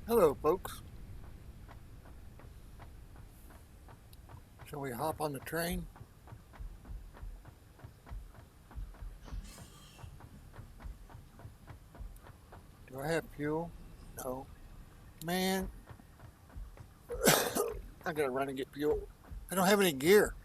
Hello, folks. Shall we hop on the train? Do I have fuel? No. Man, I gotta run and get fuel. I don't have any gear.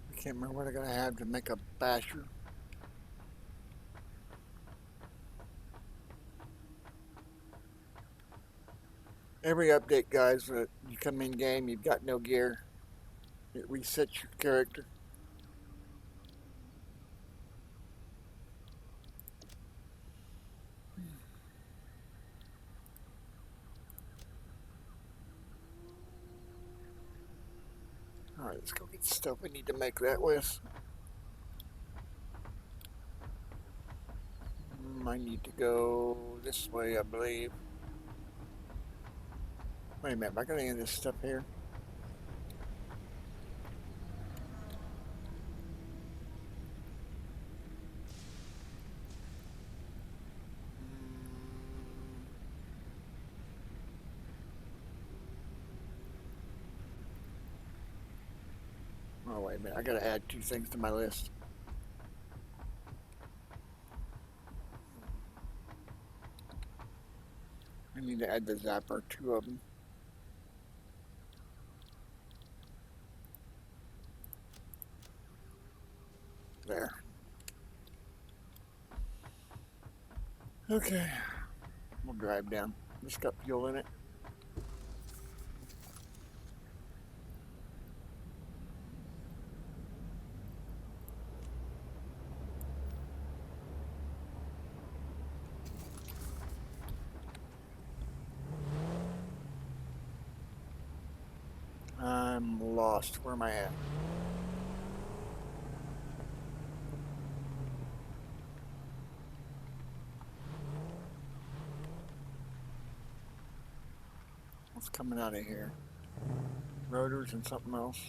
I can't remember what I gotta have to make a basher. Every update, guys, that you come in game, you've got no gear. It resets your character. All right, let's go get the stuff we need to make that with. I need to go this way, I believe. Wait a minute, am I got any of this stuff here? Oh, wait a minute, I gotta add two things to my list. I need to add the zapper, two of them. There. Okay, we'll drive down. Just got fuel in it. I'm lost. Where am I at? What's coming out of here? Rotors and something else.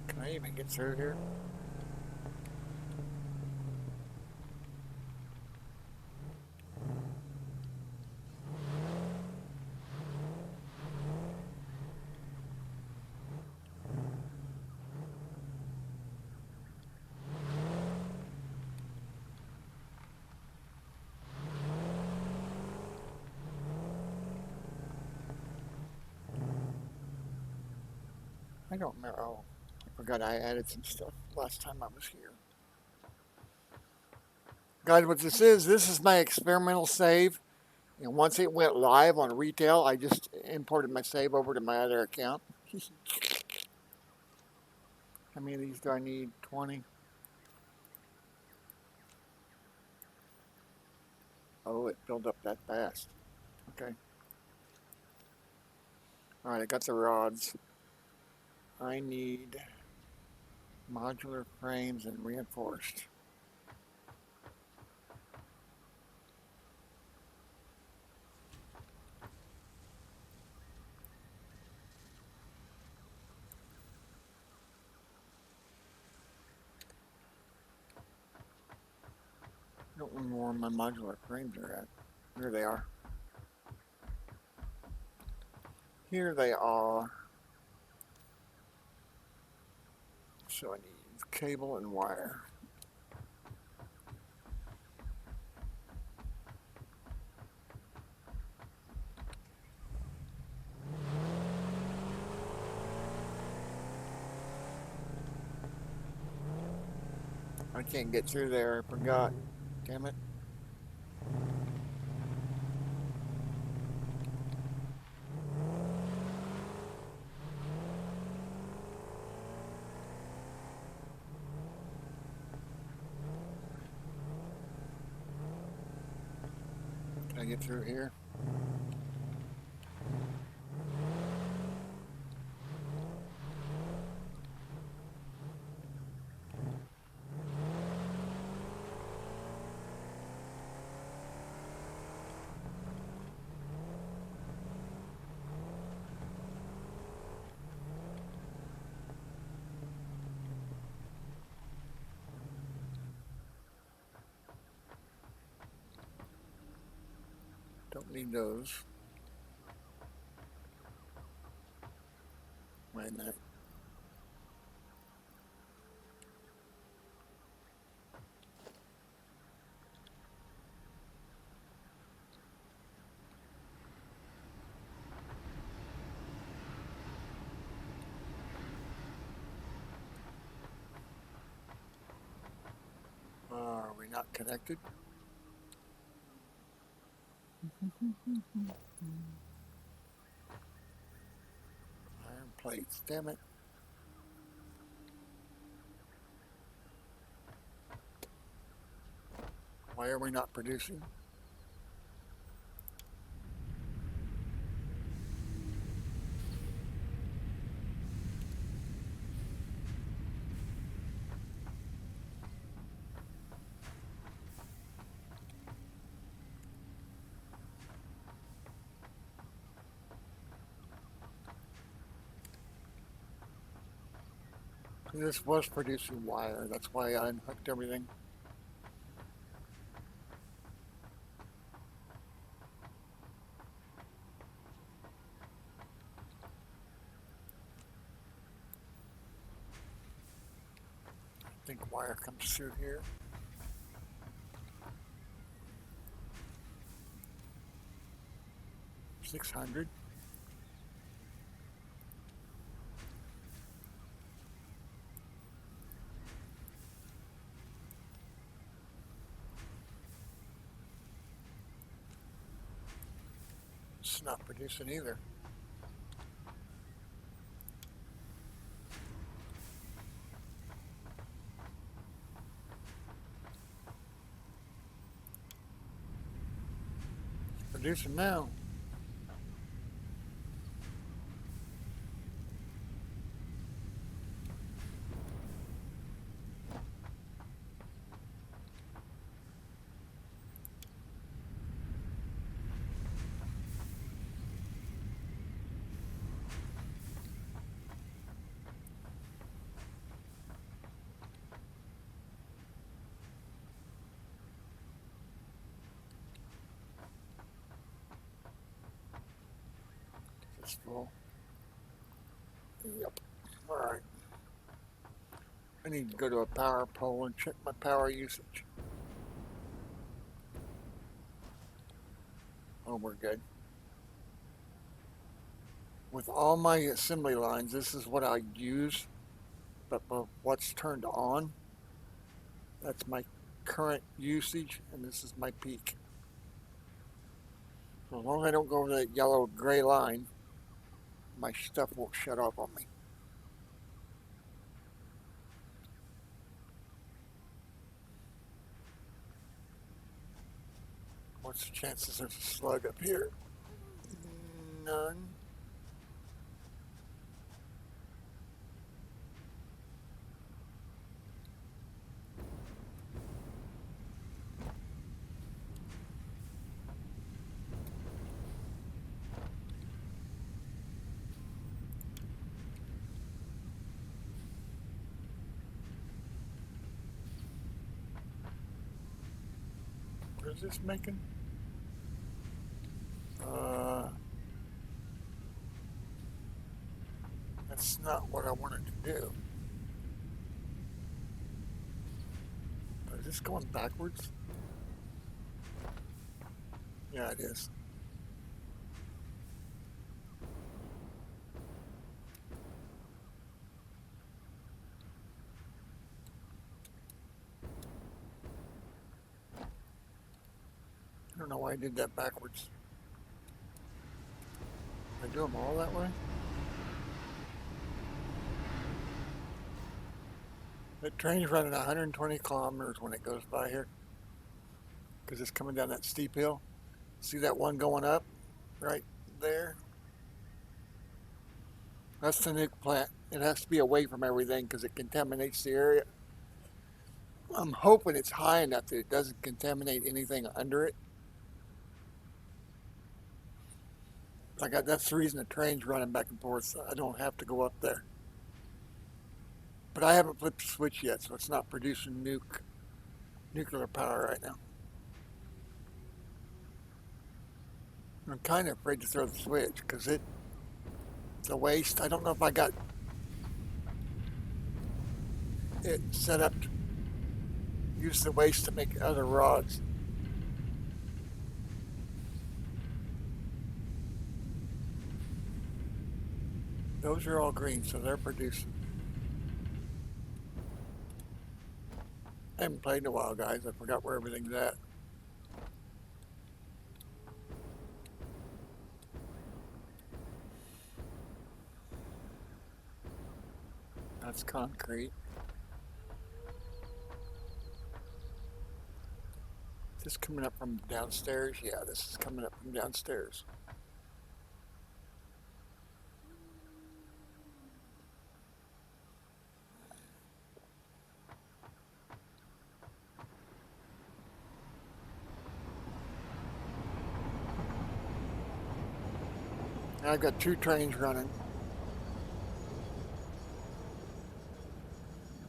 Can I even get through here? I don't remember. Oh, I forgot I added some stuff last time I was here. Guys, what this is my experimental save. And once it went live on retail, I just imported my save over to my other account. How many of these do I need? 20. Oh, it filled up that fast. Okay. All right, I got the rods. I need modular frames and reinforced. I don't remember where my modular frames are at. Here they are. Here they are. So I need cable and wire. I can't get through there. I forgot. Damn it. I get through here. Don't need those. Wait a minute. Are we not connected? Iron plates, damn it. Why are we not producing? This was producing wire. That's why I unhooked everything. I think wire comes through here. $600. It's not producing either. It's producing now. It's full. Yep. All right. I need to go to a power pole and check my power usage. Oh, we're good. With all my assembly lines, this is what I use, but what's turned on, that's my current usage, and this is my peak. So as long as I don't go over that yellow gray line, my stuff won't shut off on me. What's the chances there's a slug up here? None. What is this making? That's not what I wanted to do. Is this going backwards? Yeah, it is. I don't know why I did that backwards. I do them all that way? The train's running 120 kilometers when it goes by here because it's coming down that steep hill. See that one going up right there? That's the nuke plant. It has to be away from everything because it contaminates the area. I'm hoping it's high enough that it doesn't contaminate anything under it. That's the reason the train's running back and forth. So I don't have to go up there. But I haven't flipped the switch yet, so it's not producing nuclear power right now. I'm kind of afraid to throw the switch because the waste. I don't know if I got it set up to use the waste to make other rods. Those are all green, so they're producing. I haven't played in a while, guys. I forgot where everything's at. That's concrete. Is this coming up from downstairs? Yeah, this is coming up from downstairs. And I've got two trains running.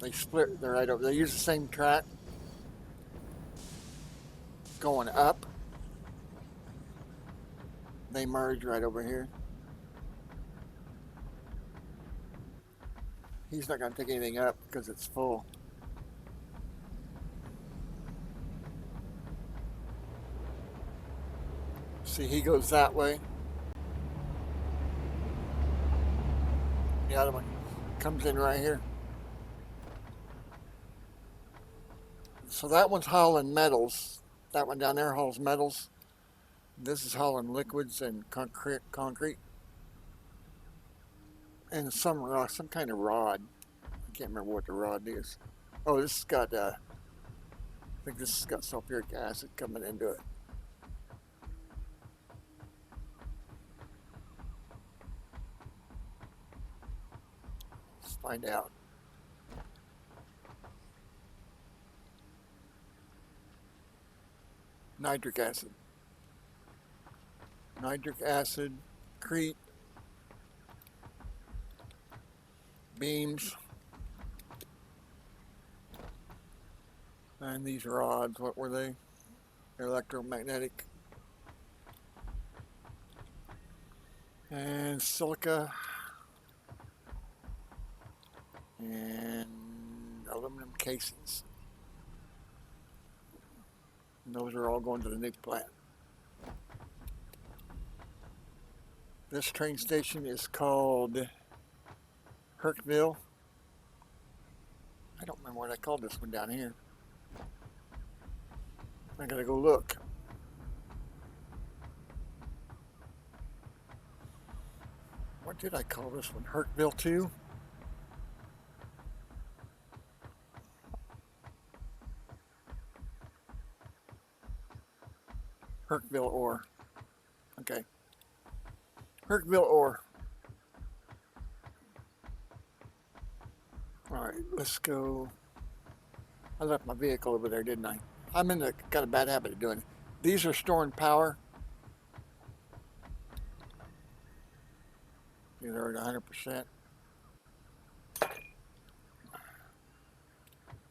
They split. They're right over. They use the same track going up. They merge right over here. He's not going to take anything up because it's full. See, he goes that way. The other one comes in right here. So that one's hauling metals. That one down there hauls metals. This is hauling liquids and concrete. And some kind of rod. I can't remember what the rod is. Oh, this has got, I think this has got sulfuric acid coming into it. Let's find out. Nitric acid. Nitric acid, crete, beams, and these rods, what were they? Electromagnetic. And silica. And aluminum casings. And those are all going to the nuke plant. This train station is called Hercville. I don't remember what I called this one down here. I gotta go look. What did I call this one? Hercville 2? Hercville ore. Okay. Hercville ore. Alright, let's go. I left my vehicle over there, didn't I? Got a bad habit of doing it. These are storing power. They're at 100%.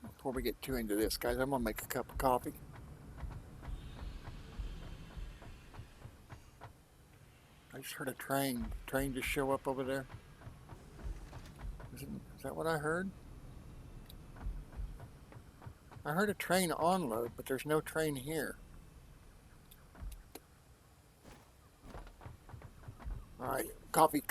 Before we get too into this, guys, I'm gonna make a cup of coffee. I just heard a train just show up over there. Is that what I heard? I heard a train onload, but there's no train here. All right, coffee.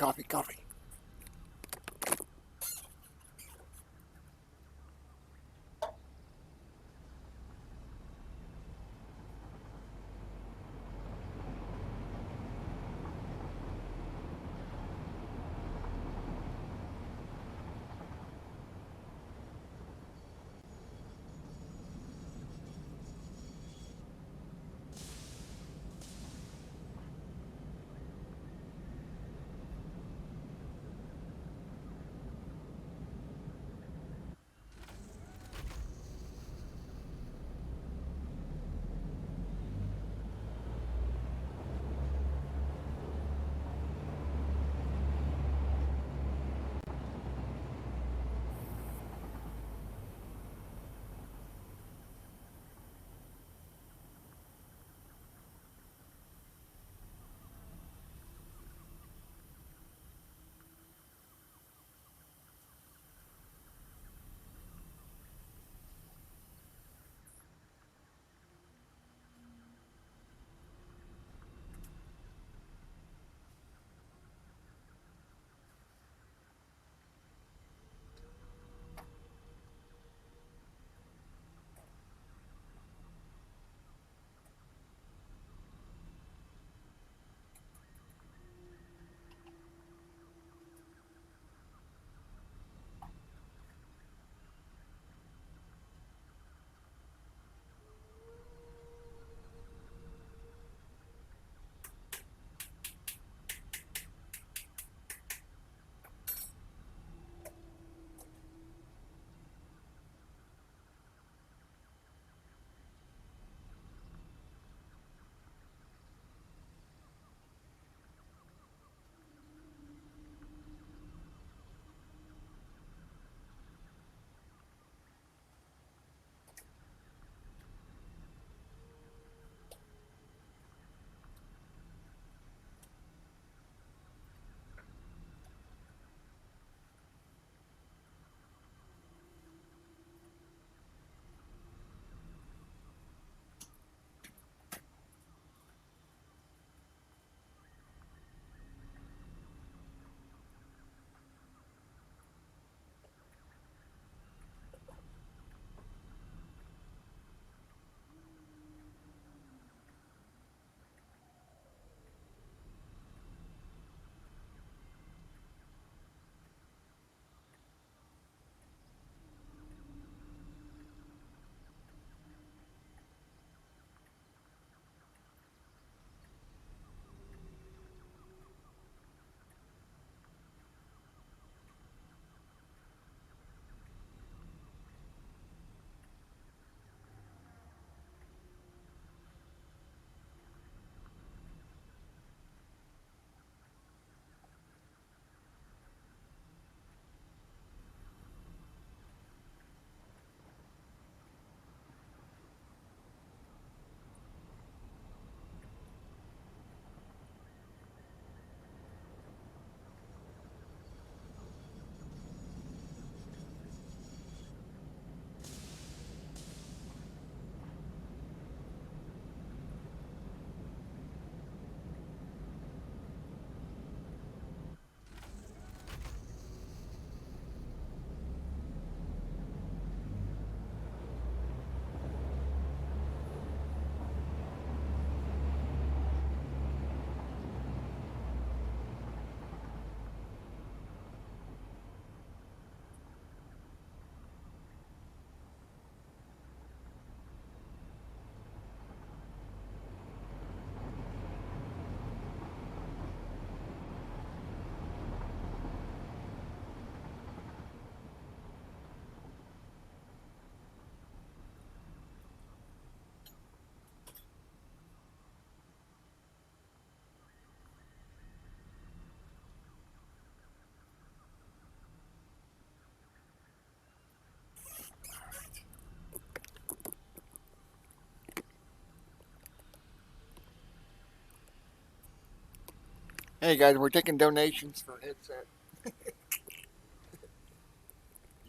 Hey guys, we're taking donations for a headset. You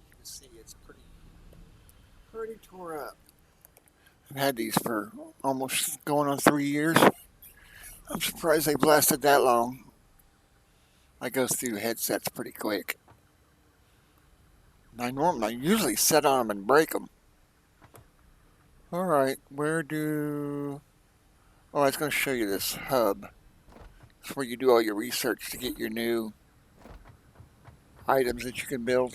can see it's pretty tore up. I've had these for almost going on 3 years. I'm surprised they've lasted that long. I go through headsets pretty quick. I usually set on them and break them. All right, where do? Oh, I was going to show you this hub. It's where you do all your research to get your new items that you can build.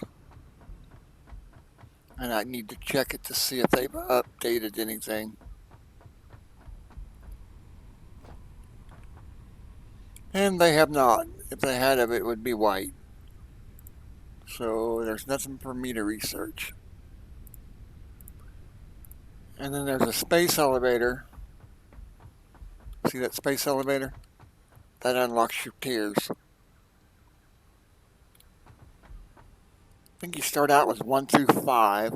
And I need to check it to see if they've updated anything. And they have not. If they had of it would be white. So there's nothing for me to research. And then there's a space elevator. See that space elevator? That unlocks your tiers. I think you start out with 1 through 5.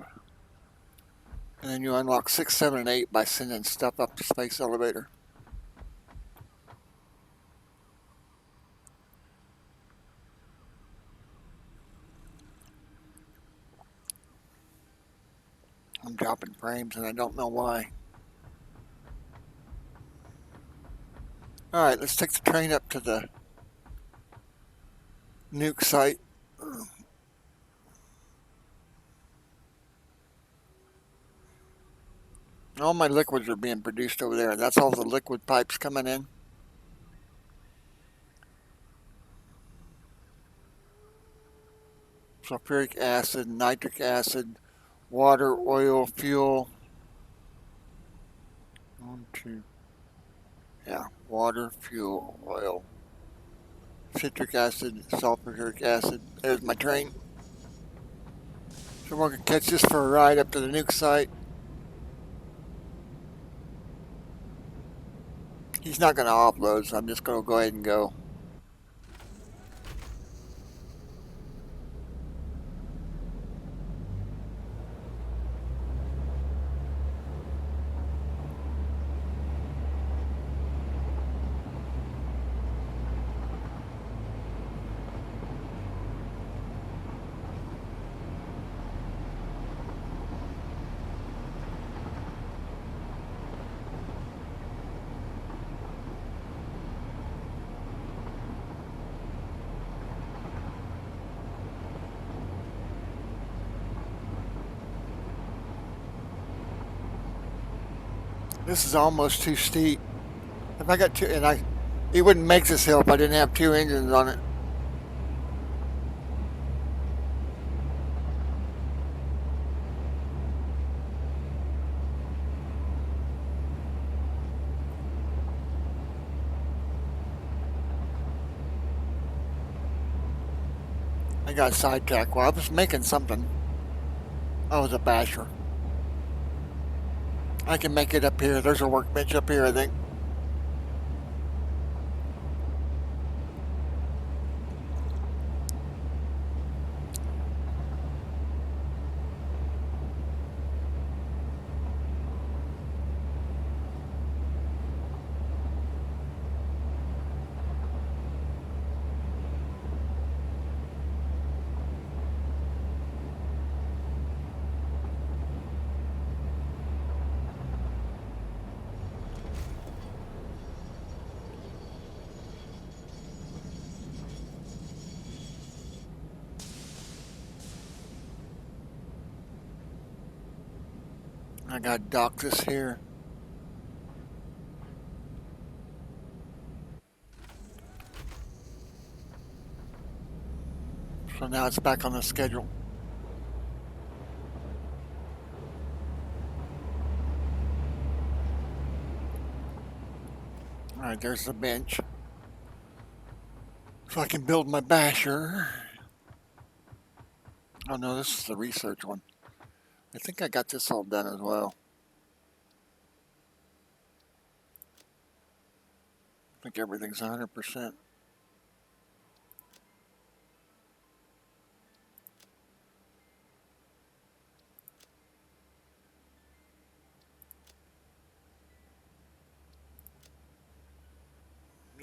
And then you unlock 6, 7, and 8 by sending stuff up the space elevator. I'm dropping frames and I don't know why. Alright, let's take the train up to the nuke site. All my liquids are being produced over there. That's all the liquid pipes coming in. Sulfuric acid, nitric acid, water, oil, fuel. 1, 2. Yeah, water, fuel, oil, citric acid, sulfuric acid. There's my train. So we're going to catch this for a ride up to the nuke site. He's not going to offload, so I'm just going to go ahead and go. This is almost too steep. If I got two, it wouldn't make this hill if I didn't have 2 engines on it. I got sidetracked. Well, I was making something. Oh, it was a basher. I can make it up here. There's a workbench up here, I think. I got to dock this here. So now it's back on the schedule. Alright, there's the bench. So I can build my basher. Oh no, this is the research one. I think I got this all done as well. I think everything's 100%.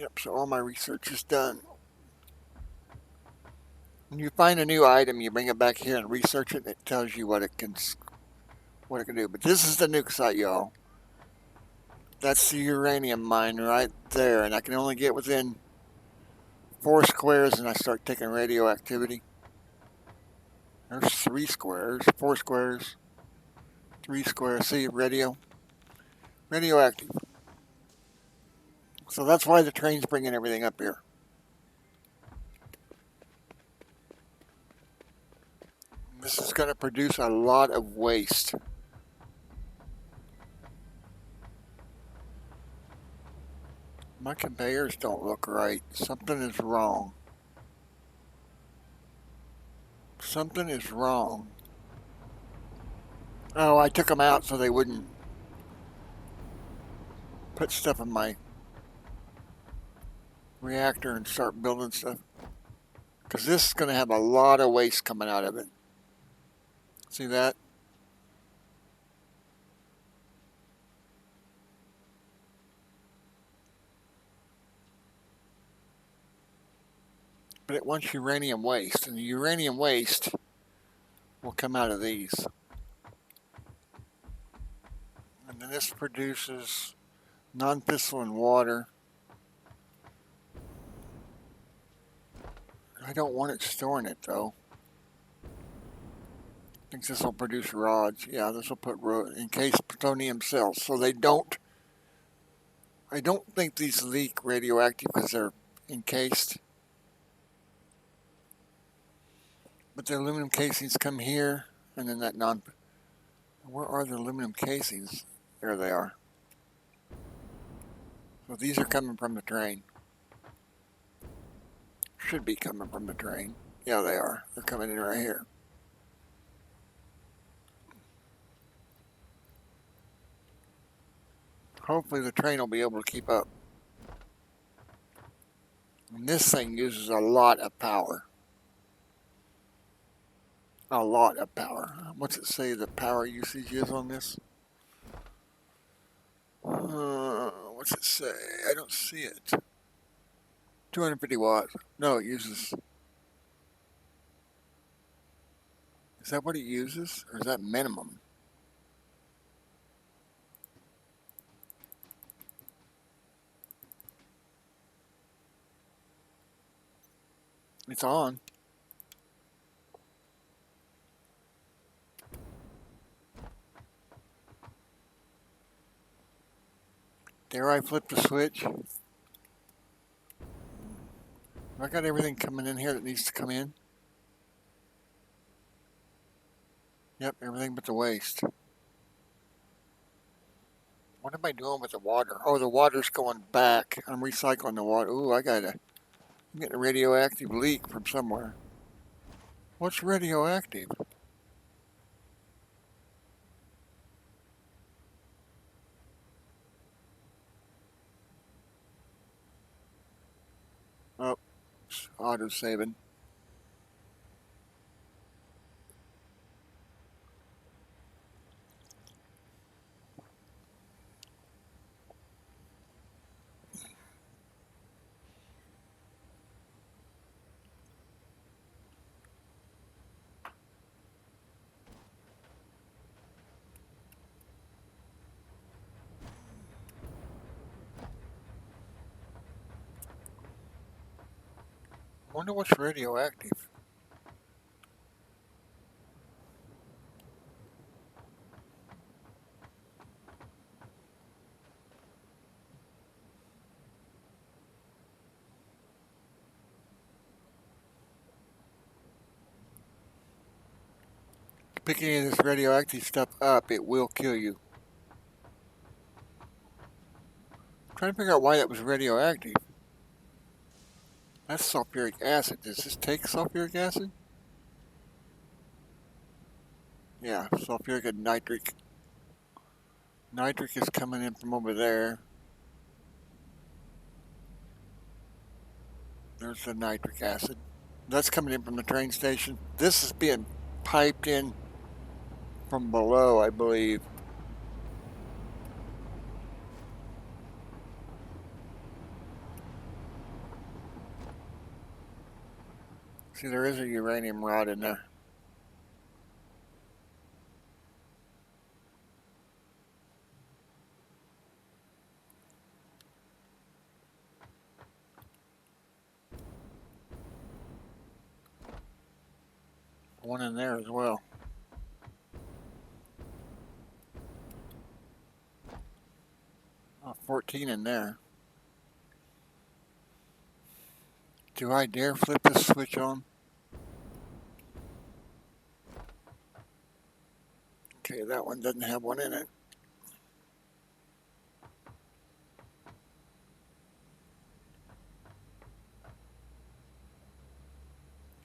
Yep, so all my research is done. When you find a new item, you bring it back here and research it, and it tells you what it can do. But this is the nuke site, y'all. That's the uranium mine right there, and I can only get within 4 squares, and I start taking radioactivity. There's 3 squares, 4 squares, 3 squares. See, radioactive. So that's why the train's bringing everything up here. This is going to produce a lot of waste. My conveyors don't look right. Something is wrong. Something is wrong. Oh, I took them out so they wouldn't put stuff in my reactor and start building stuff. Because this is going to have a lot of waste coming out of it. See that? But it wants uranium waste, and the uranium waste will come out of these. And then this produces non-fissulant water. I don't want it storing it though. I think this will produce rods. Yeah, this will put encased plutonium cells. So they don't, I don't think these leak radioactive because they're encased. But the aluminum casings come here, and then that where are the aluminum casings? There they are. So these are coming from the train. Should be coming from the train. Yeah, they are. They're coming in right here. Hopefully the train will be able to keep up. And this thing uses a lot of power. A lot of power. What's it say the power usage is on this? What's it say? I don't see it. 250 watts. No, it uses... Is that what it uses? Or is that minimum? It's on. There I flip the switch. I got everything coming in here that needs to come in. Yep, everything but the waste. What am I doing with the water? Oh, the water's going back. I'm recycling the water. Ooh, I'm getting a radioactive leak from somewhere. What's radioactive? Oh, it's auto-saving. I wonder what's radioactive. Picking any of this radioactive stuff up, it will kill you. I'm trying to figure out why that was radioactive. That's sulfuric acid. Does this take sulfuric acid? Yeah, sulfuric and nitric. Nitric is coming in from over there. There's the nitric acid. That's coming in from the train station. This is being piped in from below, I believe. See, there is a uranium rod in there. One in there as well. Oh, 14 in there. Do I dare flip this switch on? Okay, that one doesn't have one in it.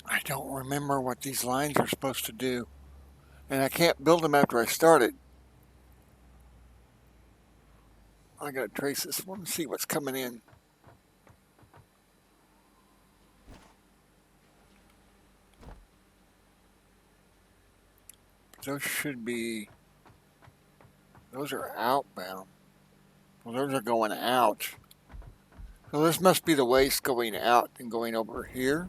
I don't remember what these lines are supposed to do. And I can't build them after I start it. I gotta trace this one and see what's coming in. Those should be, those are outbound. Well, those are going out. So this must be the waste going out and going over here.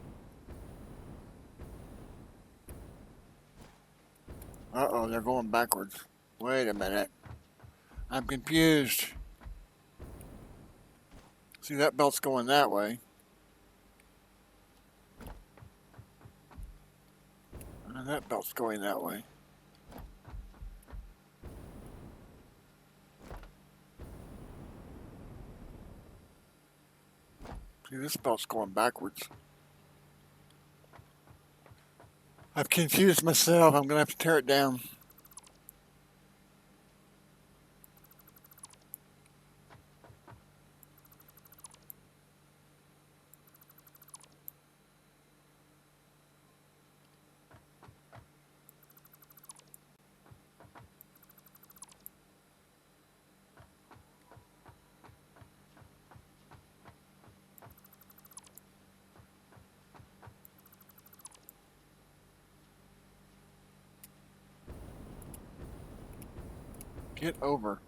Uh-oh, they're going backwards. Wait a minute. I'm confused. See, that belt's going that way. And that belt's going that way. See, this belt's going backwards. I've confused myself. I'm going to have to tear it down. Get over.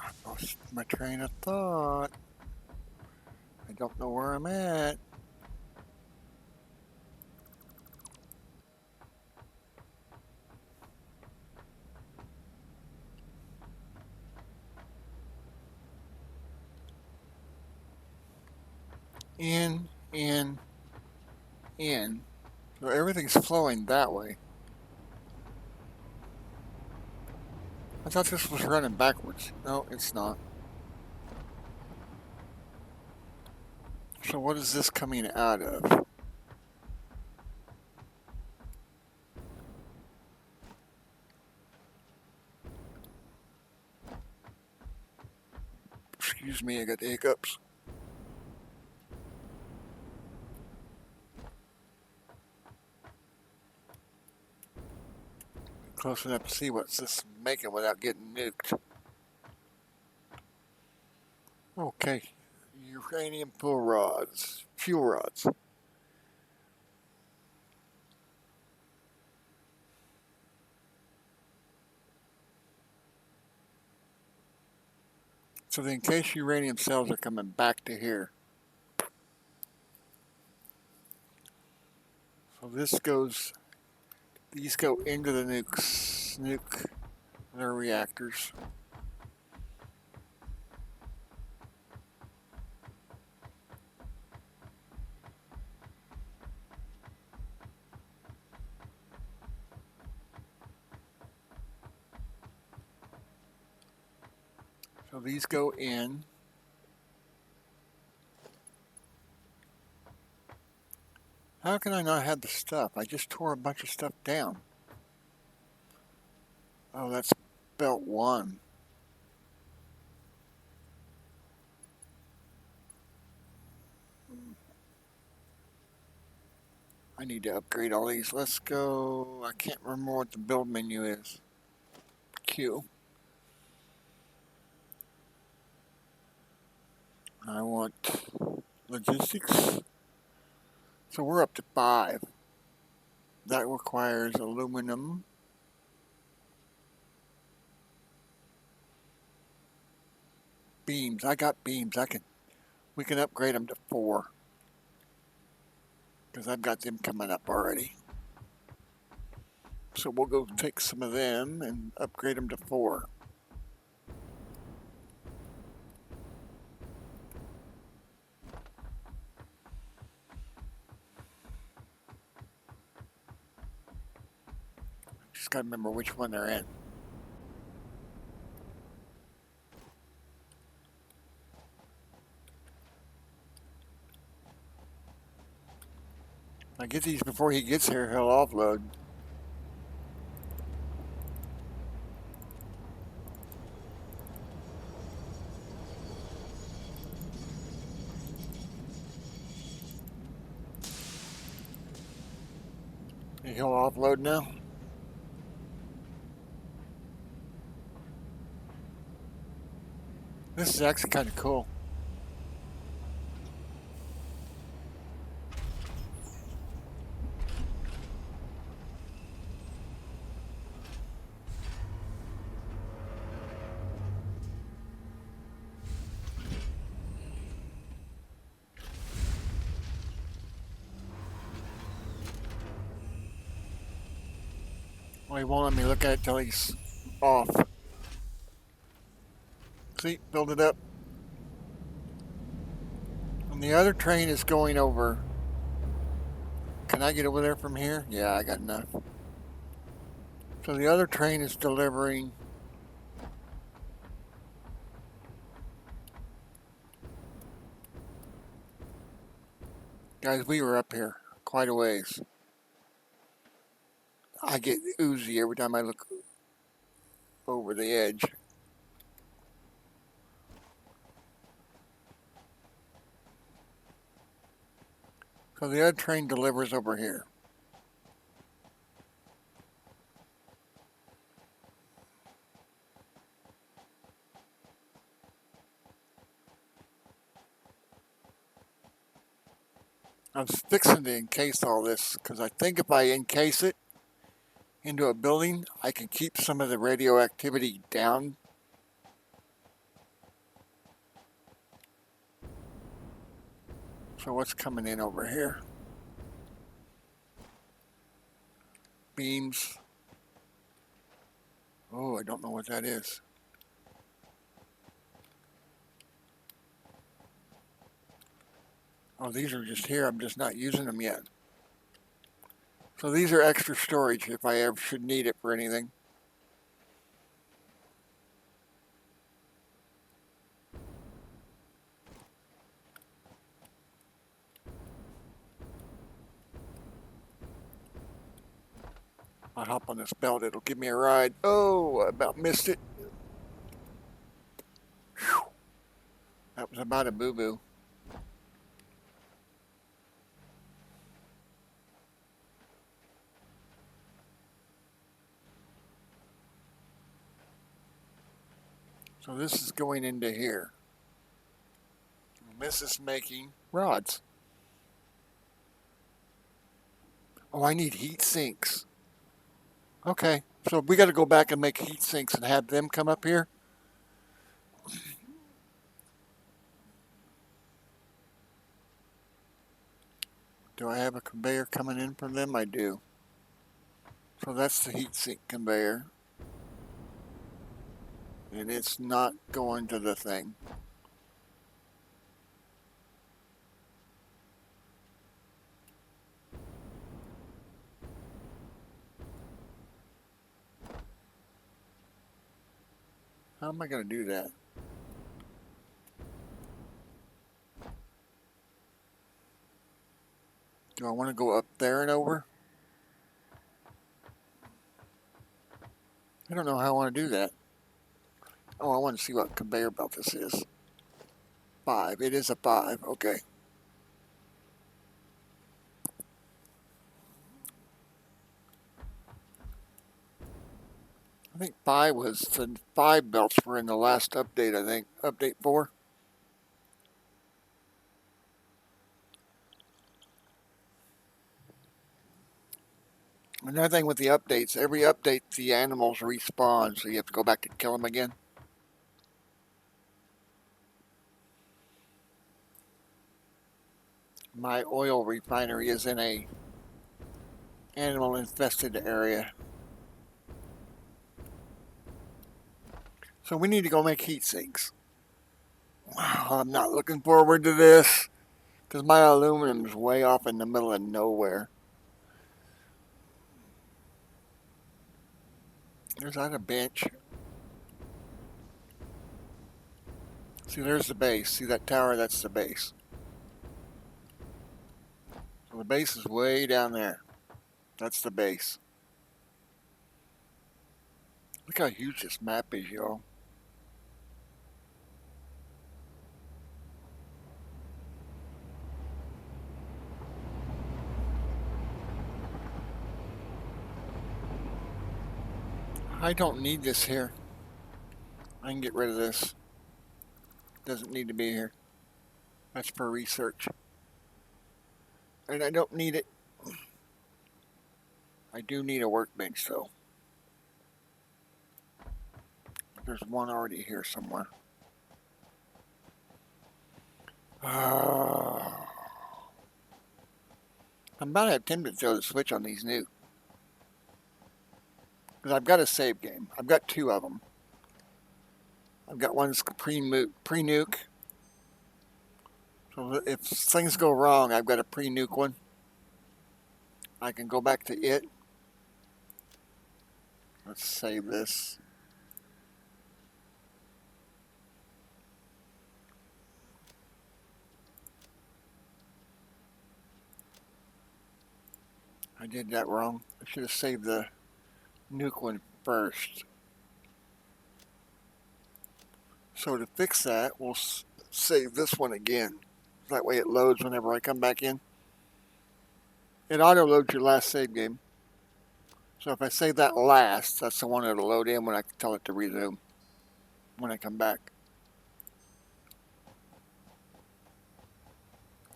I lost my train of thought. I don't know where I'm at. In, in, in. So everything's flowing that way. I thought this was running backwards. No, it's not. So what is this coming out of? Excuse me, I got the hiccups. Close enough to see what's this making without getting nuked. Okay, uranium fuel rods. So the encased uranium cells are coming back to here. So this goes, these go into the nuke their reactors. So these go in. How can I not have the stuff? I just tore a bunch of stuff down. Oh, that's belt 1. I need to upgrade all these. Let's go. I can't remember what the build menu is. Q. I want logistics. So we're up to 5. That requires aluminum. Beams. I got beams. We can upgrade them to 4. Because I've got them coming up already. So we'll go take some of them and upgrade them to 4. Just gotta remember which one they're in. I get these before he gets here, he'll offload. He'll offload now. This is actually kind of cool. Well, he won't let me look at it till he's off. See, build it up. And the other train is going over. Can I get over there from here? Yeah, I got enough. So the other train is delivering. Guys, we were up here quite a ways. I get oozy every time I look over the edge. So the other train delivers over here. I was fixing to encase all this because I think if I encase it into a building, I can keep some of the radioactivity down. So what's coming in over here? Beams. Oh, I don't know what that is. Oh, these are just here. I'm just not using them yet. So these are extra storage if I ever should need it for anything. I'll hop on this belt. It'll give me a ride. Oh, I about missed it. Whew. That was about a boo-boo. So this is going into here. And this is making rods. Oh, I need heat sinks. Okay, so we got to go back and make heat sinks and have them come up here. Do I have a conveyor coming in from them? I do. So that's the heat sink conveyor. And it's not going to the thing. How am I going to do that? Do I want to go up there and over? I don't know how I want to do that. Oh, I want to see what conveyor belt this is. 5. It is a 5. Okay. I think 5 was the 5 belts were in the last update, I think. Update 4. Another thing with the updates, every update the animals respawn, so you have to go back and kill them again. My oil refinery is in a animal infested area. So we need to go make heat sinks. Wow, I'm not looking forward to this because my aluminum is way off in the middle of nowhere. There's not a bench. See, there's the base. See that tower? That's the base. So the base is way down there. That's the base. Look how huge this map is, y'all. I don't need this here. I can get rid of this. Doesn't need to be here. That's for research. And I don't need it. I do need a workbench though. There's one already here somewhere. I'm about to have tempted to throw the switch on these nukes. Because I've got a save game. I've got 2 of them. I've got one that's pre-nuke. So if things go wrong, I've got a pre-nuke one. I can go back to it. Let's save this. I did that wrong. I should have saved the nuke one first. So to fix that, we'll save this one again. That way it loads whenever I come back in. It auto loads your last save game. So if I save that last, that's the one that'll load in when I tell it to resume when I come back.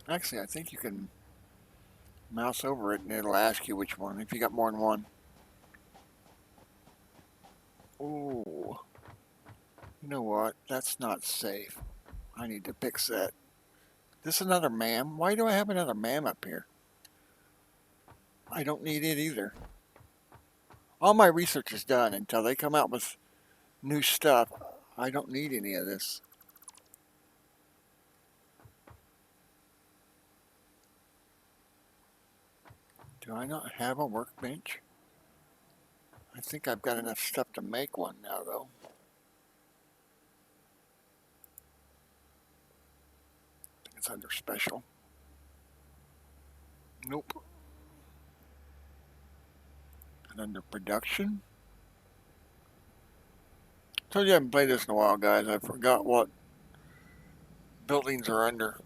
Actually, I think you can mouse over it and it'll ask you which one, if you got more than one. Ooh. You know what? That's not safe. I need to fix that. This is another MAM? Why do I have another MAM up here? I don't need it either. All my research is done until they come out with new stuff. I don't need any of this. Do I not have a workbench? I think I've got enough stuff to make one now, though. I think it's under special. Nope. And under production? Told you I haven't played this in a while, guys. I forgot what buildings are under.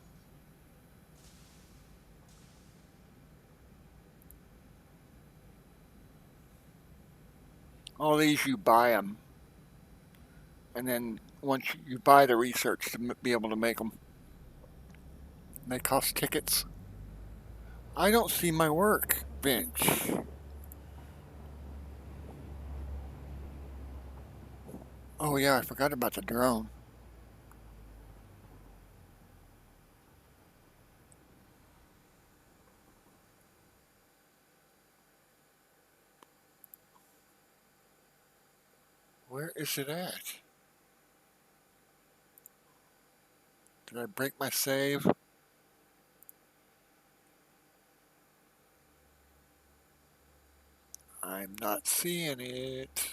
All these, you buy them. And then once you buy the research to be able to make them, they cost tickets. I don't see my workbench. Oh yeah, I forgot about the drone. Where is it at? Did I break my save? I'm not seeing it.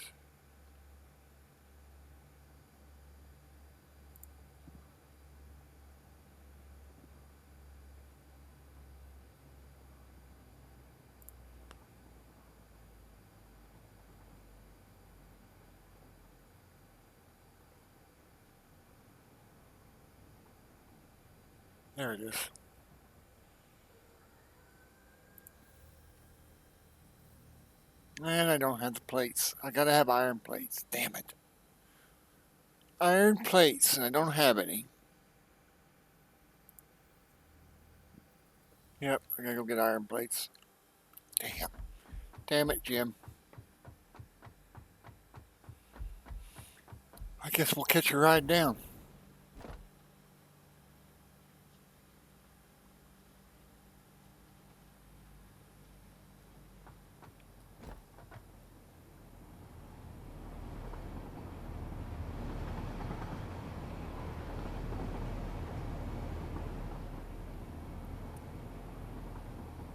There it is. And I don't have the plates. I gotta have iron plates. Damn it. Iron plates, and I don't have any. Yep, I gotta go get iron plates. Damn. Damn it, Jim. I guess we'll catch a ride down.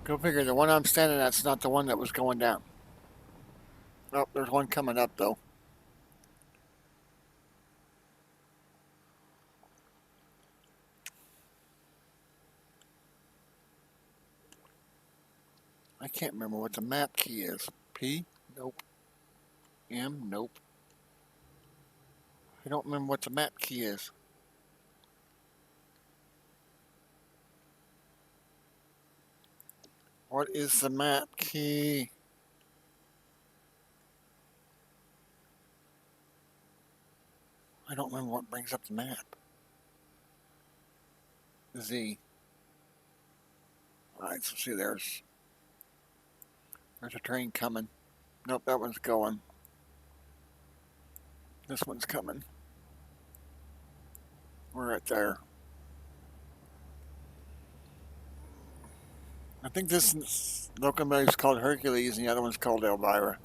Go figure, the one I'm standing at's not the one that was going down. Oh, there's one coming up, though. I can't remember what the map key is. P? Nope. M? Nope. I don't remember what the map key is. What is the map key? I don't remember what brings up the map. Z. Alright, so see, there's a train coming. Nope, that one's going. This one's coming. We're right there. I think this locomotive's called Hercules and the other one's called Elvira.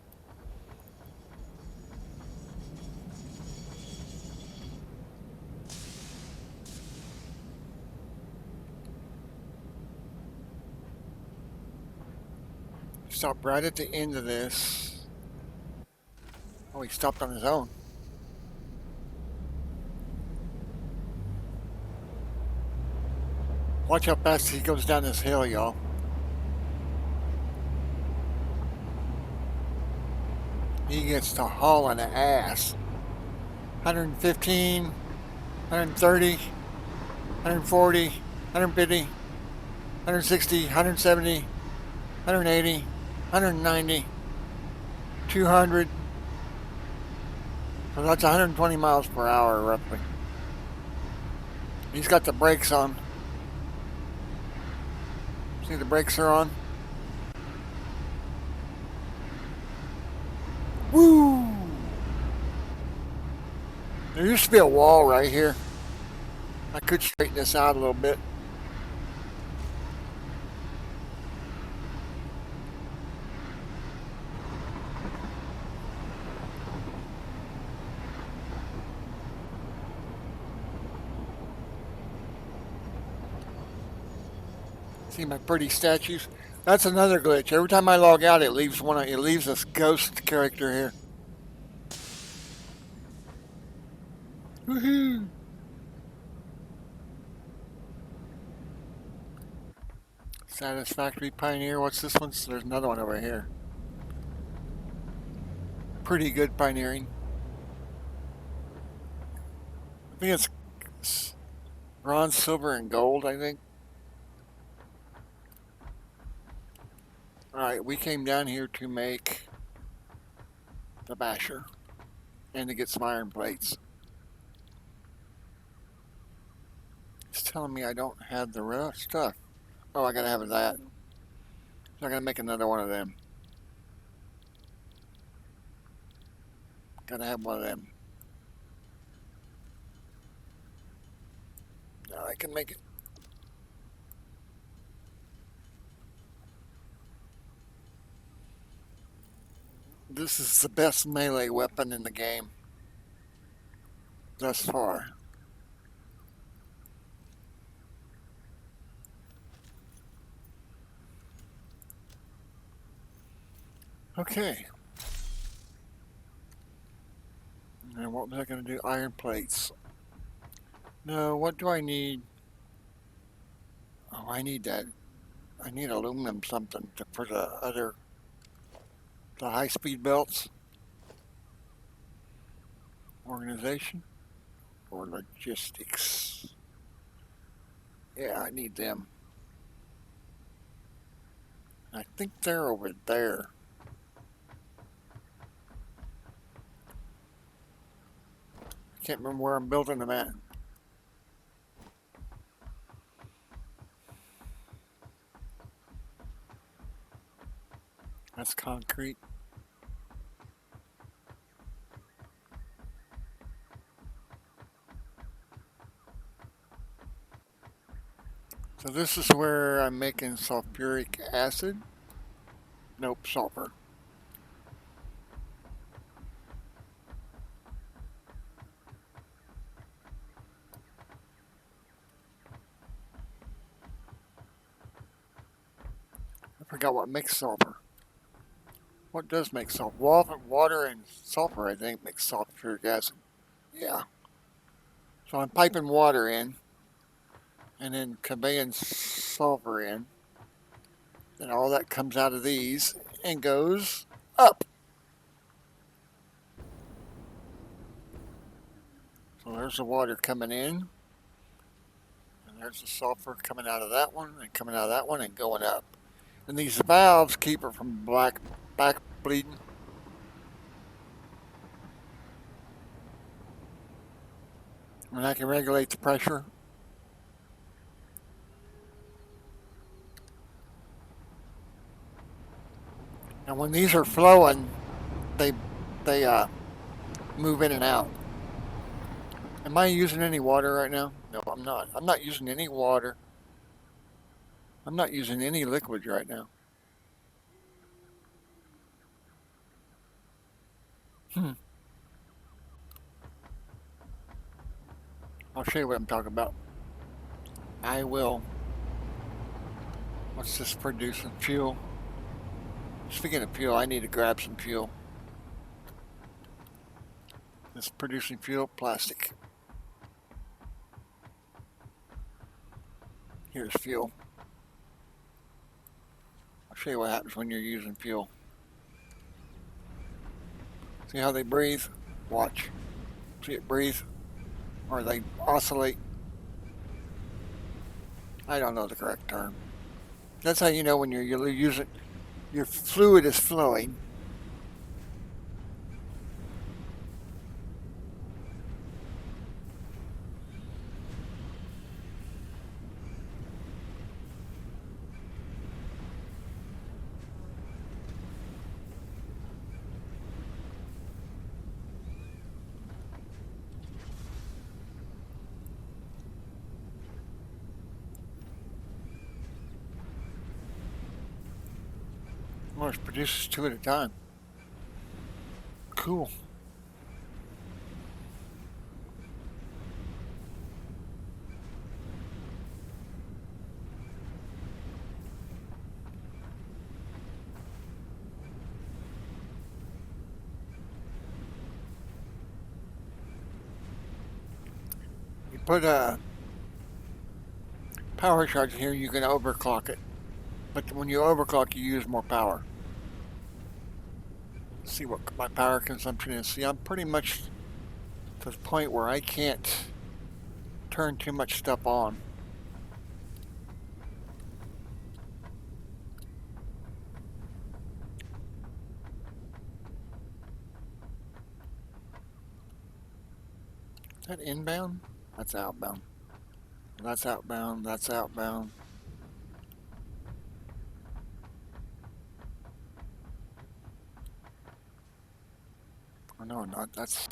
Stop right at the end of this. Oh, he stopped on his own. Watch how fast he goes down this hill, y'all. He gets to hauling ass. 115, 130, 140, 150, 160, 170, 180, 190, 200. So that's 120 miles per hour, roughly. He's got the brakes on. See, the brakes are on. Woo! There used to be a wall right here. I could straighten this out a little bit. See my pretty statues? That's another glitch. Every time I log out, it leaves this ghost character here. Woohoo! Satisfactory Pioneer. What's this one? There's another one over here. Pretty good pioneering. I think it's bronze, silver, and gold, I think. Alright, we came down here to make the basher and to get some iron plates. It's telling me I don't have the rough stuff. Oh, I gotta have that. So I gotta make another one of them. Gotta have one of them. Now I can make it. This is the best melee weapon in the game thus far. Okay. And what was I going to do? Iron plates. No, what do I need? Oh, I need that. I need aluminum something for the high-speed belts. Organization or logistics. Yeah, I need them. I think they're over there. I can't remember where I'm building them at. That's concrete. So this is where I'm making sulfuric acid. Nope, sulfur. I forgot what makes sulfur. What does make sulfur? Water and sulfur, I think, makes sulfuric acid. Yeah. So I'm piping water in and then conveying sulfur in. And all that comes out of these and goes up. So there's the water coming in. And there's the sulfur coming out of that one and coming out of that one and going up. And these valves keep it from back bleeding. And I can regulate the pressure. And when these are flowing, they they move in and out. Am I using any water right now? No, I'm not. I'm not using any water. I'm not using any liquids right now. Hmm. I'll show you what I'm talking about. I will. What's this producing? Fuel. Speaking of fuel, I need to grab some fuel. This producing fuel, plastic. Here's fuel. I'll show you what happens when you're using fuel. See how they breathe? Watch. See it breathe? Or they oscillate? I don't know the correct term. That's how you know when you're using your fluid is flowing. Well, it produces two at a time. Cool. You put a power charge in here, you can overclock it. But when you overclock, you use more power. Let's see what my power consumption is. See, I'm pretty much to the point where I can't turn too much stuff on. Is that inbound? That's outbound. That's outbound. That's outbound. Oh, no, not. That's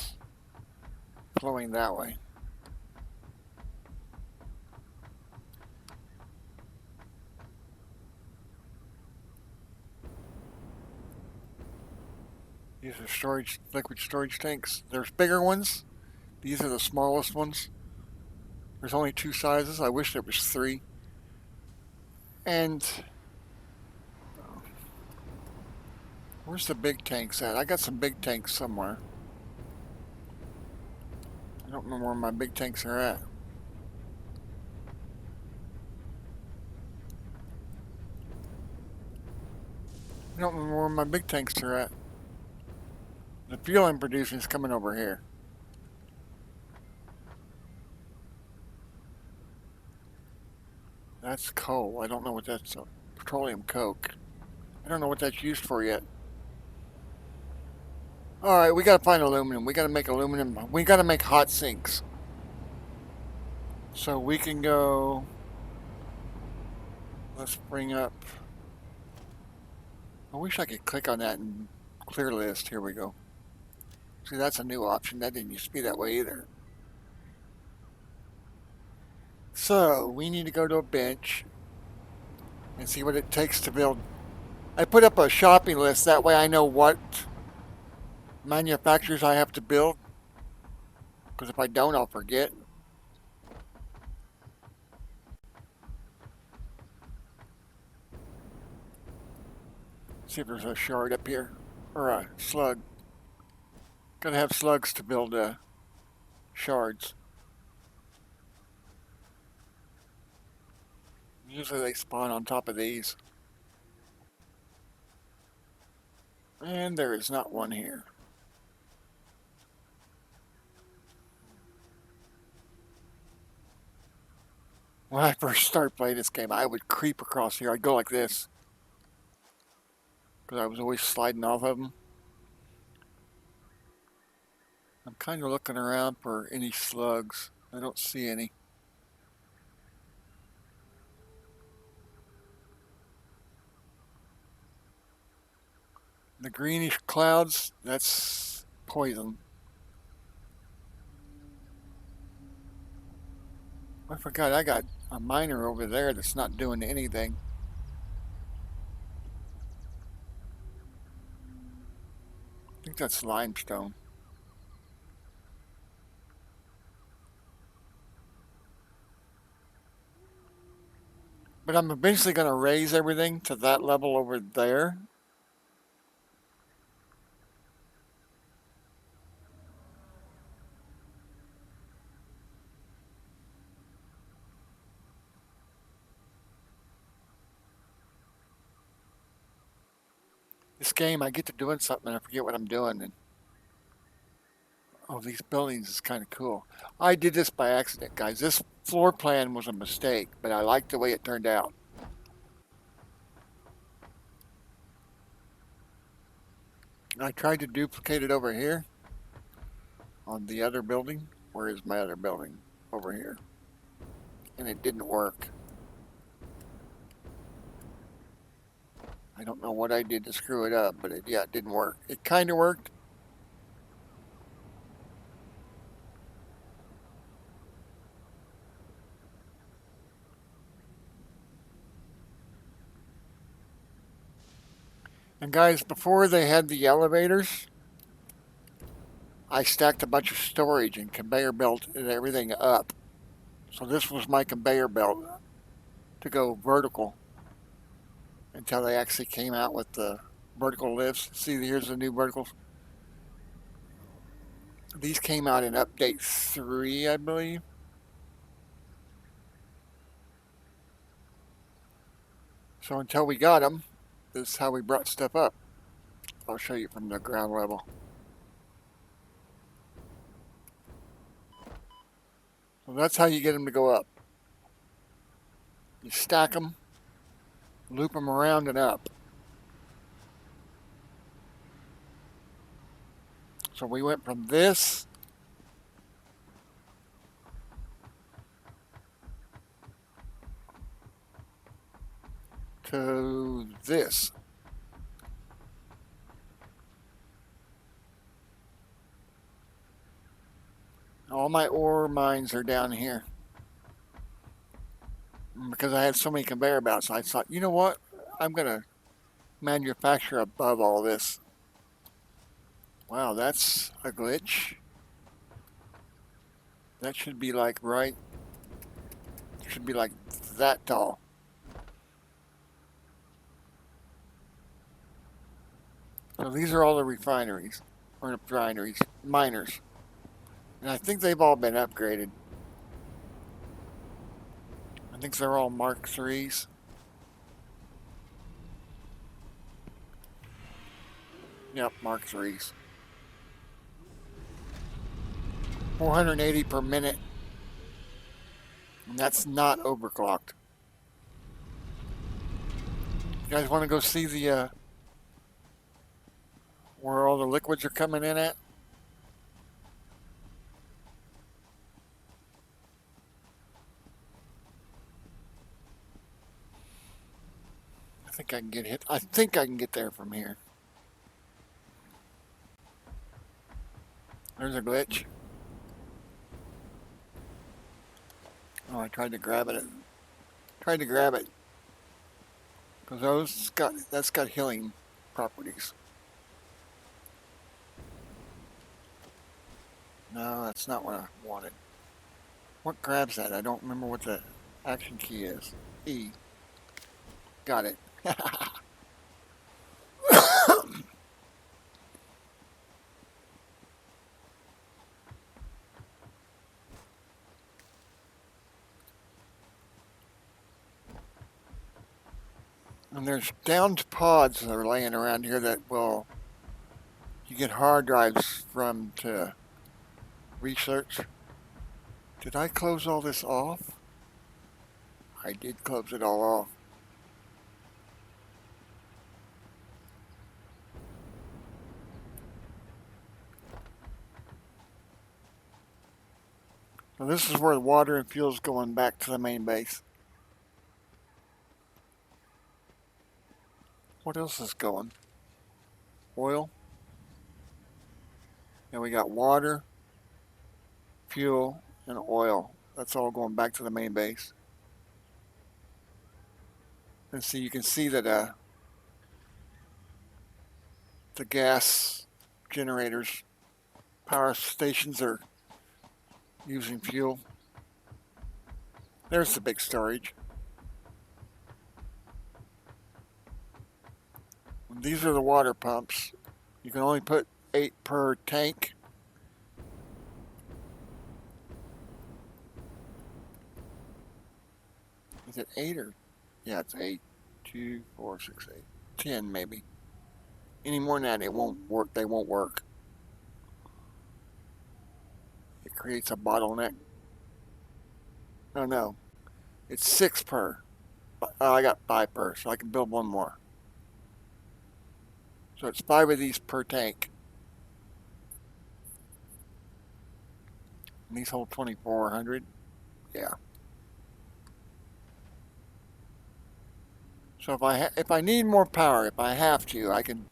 flowing that way. These are liquid storage tanks. There's bigger ones. These are the smallest ones. There's only two sizes. I wish there was three. And where's the big tanks at? I got some big tanks somewhere. I don't remember where my big tanks are at. I don't remember where my big tanks are at. The fuel I'm producing is coming over here. That's coal. I don't know what that's. Petroleum coke. I don't know what that's used for yet. Alright, we gotta find aluminum. We gotta make aluminum. We gotta make hot sinks. So we can go. Let's bring up. I wish I could click on that and clear list. Here we go. See, that's a new option. That didn't used to be that way either. So we need to go to a bench and see what it takes to build. I put up a shopping list. That way I know what manufacturers I have to build. Because if I don't, I'll forget. See if there's a shard up here. Or a slug. Gotta have slugs to build shards. Usually they spawn on top of these. And there is not one here. When I first started playing this game, I would creep across here. I'd go like this. Because I was always sliding off of them. I'm kind of looking around for any slugs. I don't see any. The greenish clouds, that's poison. I forgot I got a miner over there that's not doing anything. I think that's limestone. But I'm eventually going to raise everything to that level over there. This game, I get to doing something and I forget what I'm doing. And oh, these buildings is kind of cool. I did this by accident, guys. This floor plan was a mistake, but I liked the way it turned out. I tried to duplicate it over here on the other building. Where is my other building? Over here. And it didn't work. I don't know what I did to screw it up, but it didn't work. It kind of worked. And guys, before they had the elevators, I stacked a bunch of storage and conveyor belt and everything up. So this was my conveyor belt to go vertical until they actually came out with the vertical lifts. See, here's the new verticals. These came out in update 3, I believe. So until we got them, this is how we brought stuff up. I'll show you from the ground level. So that's how you get them to go up. You stack them, loop them around and up. So we went from this to this. All my ore mines are down here. Because I had so many conveyor belts, I thought, you know what? I'm going to manufacture above all this. Wow, that's a glitch. That should be like should be like that tall. So these are all the refineries, or refineries, miners. And I think they've all been upgraded. I think they're all Mark IIIs. Yep, Mark IIIs. 480 per minute. And that's not overclocked. You guys want to go see the where all the liquids are coming in at? I think I can get hit. I think I can get there from here. There's a glitch. Oh, I tried to grab it. Tried to grab it because that's got healing properties. No, that's not what I wanted. What grabs that? I don't remember what the action key is. E. Got it. And there's downed pods that are laying around here that will, you get hard drives from to research. Did I close all this off? I did close it all off. So this is where the water and fuel's going back to the main base. What else is going? Oil. And we got water, fuel, and oil. That's all going back to the main base. And so you can see that the gas generators, power stations are using fuel. There's the big storage. These are the water pumps. You can only put 8 per tank. Is it 8 or? Yeah, it's 8. 2, 4, 6, 8. 10 maybe. Any more than that, it won't work. They won't work. It creates a bottleneck. Oh no, it's 6 per. I got 5 per, so I can build one more. So it's 5 of these per tank. And these hold 2,400. Yeah. So if I need more power, if I have to, I can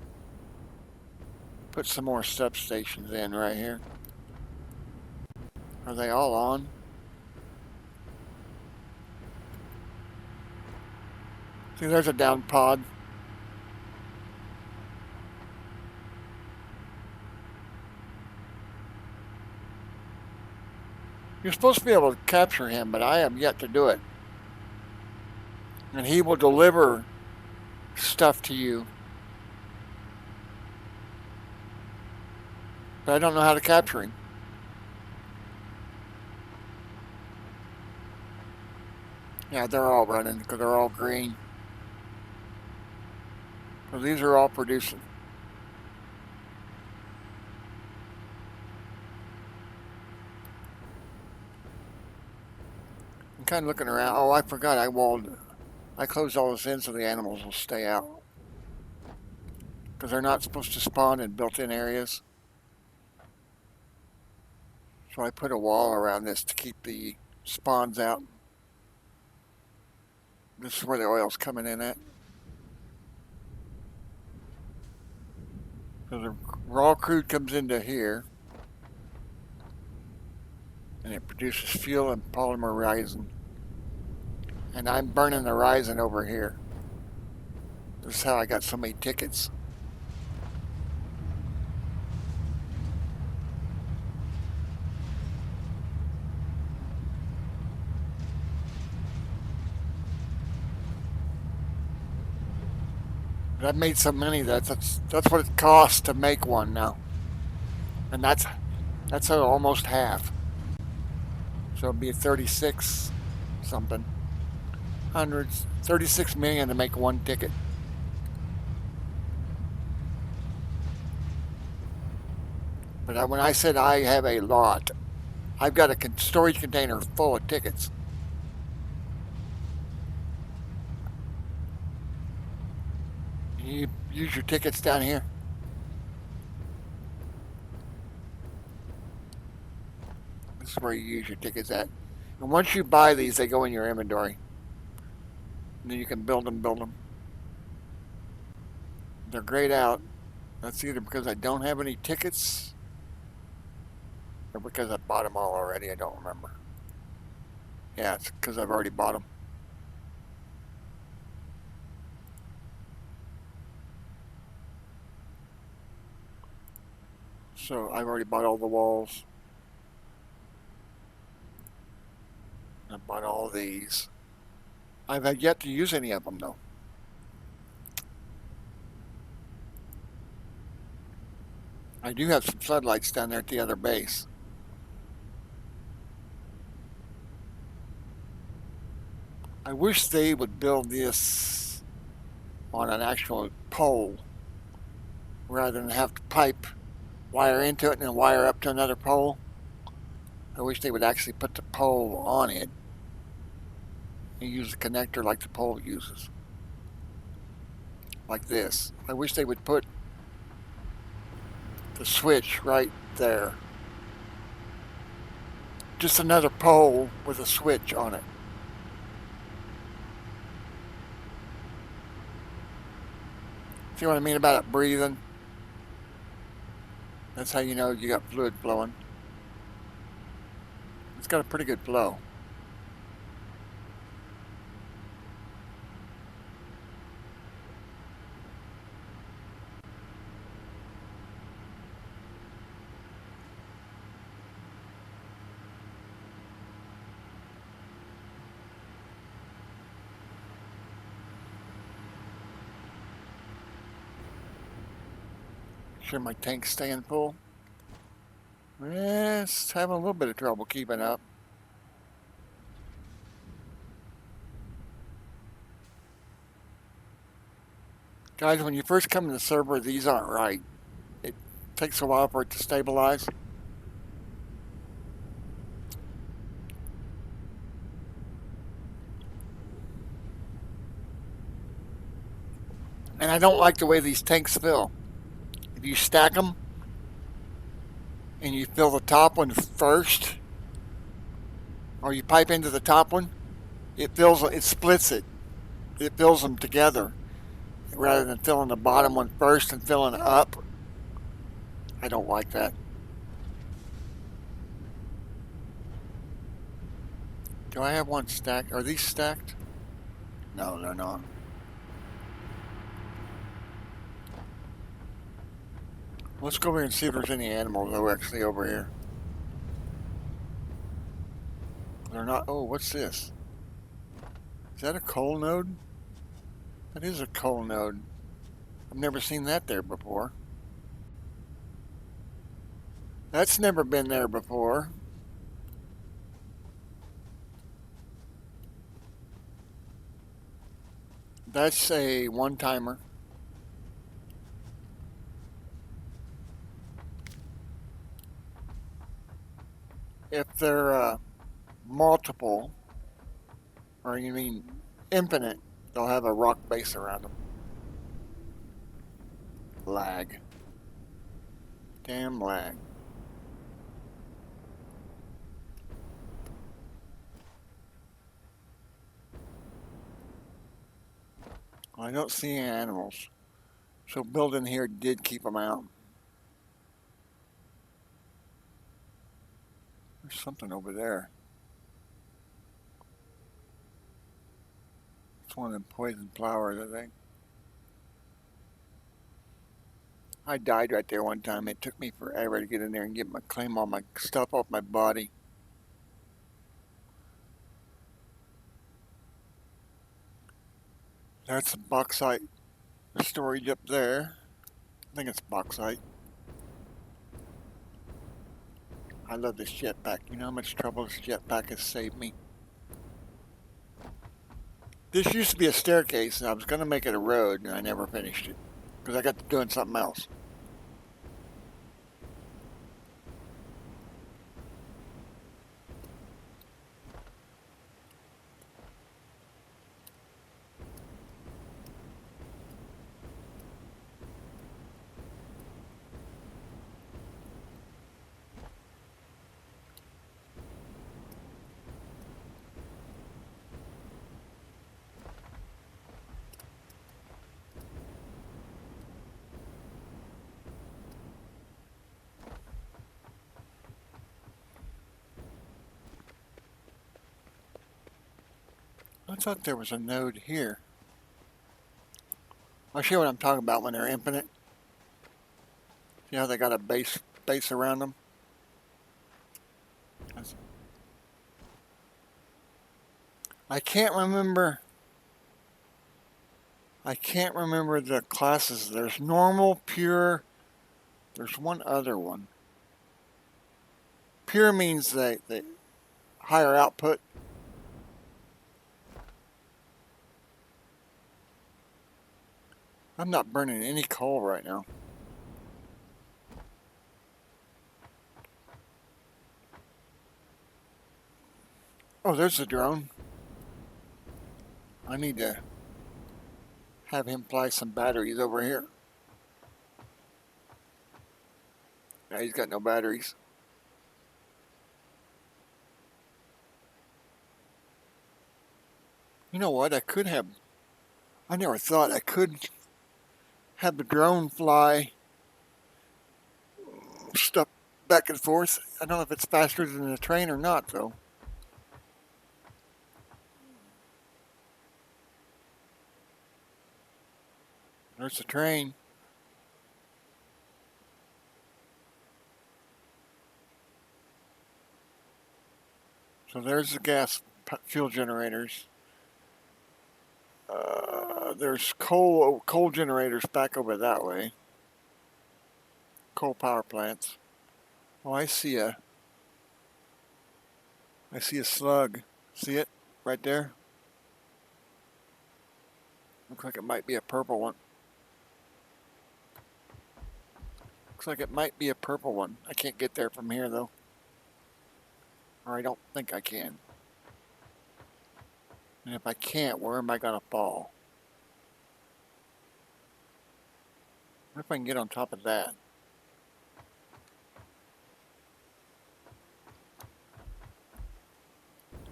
put some more substations in right here. Are they all on? See, there's a down pod. You're supposed to be able to capture him, but I have yet to do it. And he will deliver stuff to you. But I don't know how to capture him. Yeah, they're all running because they're all green. So these are all producing. I'm kind of looking around. Oh, I forgot I closed all this in so the animals will stay out. Because they're not supposed to spawn in built-in areas. So I put a wall around this to keep the spawns out. This is where the oil's coming in at. So the raw crude comes into here. And it produces fuel and polymer resin. And I'm burning the resin over here. This is how I got so many tickets. But I've made so many that's what it costs to make one now. And that's almost half. So it'd be 36 something. Hundreds, 36 million to make one ticket. But when I said I have a lot, I've got a storage container full of tickets. You use your tickets down here. This is where you use your tickets at. And once you buy these, they go in your inventory. And then you can build them, build them. They're grayed out. That's either because I don't have any tickets or because I bought them all already. I don't remember. Yeah, it's because I've already bought them. So I've already bought all the walls. I bought all these. I've had yet to use any of them though. I do have some floodlights down there at the other base. I wish they would build this on an actual pole rather than have to pipe wire into it and then wire up to another pole. I wish they would actually put the pole on it and use a connector like the pole uses. Like this. I wish they would put the switch right there. Just another pole with a switch on it. See what I mean about it breathing? That's how you know you got fluid flowing. It's got a pretty good flow. Sure my tank's staying full. It's having a little bit of trouble keeping up. Guys, when you first come to the server, these aren't right. It takes a while for it to stabilize. And I don't like the way these tanks fill. If you stack them and you fill the top one first, or you pipe into the top one, it splits it. It fills them together rather than filling the bottom one first and filling up. I don't like that. Do I have one stacked? Are these stacked? No, they're not. Let's go over here and see if there's any animals actually over here. They're not. Oh, what's this? Is that a coal node? That is a coal node. I've never seen that there before. That's never been there before. That's a one-timer. If they're multiple, or you mean infinite, they'll have a rock base around them. Lag. Damn lag. I don't see any animals. So building here did keep them out. There's something over there. It's one of them poison flowers, I think. I died right there one time. It took me forever to get in there and claim all my stuff off my body. That's bauxite storage up there. I think it's bauxite. I love this jetpack. You know how much trouble this jetpack has saved me? This used to be a staircase, and I was going to make it a road, and I never finished it because I got to doing something else. I thought there was a node here. I'll show you what I'm talking about when they're infinite. See how they got a base around them? I can't remember the classes. There's normal, pure, there's one other one. Pure means they higher output. I'm not burning any coal right now. Oh, there's the drone. I need to have him fly some batteries over here. Yeah, he's got no batteries. You know what? I never thought I could have the drone fly stuff back and forth. I don't know if it's faster than the train or not, though. There's the train. So there's the gas fuel generators. There's coal generators back over that way. Coal power plants. Oh, I see a slug. See it right there? Looks like it might be a purple one. Looks like it might be a purple one. I can't get there from here though. Or I don't think I can. And if I can't, where am I gonna fall? What if I can get on top of that?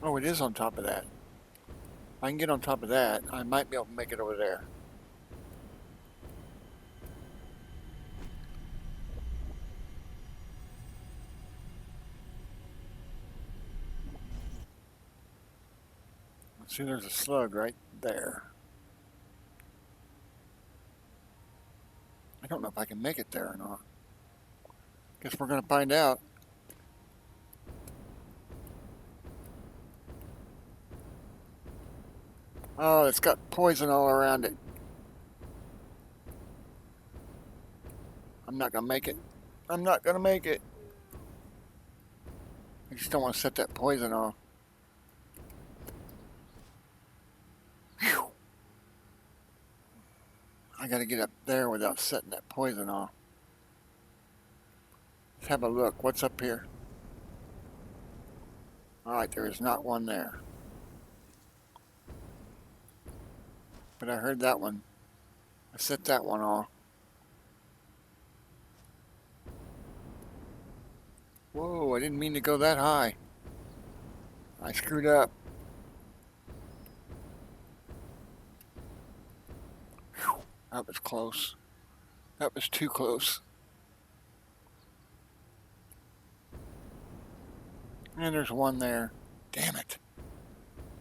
Oh, it is on top of that. If I can get on top of that, I might be able to make it over there. See, there's a slug right there. I don't know if I can make it there or not. Guess we're gonna find out. Oh, it's got poison all around it. I'm not gonna make it. I'm not gonna make it. I just don't want to set that poison off. Whew. I gotta get up there without setting that poison off. Let's have a look. What's up here? Alright, there is not one there. But I heard that one. I set that one off. Whoa, I didn't mean to go that high. I screwed up. Whew, that was close. That was too close. And there's one there. Damn it.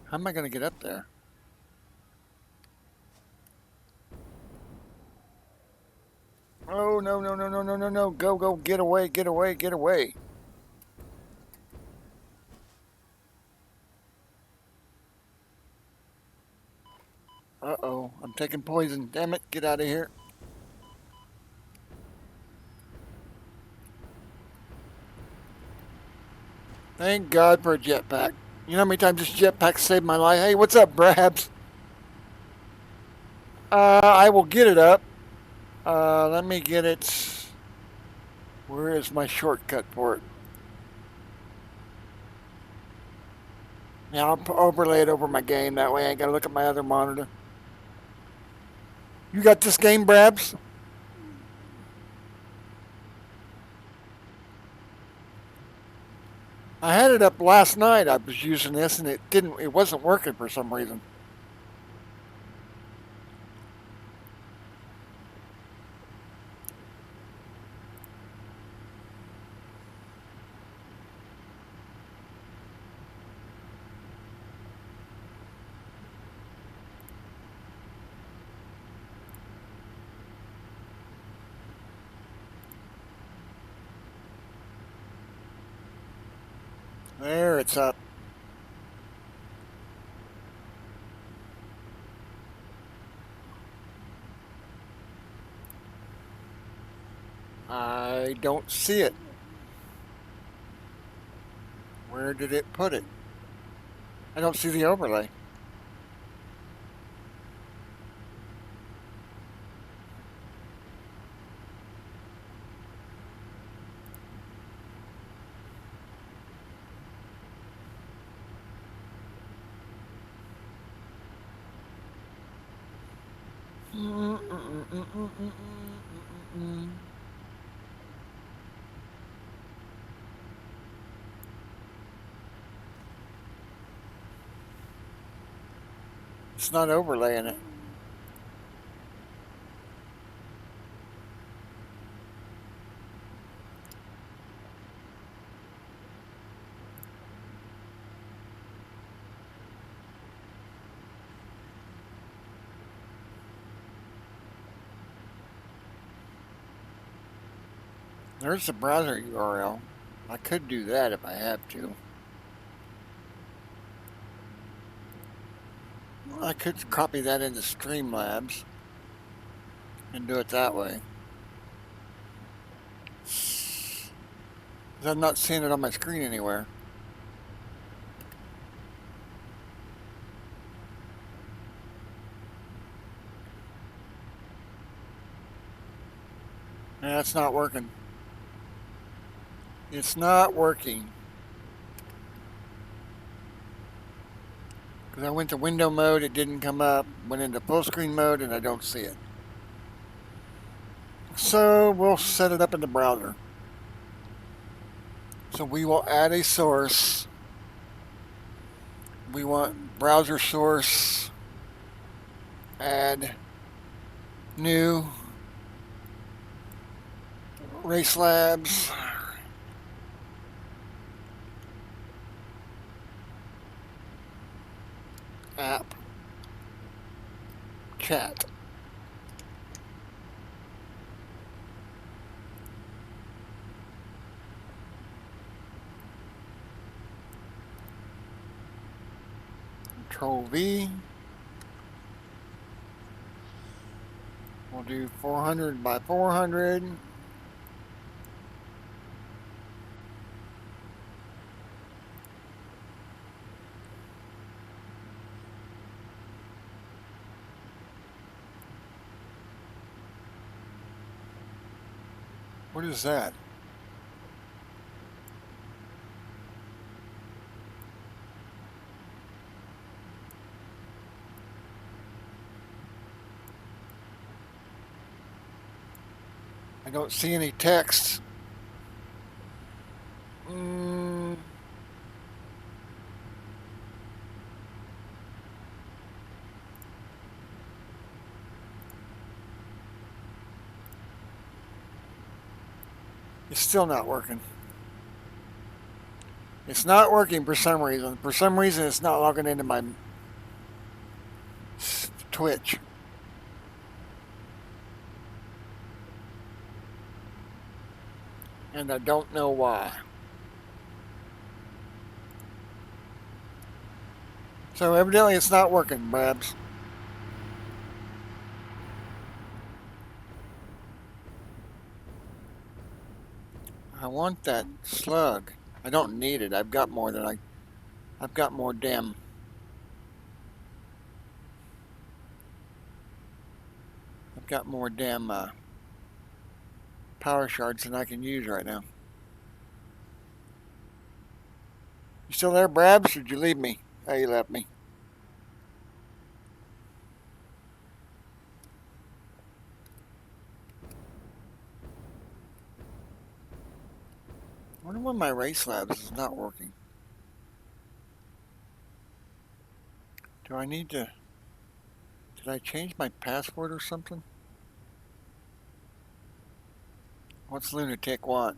How am I going to get up there? Oh, no, no, no, no, no, no, no. Go, go, get away, get away, get away. Uh-oh, I'm taking poison. Damn it, get out of here. Thank God for a jetpack. You know how many times this jetpack saved my life? Hey, what's up, Brabs? I will get it up. Let me get it. Where is my shortcut for it? Yeah, I'll overlay it over my game. That way I ain't gotta look at my other monitor. You got this game, Brabs? I had it up last night. I was using this and it wasn't working for some reason. There, it's up. I don't see it. Where did it put it? I don't see the overlay. It's not overlaying it. There's the browser URL. I could do that if I have to. I could copy that into Streamlabs and do it that way. I'm not seeing it on my screen anywhere. Yeah, it's not working. It's not working. Because I went to window mode, it didn't come up. Went into full screen mode, and I don't see it. So we'll set it up in the browser. So we will add a source. We want browser source, add new Race Labs. App chat. Control V. We'll do 400 by 400. What is that? I don't see any text. It's still not working. It's not working for some reason. For some reason, it's not logging into my Twitch. And I don't know why. So evidently it's not working, Babs. I want that slug. I don't need it. I've got more than I've got more damn. I've got more damn power shards than I can use right now. You still there, Brabs, or did you leave me? Oh, you left me. I wonder why my Race Labs is not working. Do I need to... Did I change my password or something? What's Lunatic want?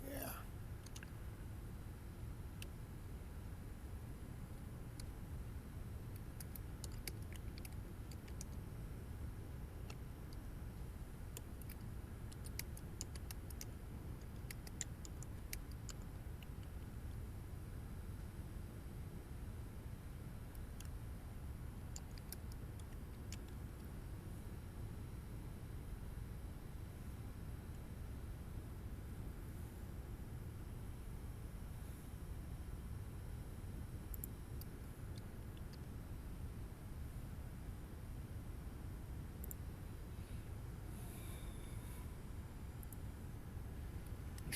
Yeah.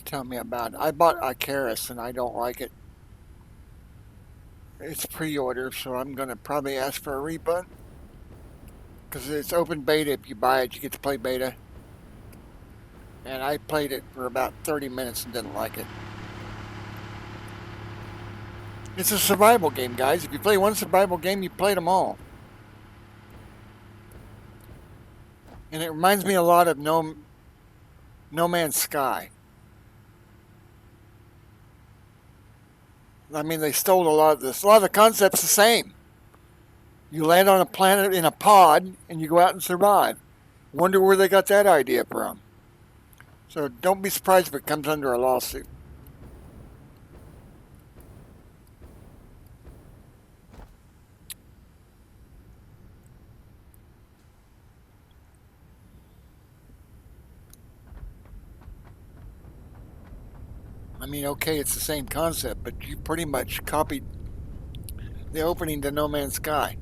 Tell me about it. I bought Icarus and I don't like it. It's pre-order, so I'm going to probably ask for a refund. Because it's open beta. If you buy it, you get to play beta. And I played it for about 30 minutes and didn't like it. It's a survival game, guys. If you play one survival game, you played them all. And it reminds me a lot of No Man's Sky. I mean, they stole a lot of this. A lot of the concepts the same. You land on a planet in a pod, and you go out and survive. Wonder where they got that idea from. So don't be surprised if it comes under a lawsuit. I mean, okay, it's the same concept, but you pretty much copied the opening to No Man's Sky.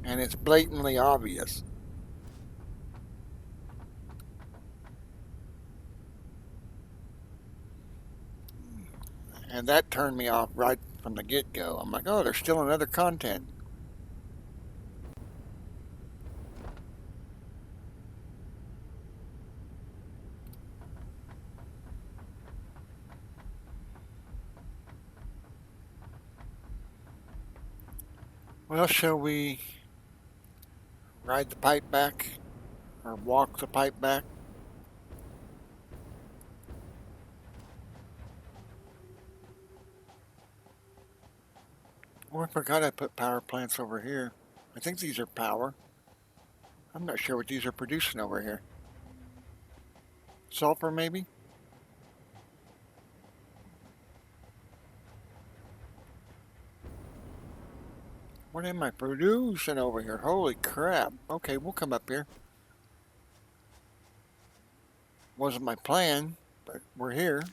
And it's blatantly obvious. And that turned me off right from the get-go. I'm like, oh, there's still another content. Well, shall we ride the pipe back or walk the pipe back? Oh, I forgot I put power plants over here. I think these are power. I'm not sure what these are producing over here. Sulfur, maybe? What am I producing over here? Holy crap. Okay, we'll come up here. Wasn't my plan, but we're here.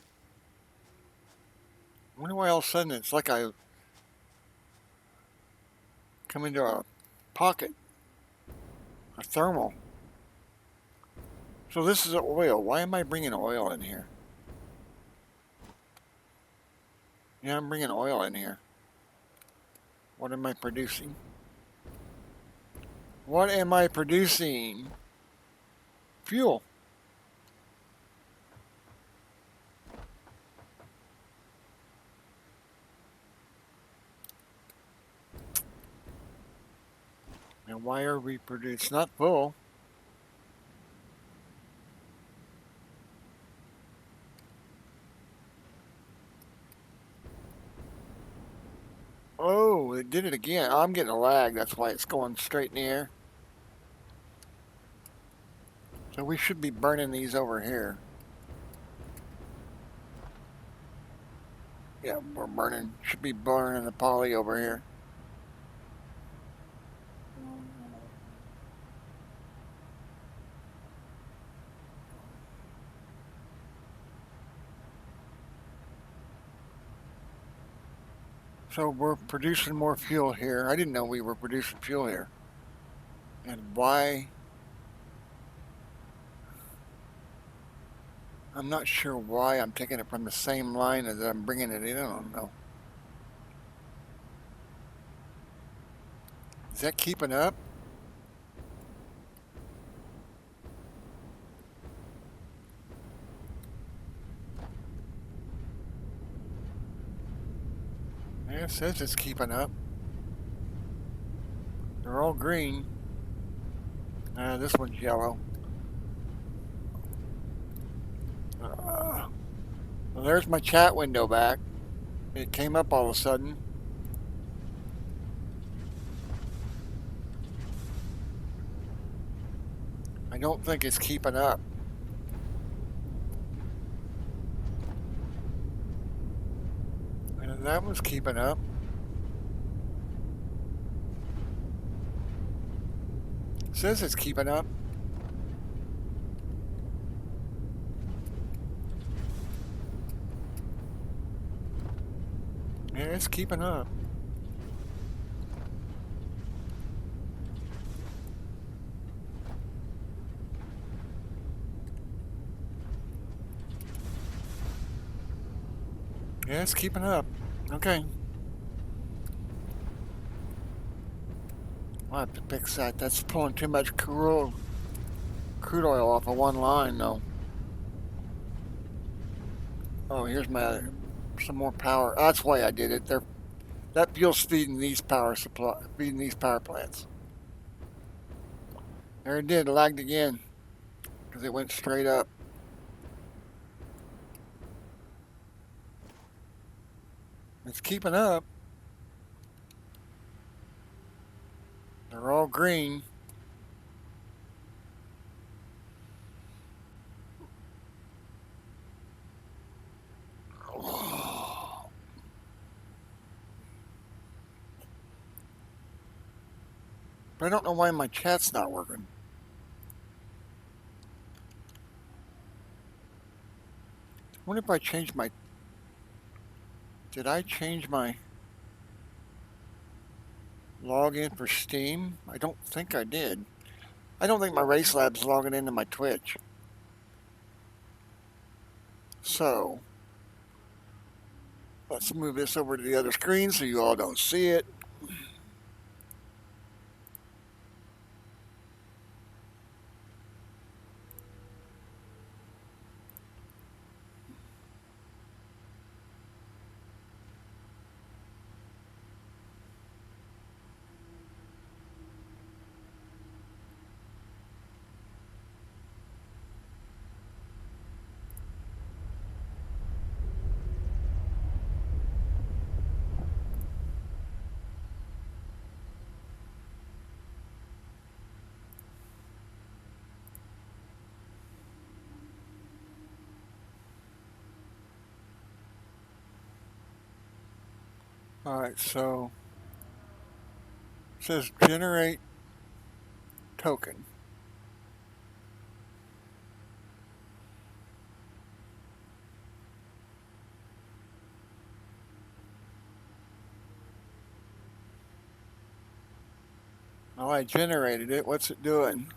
I wonder why all of a sudden it's like I come into a pocket. A thermal. So this is oil. Why am I bringing oil in here? Yeah, I'm bringing oil in here. What am I producing? What am I producing? Fuel. And why are we producing? It's not full. Oh, it did it again. I'm getting a lag. That's why it's going straight in the air. So we should be burning these over here. Yeah, we're burning. Should be burning the poly over here. So we're producing more fuel here. I didn't know we were producing fuel here. And why? I'm not sure why I'm taking it from the same line as I'm bringing it in. I don't know. Is that keeping up? Yeah, it says it's keeping up. They're all green. This one's yellow. Well, there's my chat window back. It came up all of a sudden. I don't think it's keeping up. And that was keeping up. It says it's keeping up. Yeah, it's keeping up. Yeah, it's keeping up. Okay. I'll have to fix that. That's pulling too much crude oil off of one line, though. Oh, here's some more power. That's why I did it. That fuel's feeding these power plants. There it did. It lagged again because it went straight up. It's keeping up. They're all green. But I don't know why my chat's not working. I wonder if I changed my... Did I change my login for Steam? I don't think I did. I don't think my Race Lab's logging into my Twitch. So, let's move this over to the other screen so you all don't see it. Alright, so it says generate token. Oh, I generated it. What's it doing?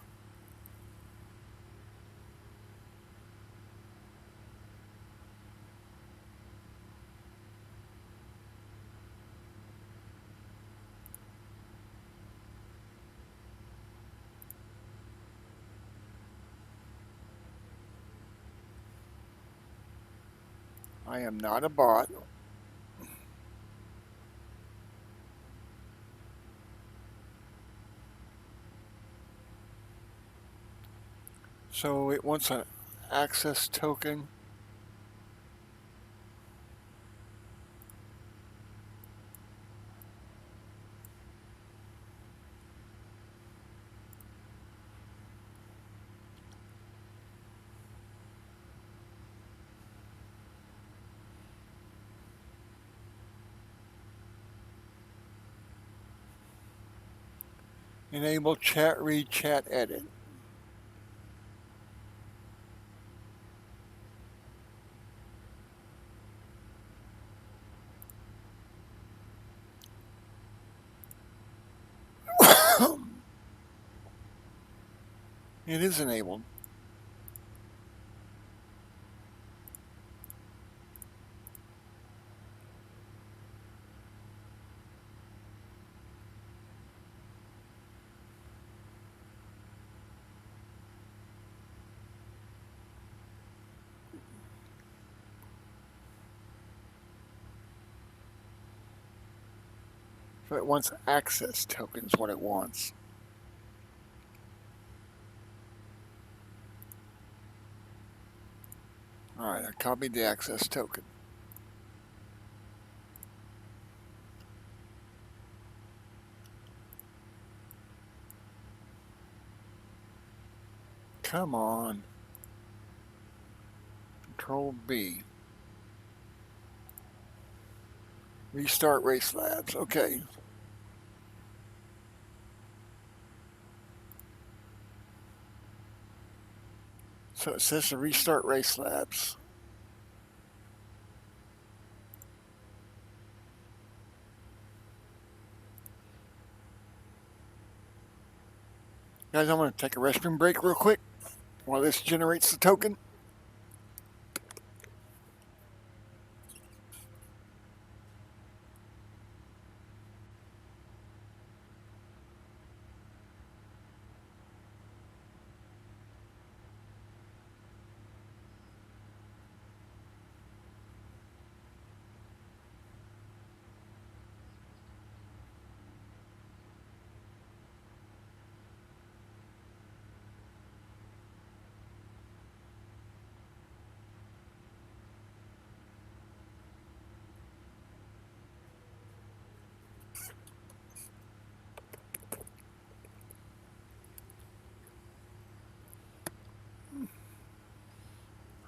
I am not a bot. So it wants an access token. Enable chat read, chat edit. It is enabled. So it wants access tokens, what it wants. Alright, I copied the access token. Come on. Control B. Restart Race Labs. Okay. So it says to restart Race Labs. Guys, I'm going to take a restroom break real quick while this generates the token.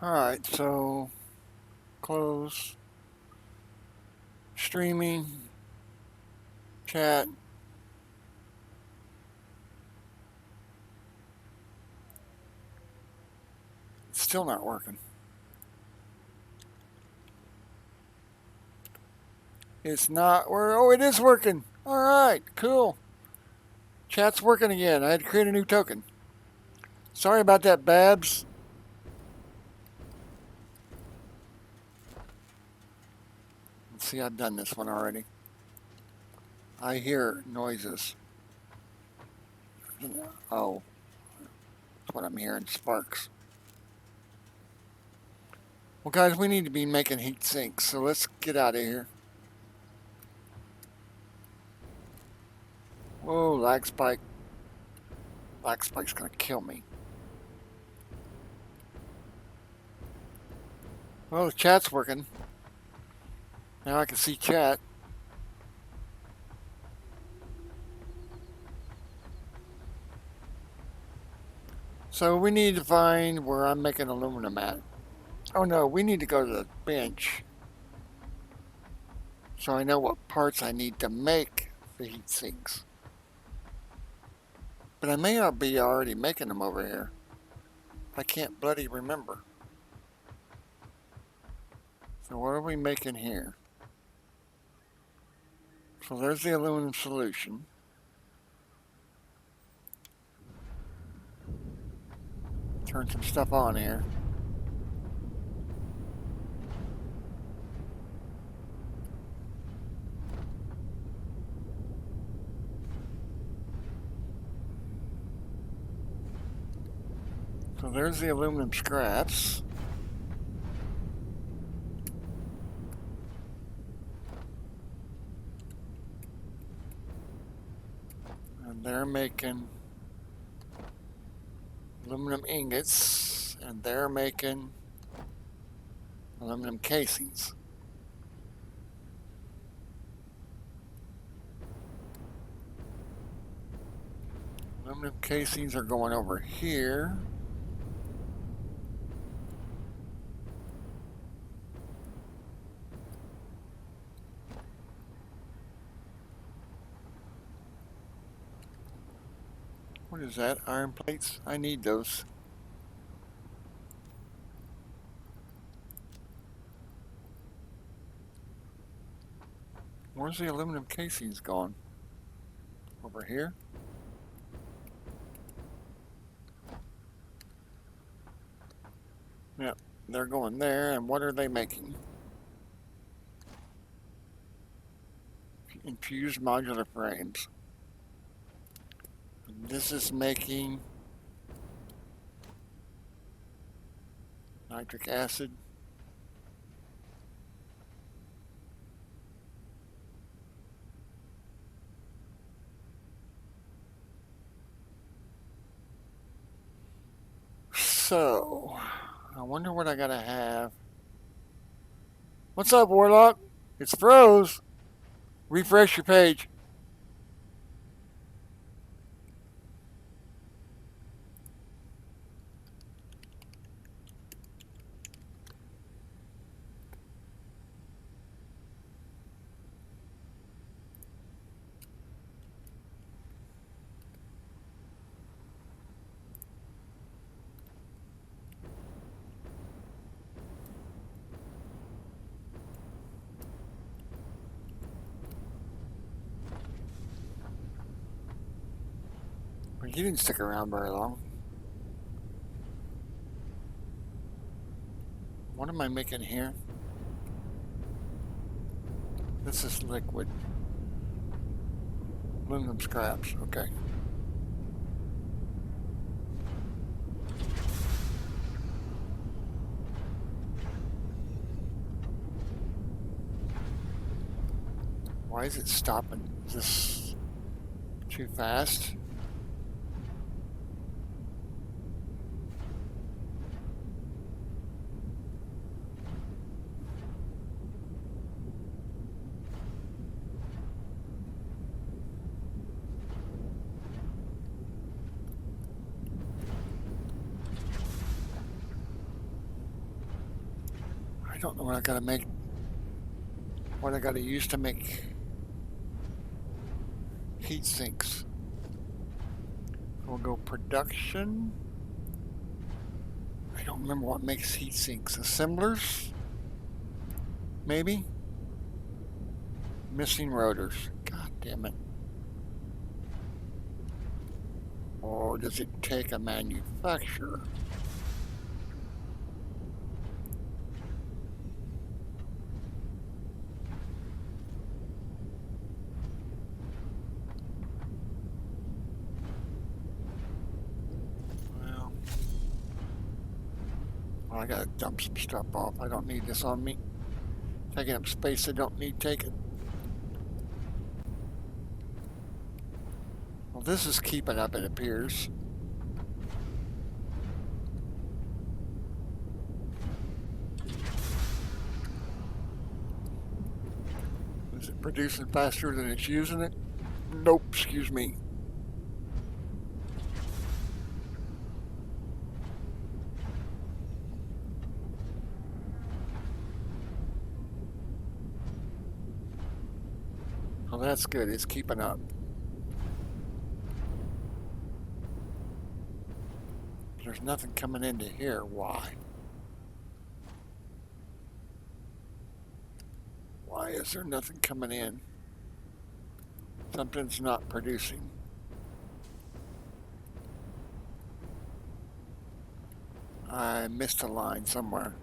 Alright, so close, streaming, chat. It's still not working. It's not, oh, it is working. Alright, cool. Chat's working again. I had to create a new token. Sorry about that, Babs. Let's see, I've done this one already. I hear noises. Oh, that's what I'm hearing, sparks. Well, guys, we need to be making heat sinks, so let's get out of here. Whoa, lag spike. Lag spike's gonna kill me. Well, the chat's working. Now I can see chat. So we need to find where I'm making aluminum at. Oh no, we need to go to the bench. So I know what parts I need to make the heat sinks. But I may not be already making them over here. I can't bloody remember. So what are we making here? So there's the aluminum solution. Turn some stuff on here. So there's the aluminum scraps. And they're making aluminum ingots, and they're making aluminum casings. Aluminum casings are going over here. What is that? Iron plates? I need those. Where's the aluminum casings gone? Over here? Yep, they're going there. And what are they making? Infused modular frames. This is making nitric acid. So, I wonder what I gotta have. What's up, Warlock? It's froze. Refresh your page. But you didn't stick around very long. What am I making here? This is liquid. Aluminum scraps, okay. Why is it stopping? Is this too fast? I don't know what I gotta make, what I gotta use to make heat sinks. We'll go production. I don't remember what makes heat sinks. Assemblers? Maybe? Missing rotors. God damn it. Or does it take a manufacturer? Well, I gotta dump some stuff off. I don't need this on me. Taking up space I don't need taken. Well, this is keeping up, it appears. Is it producing faster than it's using it? Nope, excuse me. Well, that's good. It's keeping up. There's nothing coming into here. Why? Why is there nothing coming in? Something's not producing. I missed a line somewhere.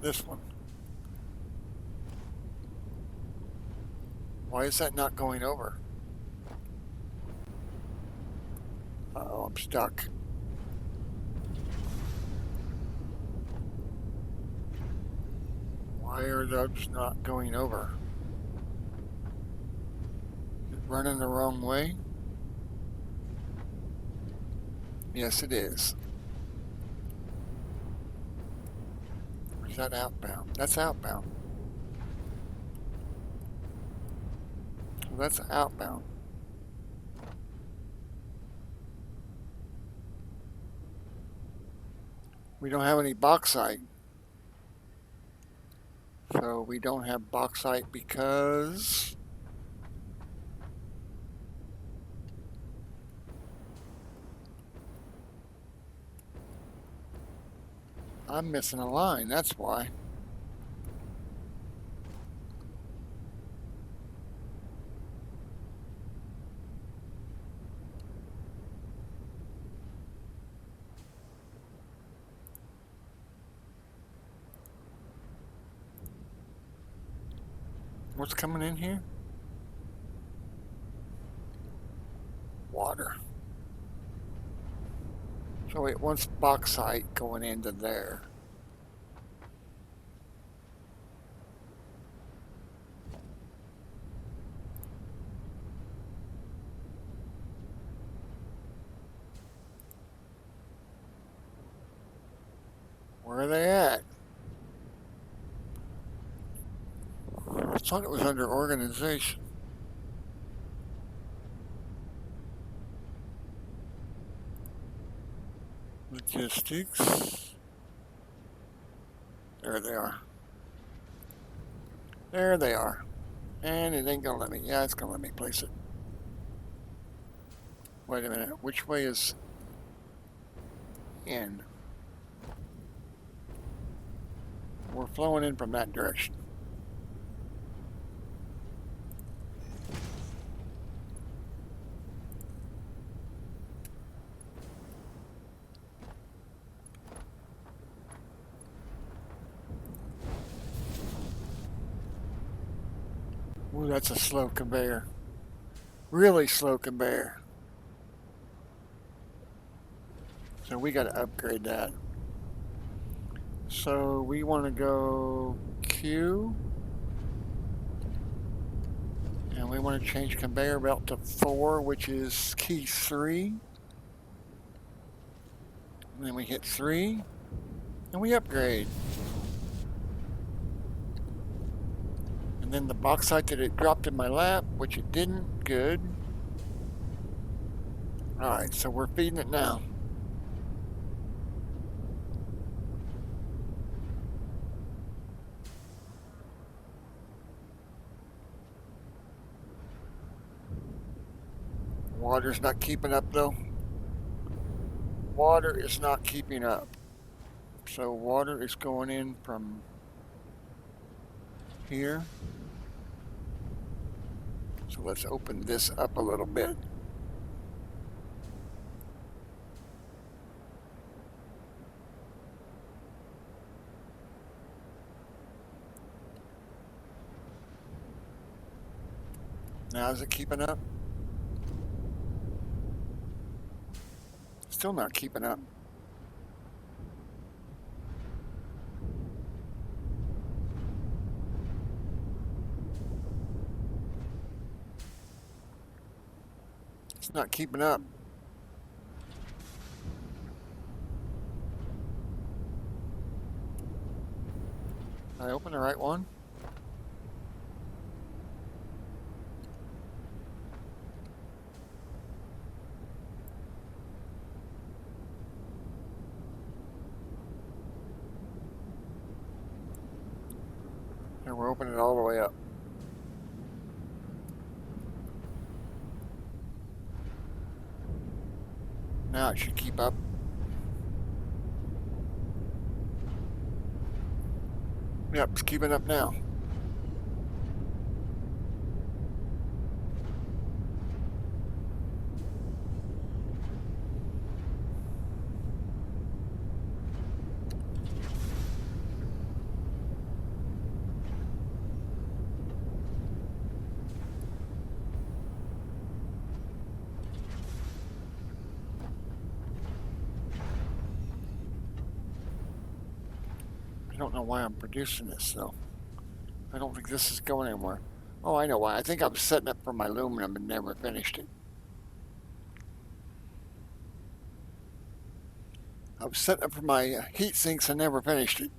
This one. Why is that not going over? Uh-oh, I'm stuck. Why are those not going over? Is it running the wrong way? Yes, it is. Or is that outbound? That's outbound. Well, that's outbound. We don't have any bauxite. So we don't have bauxite because I'm missing a line, that's why. What's coming in here? Water. So it wants bauxite going into there. Where are they at? I thought it was under organization. Logistics. There they are. There they are. And it ain't gonna let me. Yeah, it's gonna let me place it. Wait a minute. Which way is in? We're flowing in from that direction. Ooh, that's a slow conveyor. Really slow conveyor. So we got to upgrade that. So we want to go Q. And we want to change conveyor belt to 4, which is key 3. And then we hit 3. And we upgrade. And then the bauxite that it dropped in my lap, which it didn't, good. Alright, so we're feeding it now. Water's not keeping up though. Water is not keeping up. So water is going in from here. So let's open this up a little bit. Now is it keeping up? Still not keeping up. It's not keeping up. Did I open the right one? And we're opening it all the way up. Now it should keep up. Yep, it's keeping up now. I don't know why I'm producing this though. I don't think this is going anywhere. Oh, I know why. I think I'm setting up for my aluminum and never finished it. I was setting up for my heat sinks and never finished it.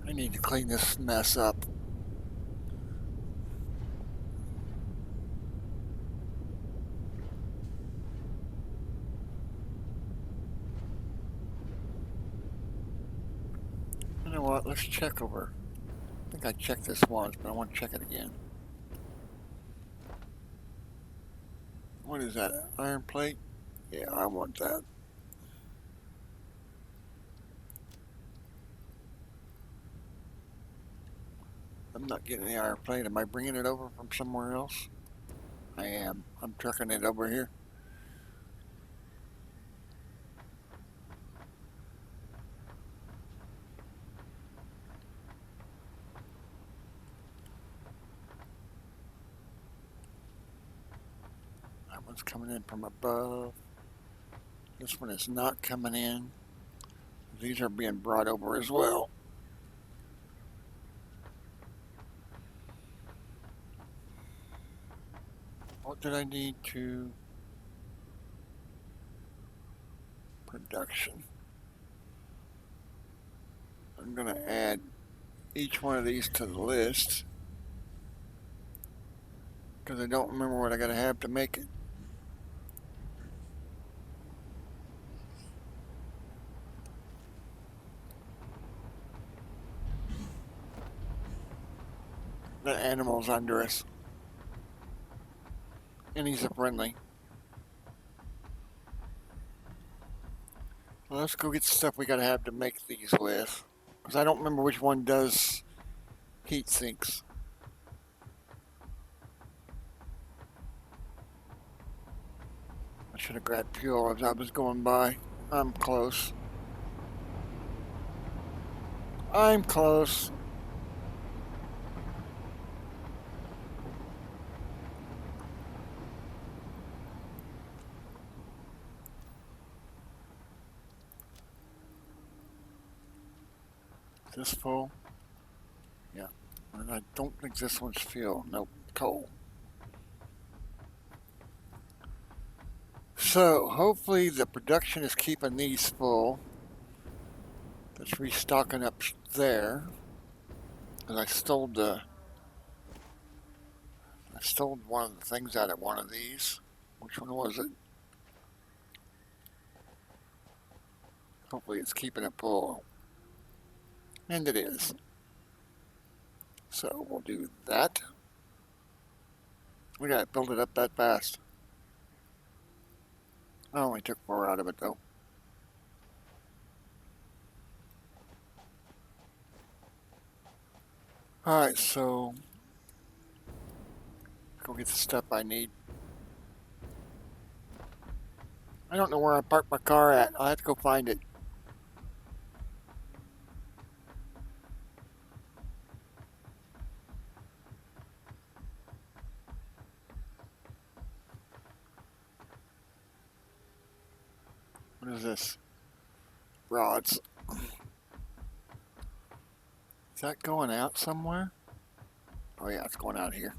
I need to clean this mess up. You know what? Let's check over. I think I checked this once, but I want to check it again. What is that? Iron plate? Yeah, I want that. I'm not getting the iron plate. Am I bringing it over from somewhere else? I am. I'm trucking it over here. That one's coming in from above. This one is not coming in. These are being brought over as well. What did I need to production? I'm going to add each one of these to the list because I don't remember what I got to have to make it. The animal's under us. And he's a friendly. Well, let's go get the stuff we got to have to make these with. Because I don't remember which one does heat sinks. I should have grabbed fuel as I was going by. I'm close. I'm close. Is this full? Yeah. And I don't think this one's fuel. Nope, coal. So hopefully the production is keeping these full. That's restocking up there. And I stole one of the things out of one of these. Which one was it? Hopefully it's keeping it full. And it is. So we'll do that. We gotta build it up that fast. I only took 4 out of it though. Alright, so go get the stuff I need. I don't know where I parked my car at. I'll have to go find it. What is this? Rods. Is that going out somewhere? Oh yeah, it's going out here.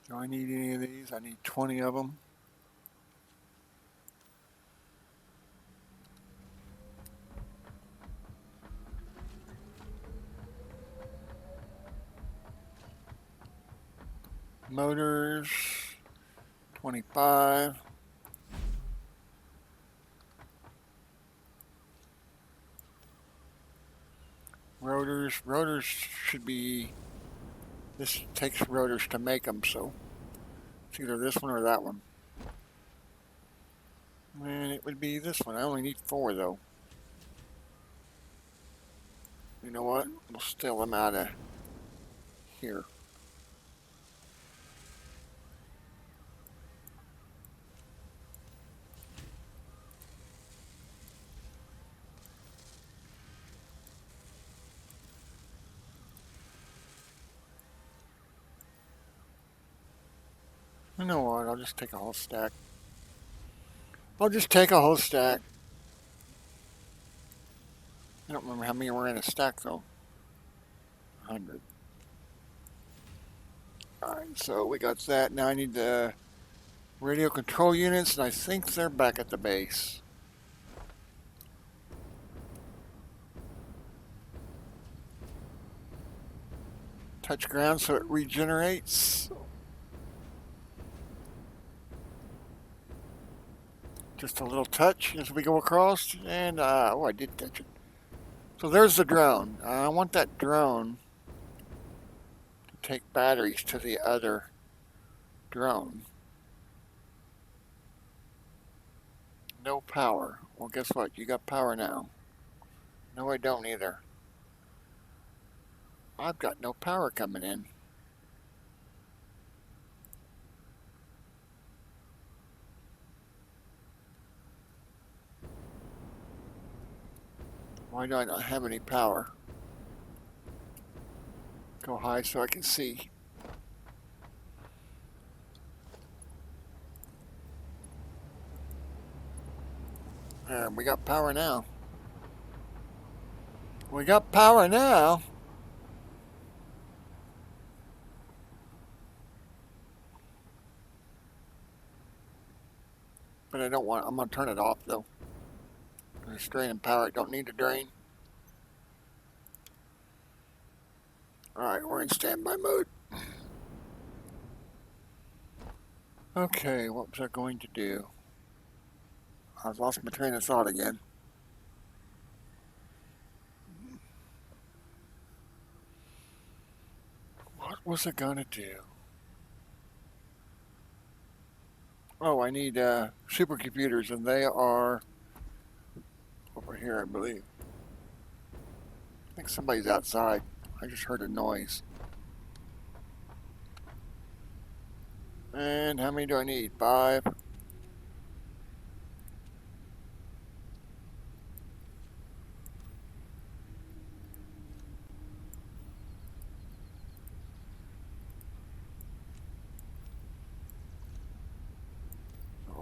Do I need any of these? I need 20 of them. Motors, 25. Rotors should be, this takes rotors to make them, so it's either this one or that one. And it would be this one. I only need 4 though. You know what? We'll steal them out of here. You know what? I'll just take a whole stack. I don't remember how many were in a stack though. 100. Alright, so we got that. Now I need the radio control units, and I think they're back at the base. Touch ground so it regenerates. Just a little touch as we go across, and oh, I did touch it. So there's the drone. I want that drone to take batteries to the other drone. No power. Well, guess what? You got power now. No, I don't either. I've got no power coming in. Why do I not have any power? Go high so I can see. We got power now. We got power now. But I don't want, I'm going to turn it off though. There's draining power. It don't need to drain. Alright, we're in standby mode. Okay, what was I going to do? I've lost my train of thought again. What was I gonna do? Oh, I need supercomputers, and they are over here, I believe. I think somebody's outside. I just heard a noise. And how many do I need? 5.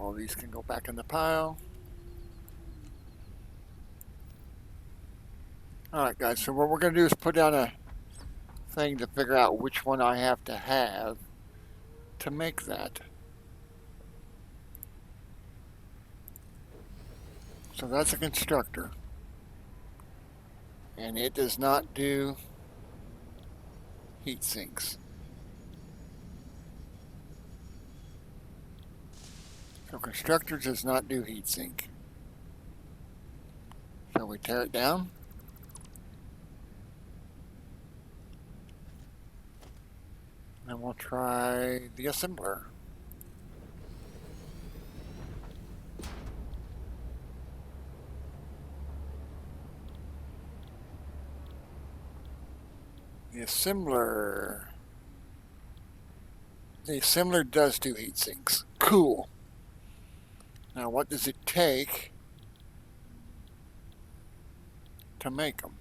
All these can go back in the pile. Alright guys, so what we're going to do is put down a thing to figure out which one I have to make that. So that's a constructor. And it does not do heat sinks. So constructor does not do heat sink. So we tear it down. And we'll try the assembler. The assembler does do heat sinks. Cool. Now what does it take to make them?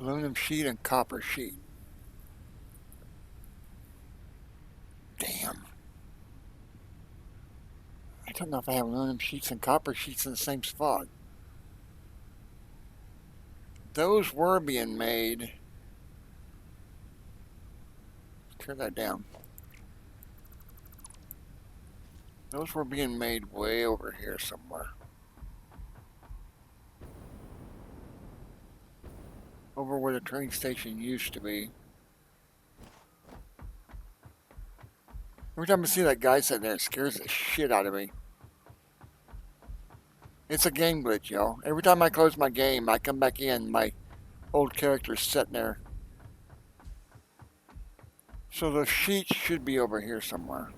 Aluminum sheet and copper sheet. Damn. I don't know if I have aluminum sheets and copper sheets in the same spot. Those were being made. Tear that down. Those were being made way over here somewhere. Over where the train station used to be. Every time I see that guy sitting there, it scares the shit out of me. It's a game glitch, yo. Every time I close my game, I come back in, my old character's sitting there. So the sheets should be over here somewhere.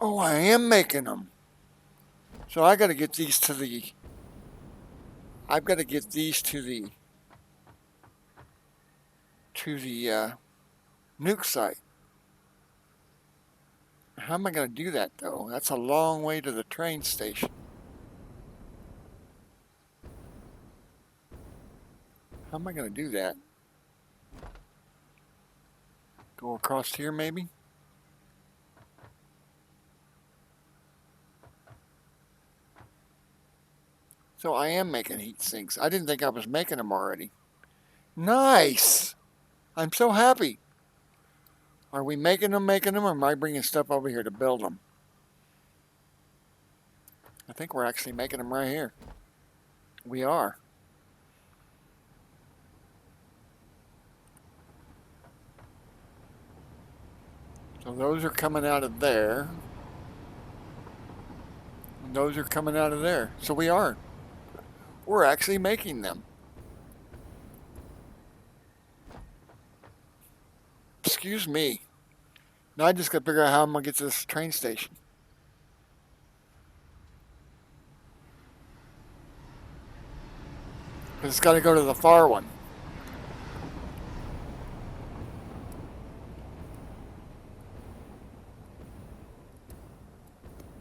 Oh, I am making them. So I gotta get these to the... I've got to get these to the nuke site. How am I going to do that though? That's a long way to the train station. How am I going to do that? Go across here maybe? So I am making heat sinks. I didn't think I was making them already. Nice! I'm so happy. Are we making them, or am I bringing stuff over here to build them? I think we're actually making them right here. We are. So those are coming out of there. And those are coming out of there. So we are. We're actually making them. Excuse me. Now I just got to figure out how I'm going to get to this train station. Because it's got to go to the far one.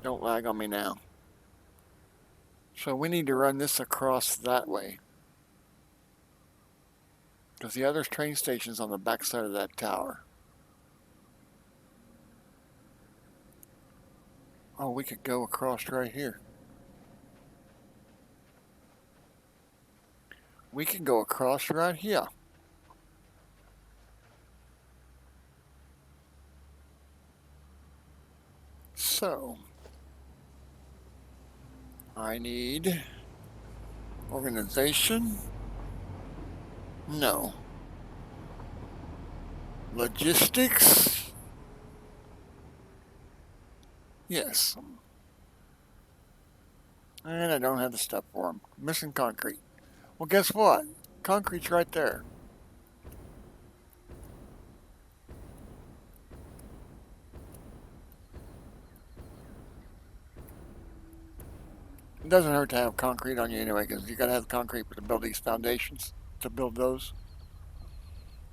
Don't lag on me now. So we need to run this across that way. Because the other train station's on the back side of that tower. Oh, we could go across right here. We can go across right here. So, I need organization. No. Logistics. Yes. And I don't have the stuff for them. Missing concrete. Well, guess what? Concrete's right there. It doesn't hurt to have concrete on you anyway, because you got to have concrete to build these foundations, to build those.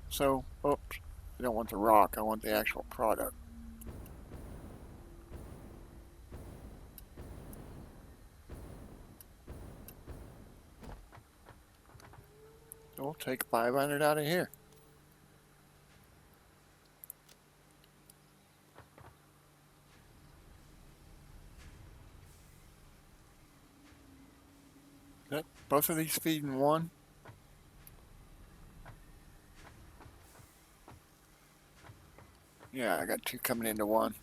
So, oops, I don't want the rock, I want the actual product. take 500 out of here. Yep, both of these feeding one. Yeah, I got two coming into one.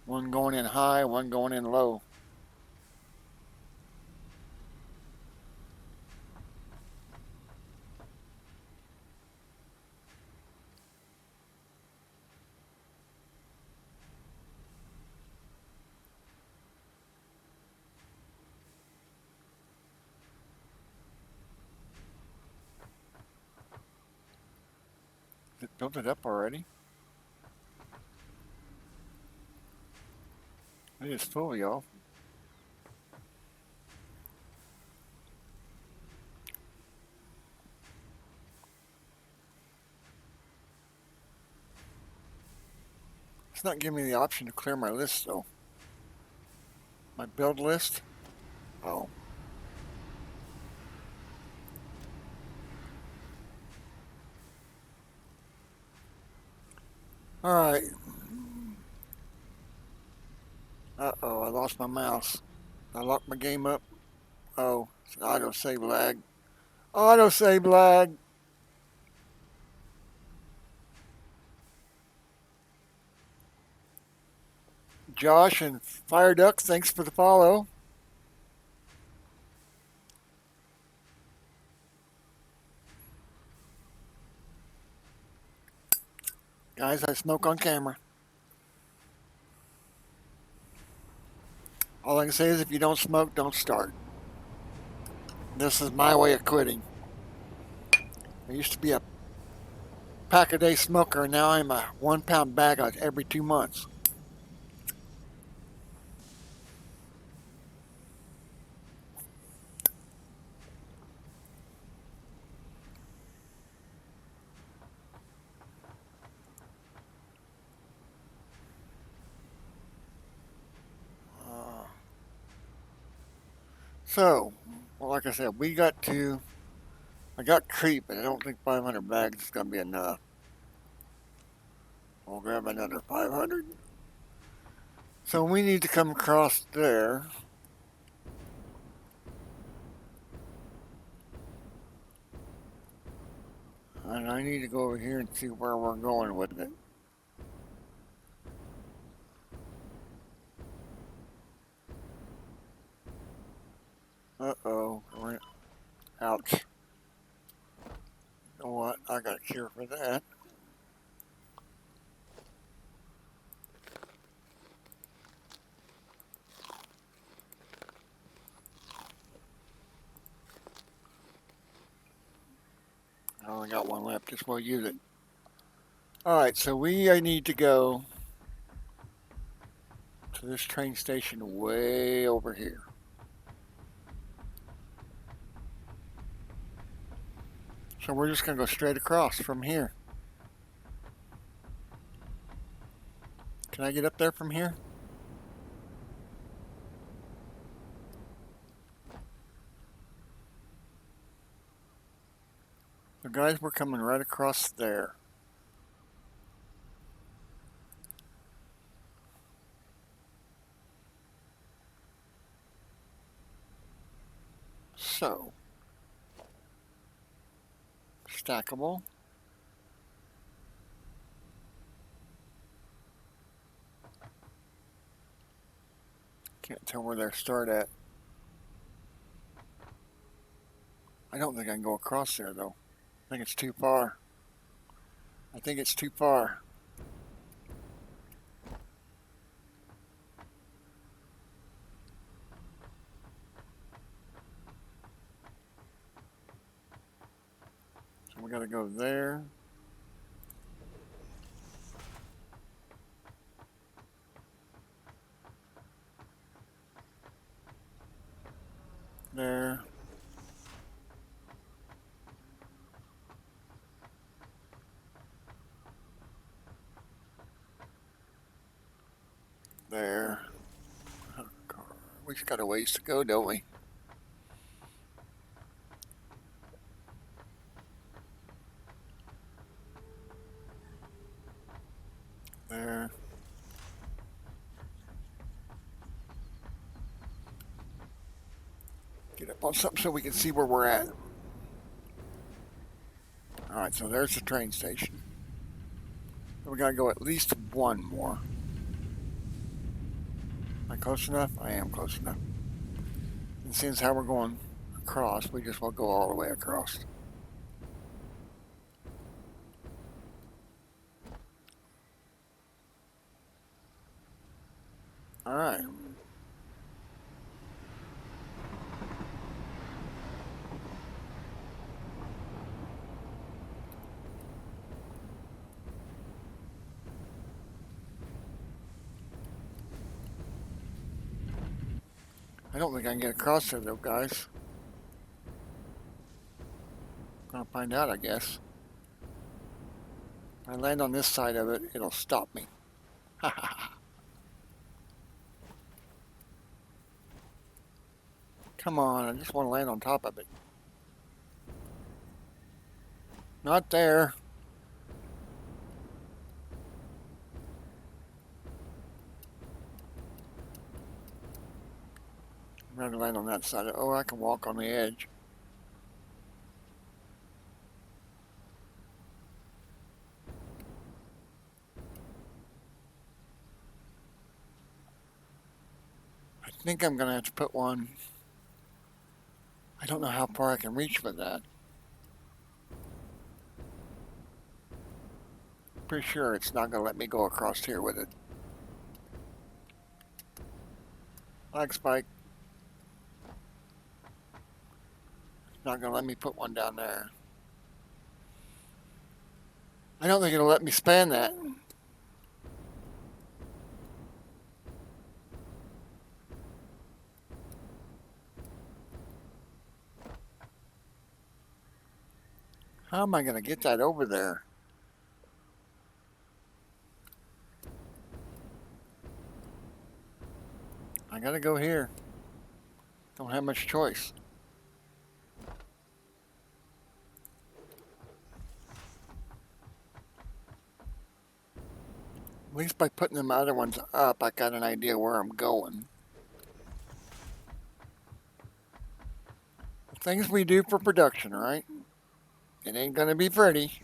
One going in high, one going in low. It built it up already. It is full, y'all. It's not giving me the option to clear my list, though. My build list. Oh. Alright. Uh-oh, I lost my mouse. I locked my game up. Oh, it's an auto-save lag. Auto-save lag. Josh and Fire Duck, thanks for the follow. Guys, I smoke on camera. All I can say is if you don't smoke, don't start. This is my way of quitting. I used to be a pack-a-day smoker, and now I'm a 1 pound bag every 2 months. So, well, like I said, I got creep, but I don't think 500 bags is going to be enough. We'll grab another 500. So we need to come across there. And I need to go over here and see where we're going with it. Uh-oh. Ouch. You know what? I got a cure for that. I only got one left. Just we'll use it. Alright, so we need to go to this train station way over here. So we're just going to go straight across from here. Can I get up there from here? So guys, we're coming right across there. So, stackable. Can't tell where they start at. I don't think I can go across there though. I think it's too far. I think it's too far. So we gotta go there. There. There. We just got a ways to go, don't we? up on something so we can see where we're at. Alright, so there's the train station. We gotta go at least one more. Am I close enough? I am close enough. And seeing as how we're going across, we just will go all the way across. Alright. I don't think I can get across there though, guys. Gonna find out, I guess. If I land on this side of it, it'll stop me. Come on, I just want to land on top of it. Not there. I'm going to land on that side. Oh, I can walk on the edge. I think I'm going to have to put one. I don't know how far I can reach with that. Pretty sure it's not going to let me go across here with it. Flag spike. Not going to let me put one down there. I don't think it'll let me span that. How am I going to get that over there? I got to go here. Don't have much choice. At least by putting them other ones up, I got an idea where I'm going. Things we do for production, right? It ain't gonna be pretty,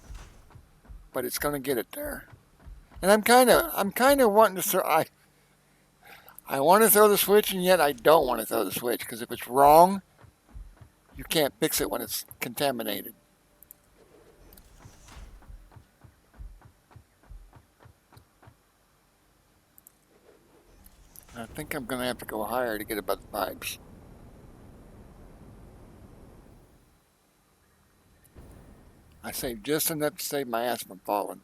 but it's gonna get it there. And I'm kind of wanting to throw. I want to throw the switch, and yet I don't want to throw the switch because if it's wrong, you can't fix it when it's contaminated. I think I'm gonna have to go higher to get above the pipes. I saved just enough to save my ass from falling.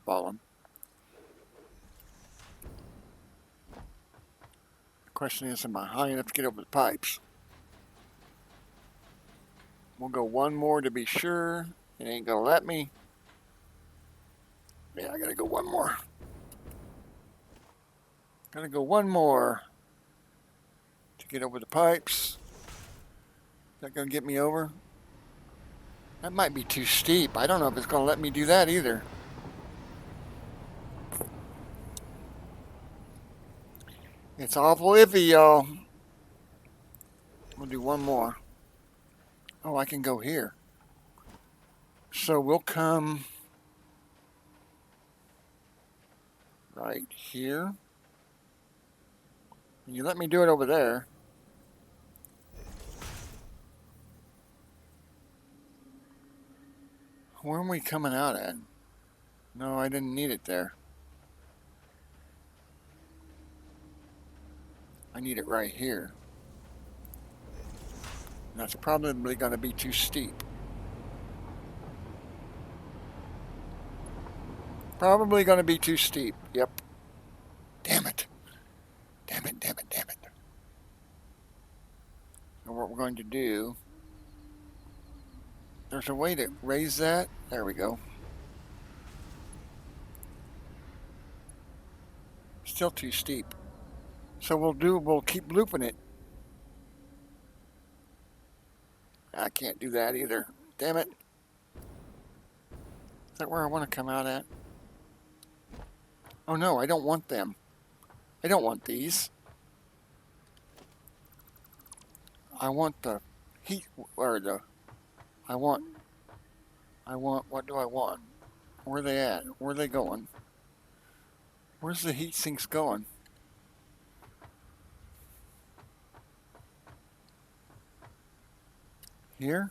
The question is, am I high enough to get over the pipes? We'll go one more to be sure. It ain't gonna let me. Yeah, I gotta go one more. Gotta go one more to get over the pipes. Is that gonna get me over? That might be too steep. I don't know if it's gonna let me do that either. It's awful iffy, y'all. We'll do one more. Oh, I can go here. So we'll come right here. You let me do it over there. Where are we coming out at? No, I didn't need it there. I need it right here. That's probably going to be too steep. Probably going to be too steep. Yep. Damn it. Damn it. So what we're going to do, there's a way to raise that. There we go. Still too steep. So we'll keep looping it. I can't do that either. Damn it. Is that where I want to come out at? Oh no, I don't want them. I don't want these. I want the heat, or I want, what do I want? Where are they at? Where are they going? Where's the heat sinks going? Here?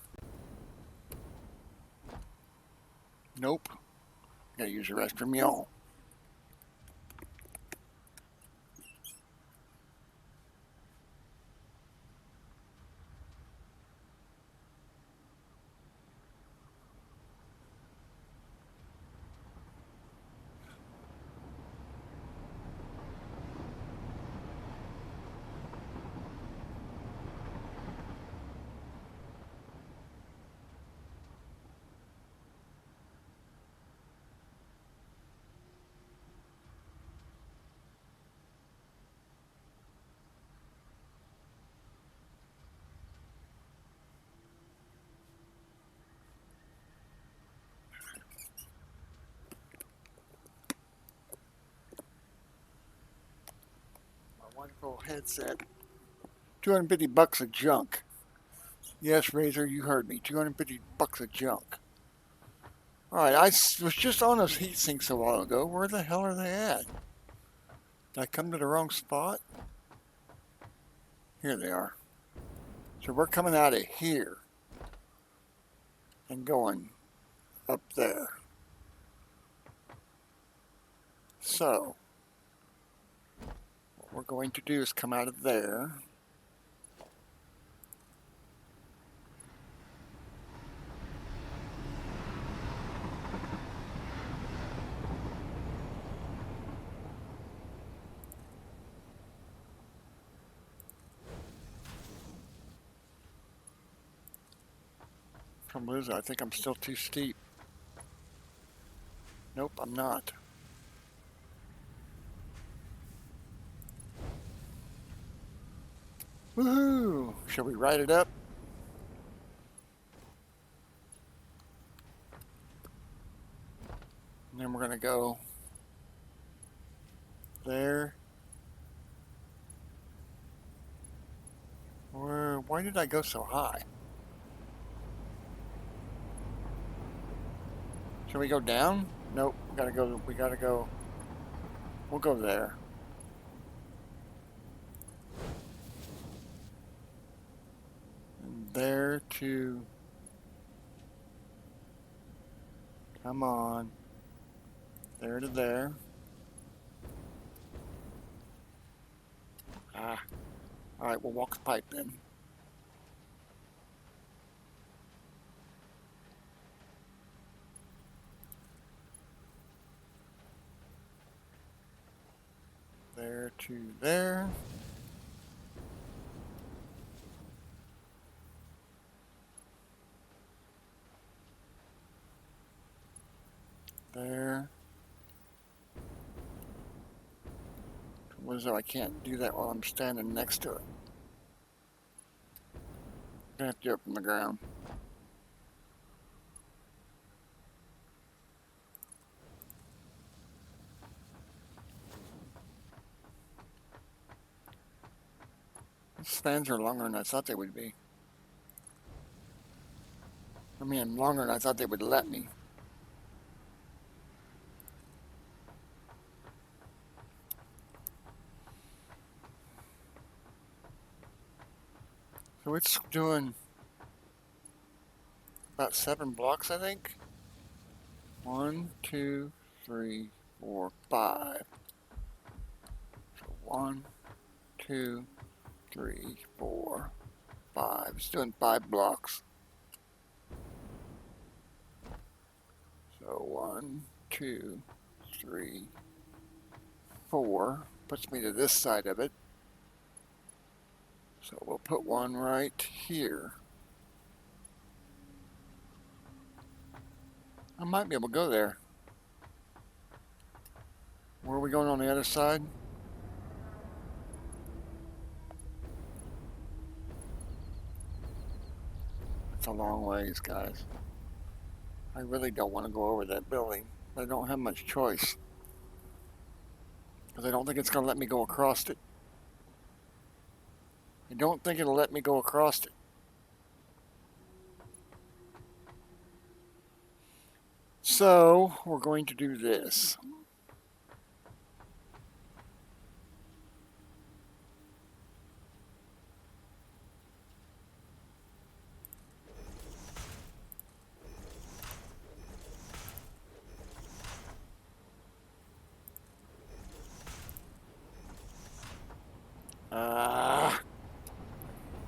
Nope. Gotta use the restroom, y'all. My wonderful headset. $250 of junk. Yes, Razor, you heard me. $250 of junk. Alright, I was just on those heat sinks a while ago. Where the hell are they at? Did I come to the wrong spot? Here they are. So we're coming out of here and going up there. So, what we're going to do is come out of there. Trouble is, I think I'm still too steep. Nope, I'm not. Woohoo! Shall we ride it up? And then we're going to go there. Why did I go so high? Shall we go down? Nope, we gotta go, we'll go there. And there to, come on, there to there. Ah, alright, we'll walk the pipe then. There to there. There. What is it? I can't do that while I'm standing next to it. I'm gonna have to do it from the ground. These fans are longer than I thought they would be. I mean, longer than I thought they would let me. So it's doing about 7 blocks, I think. 1, 2, 3, 4, 5. So 1, 2, 3, 4, 5. It's doing 5 blocks. So 1, 2, 3, 4. Puts me to this side of it. So we'll put one right here. I might be able to go there. Where are we going on the other side? It's a long ways, guys. I really don't want to go over that building, but I don't have much choice. Because I don't think it's going to let me go across it. I don't think it'll let me go across it. So we're going to do this.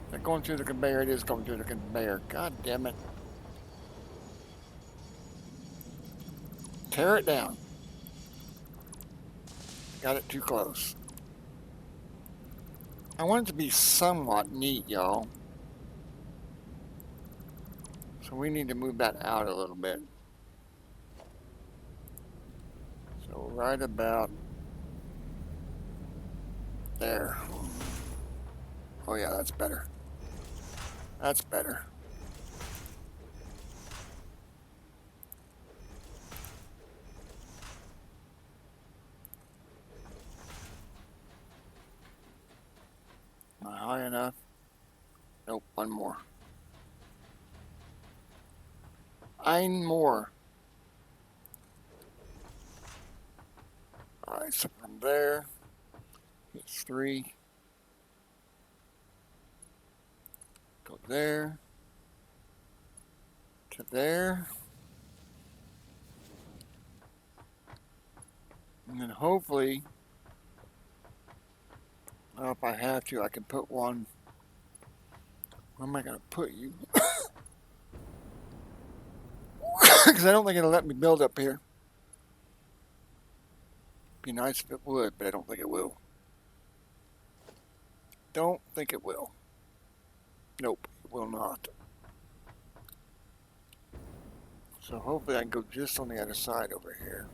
They're going through the conveyor. It is going through the conveyor. God damn it. Tear it down. Got it too close. I want it to be somewhat neat, y'all. So we need to move that out a little bit. So right about there. Oh yeah, that's better. That's better. Not high enough. Nope, one more. Ein more. Alright, so from there, it's 3. Go there. To there. And then hopefully, if I have to, I can put one. Where am I going to put you? Because I don't think it'll let me build up here. Be nice if it would, but I don't think it will. Don't think it will. Nope, it will not. So hopefully I can go just on the other side over here.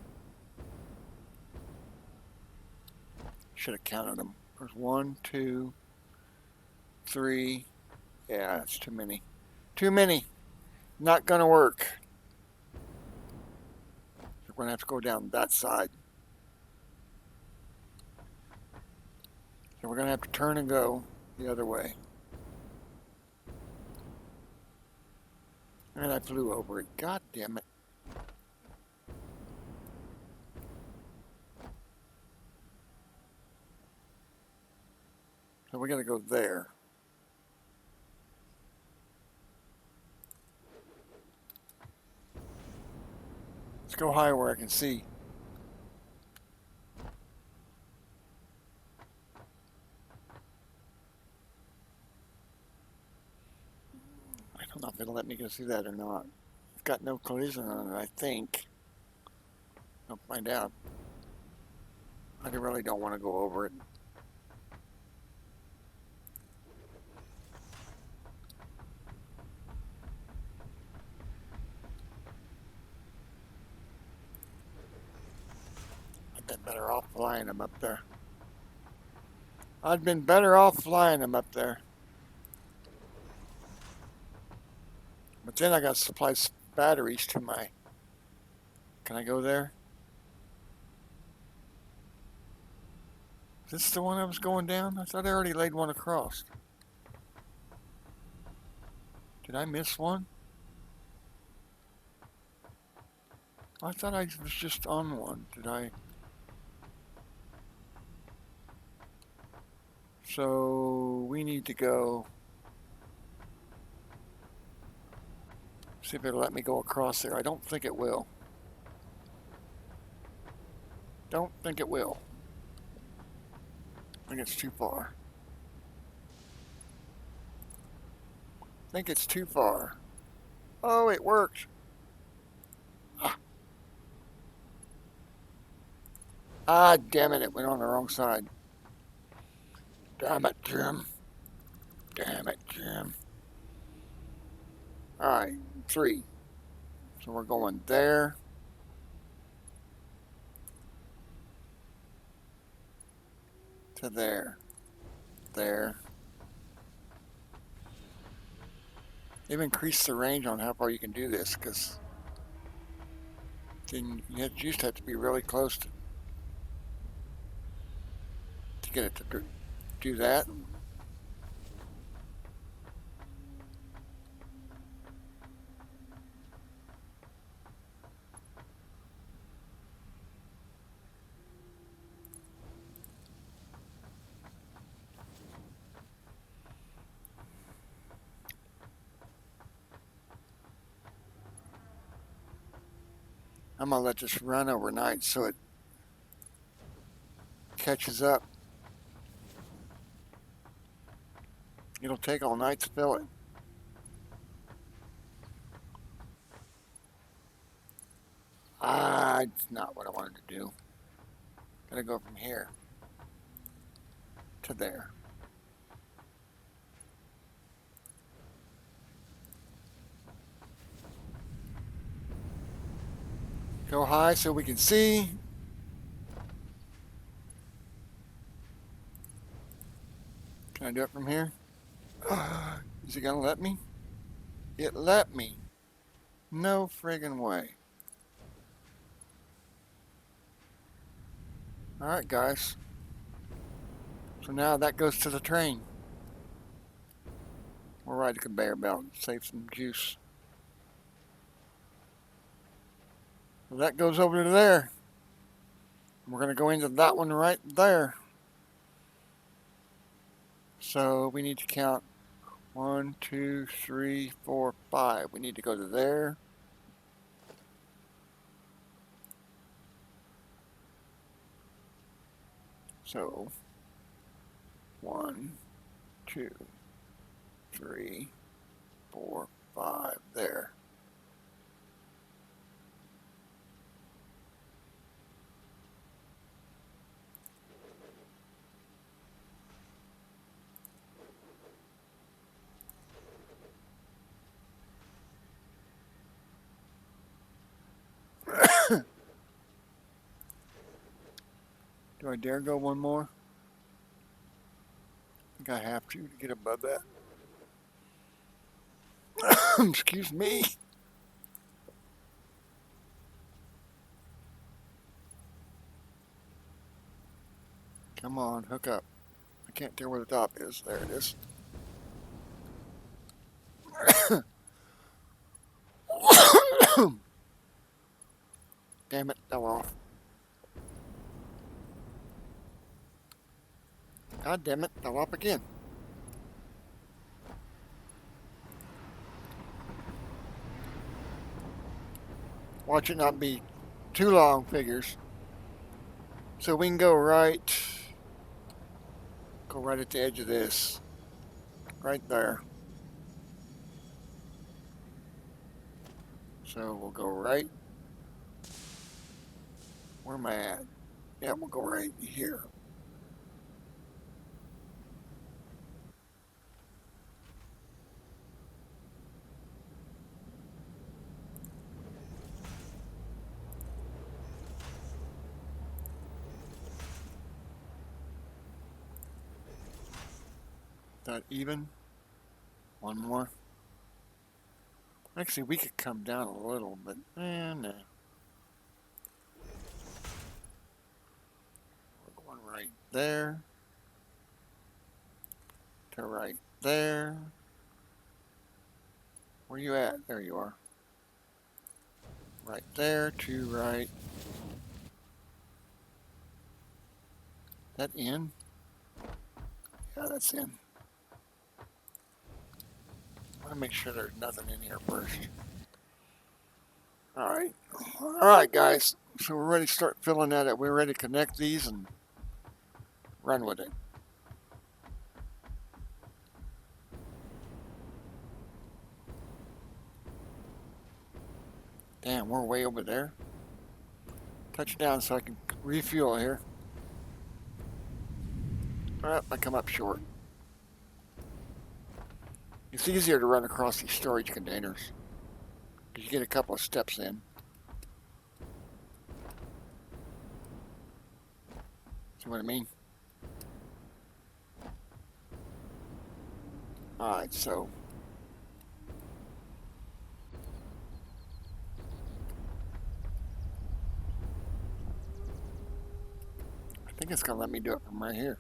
Should have counted them. There's 1, 2, 3. Yeah, that's too many. Too many. Not gonna work. So we're gonna have to go down that side. So we're gonna have to turn and go the other way. And I flew over it. God damn it. So we gotta go there. Let's go higher where I can see. I don't know if it'll let me go see that or not. It's got no collision on it, I think. I'll find out. I really don't want to go over it. I'd been better off flying them up there. I'd been better off flying them up there. But then I got to supply batteries to my... Can I go there? Is this the one I was going down? I thought I already laid one across. Did I miss one? I thought I was just on one. Did I? So we need to go... See if it'll let me go across there. I don't think it will. Don't think it will. I think it's too far. I think it's too far. Oh, it worked. Ah, damn it, it went on the wrong side. Damn it, Jim. Damn it, Jim. Alright, 3. So we're going there. To there. There. They've increased the range on how far you can do this, because then you used to have to be really close to get it to do that. I'm gonna let this run overnight so it catches up. It'll take all night to fill it. It's not what I wanted to do. Gotta go from here to there. Go high so we can see. Can I do it from here? Is it gonna let me? It let me. No friggin' way. Alright, guys. So now that goes to the train. We'll ride the conveyor belt and save some juice. So that goes over to there. We're going to go into that one right there. So we need to count 1, 2, 3, 4, 5. We need to go to there. So 1, 2, 3, 4, 5. There. Do I dare go one more? I think I have to get above that. Excuse me. Come on, hook up. I can't tell where the top is. There it is. Damn it, fell off. God damn it, fell off again. Watch it not be too long, figures. So we can go right at the edge of this. Right there. So we'll go right. Where am I at? Yeah, we'll go right here. That even? One more. Actually, we could come down a little, but no. We're going right there. To right there. Where you at? There you are. Right there to right. That in? Yeah, that's in. I want to make sure there's nothing in here first. Alright. Alright, guys. So we're ready to start filling that up. We're ready to connect these and run with it. Damn, we're way over there. Touch down so I can refuel here. Alright, I come up short. It's easier to run across these storage containers because you get a couple of steps in. See what I mean? Alright, so I think it's gonna let me do it from right here.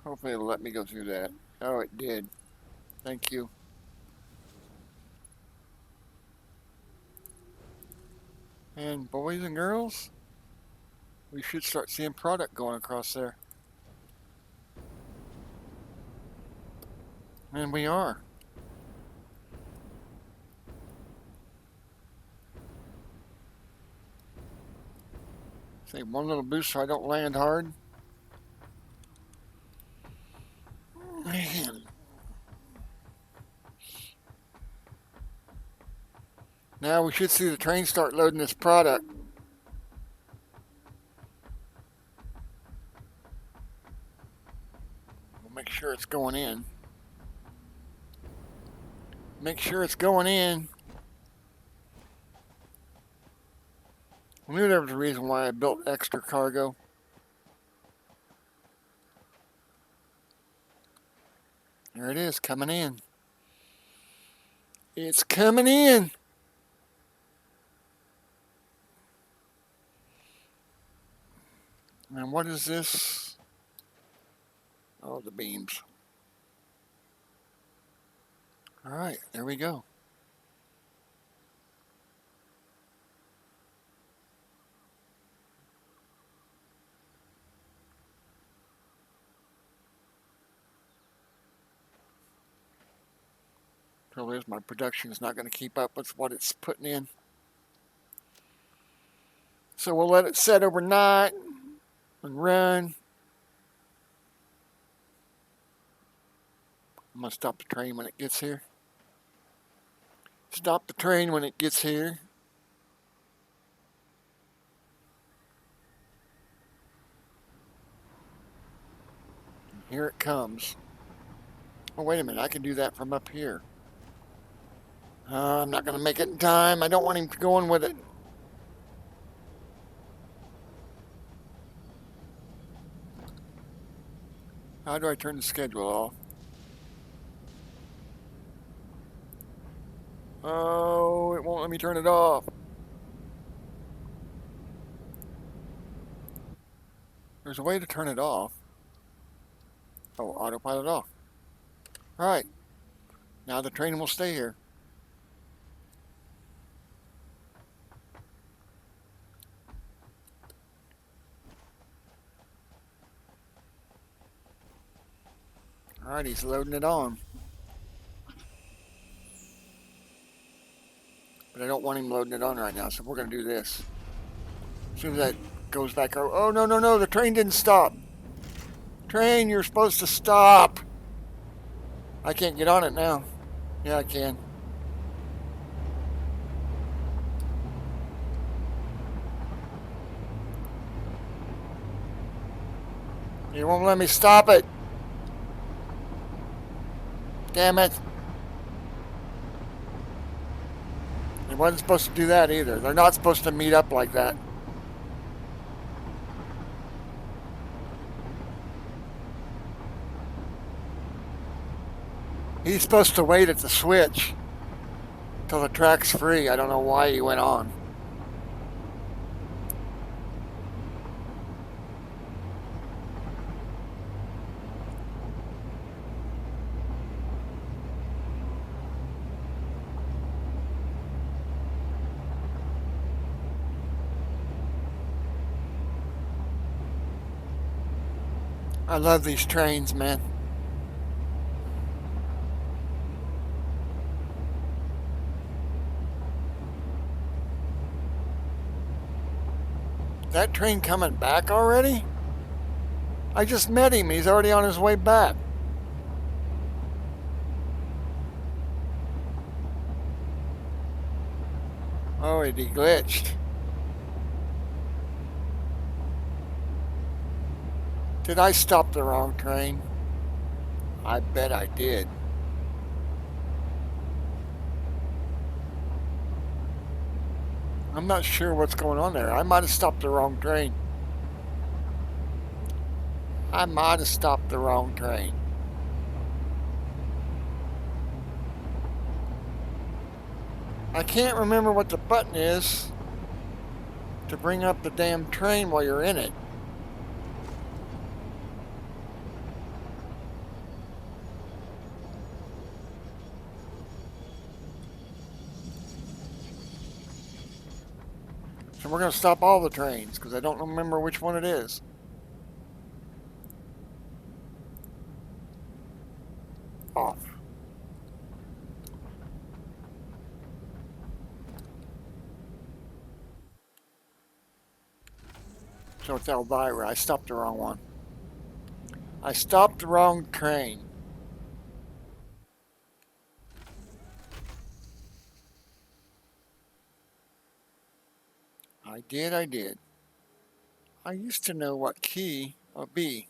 Hopefully it'll let me go through that. Oh, it did. Thank you. And boys and girls, we should start seeing product going across there. And we are. Say one little boost so I don't land hard. Man. Now we should see the train start loading this product. We'll make sure it's going in. Make sure it's going in. I knew there was a reason why I built extra cargo. There it is, coming in. It's coming in. And what is this? Oh, the beams. All right, there we go. Trouble is, my production is not going to keep up with what it's putting in. So we'll let it set overnight and run. I'm going to stop the train when it gets here. Stop the train when it gets here. Here it comes. Oh, wait a minute. I can do that from up here. I'm not going to make it in time. I don't want him going with it. How do I turn the schedule off? Oh, it won't let me turn it off. There's a way to turn it off. Oh, autopilot off. All right. Now the train will stay here. All right, he's loading it on. But I don't want him loading it on right now, so we're going to do this. As soon as that goes back, oh, no, no, no, the train didn't stop. Train, you're supposed to stop. I can't get on it now. Yeah, I can. You won't let me stop it. Damn it. It wasn't supposed to do that either. They're not supposed to meet up like that. He's supposed to wait at the switch till the track's free. I don't know why he went on. I love these trains, man. That train coming back already? I just met him. He's already on his way back. Oh, he glitched. Did I stop the wrong train? I bet I did. I'm not sure what's going on there. I might have stopped the wrong train. I might have stopped the wrong train. I can't remember what the button is to bring up the damn train while you're in it. So we're going to stop all the trains because I don't remember which one it is. Off. So it's Elvira. I stopped the wrong one. I stopped the wrong train. I did. I used to know what key would be.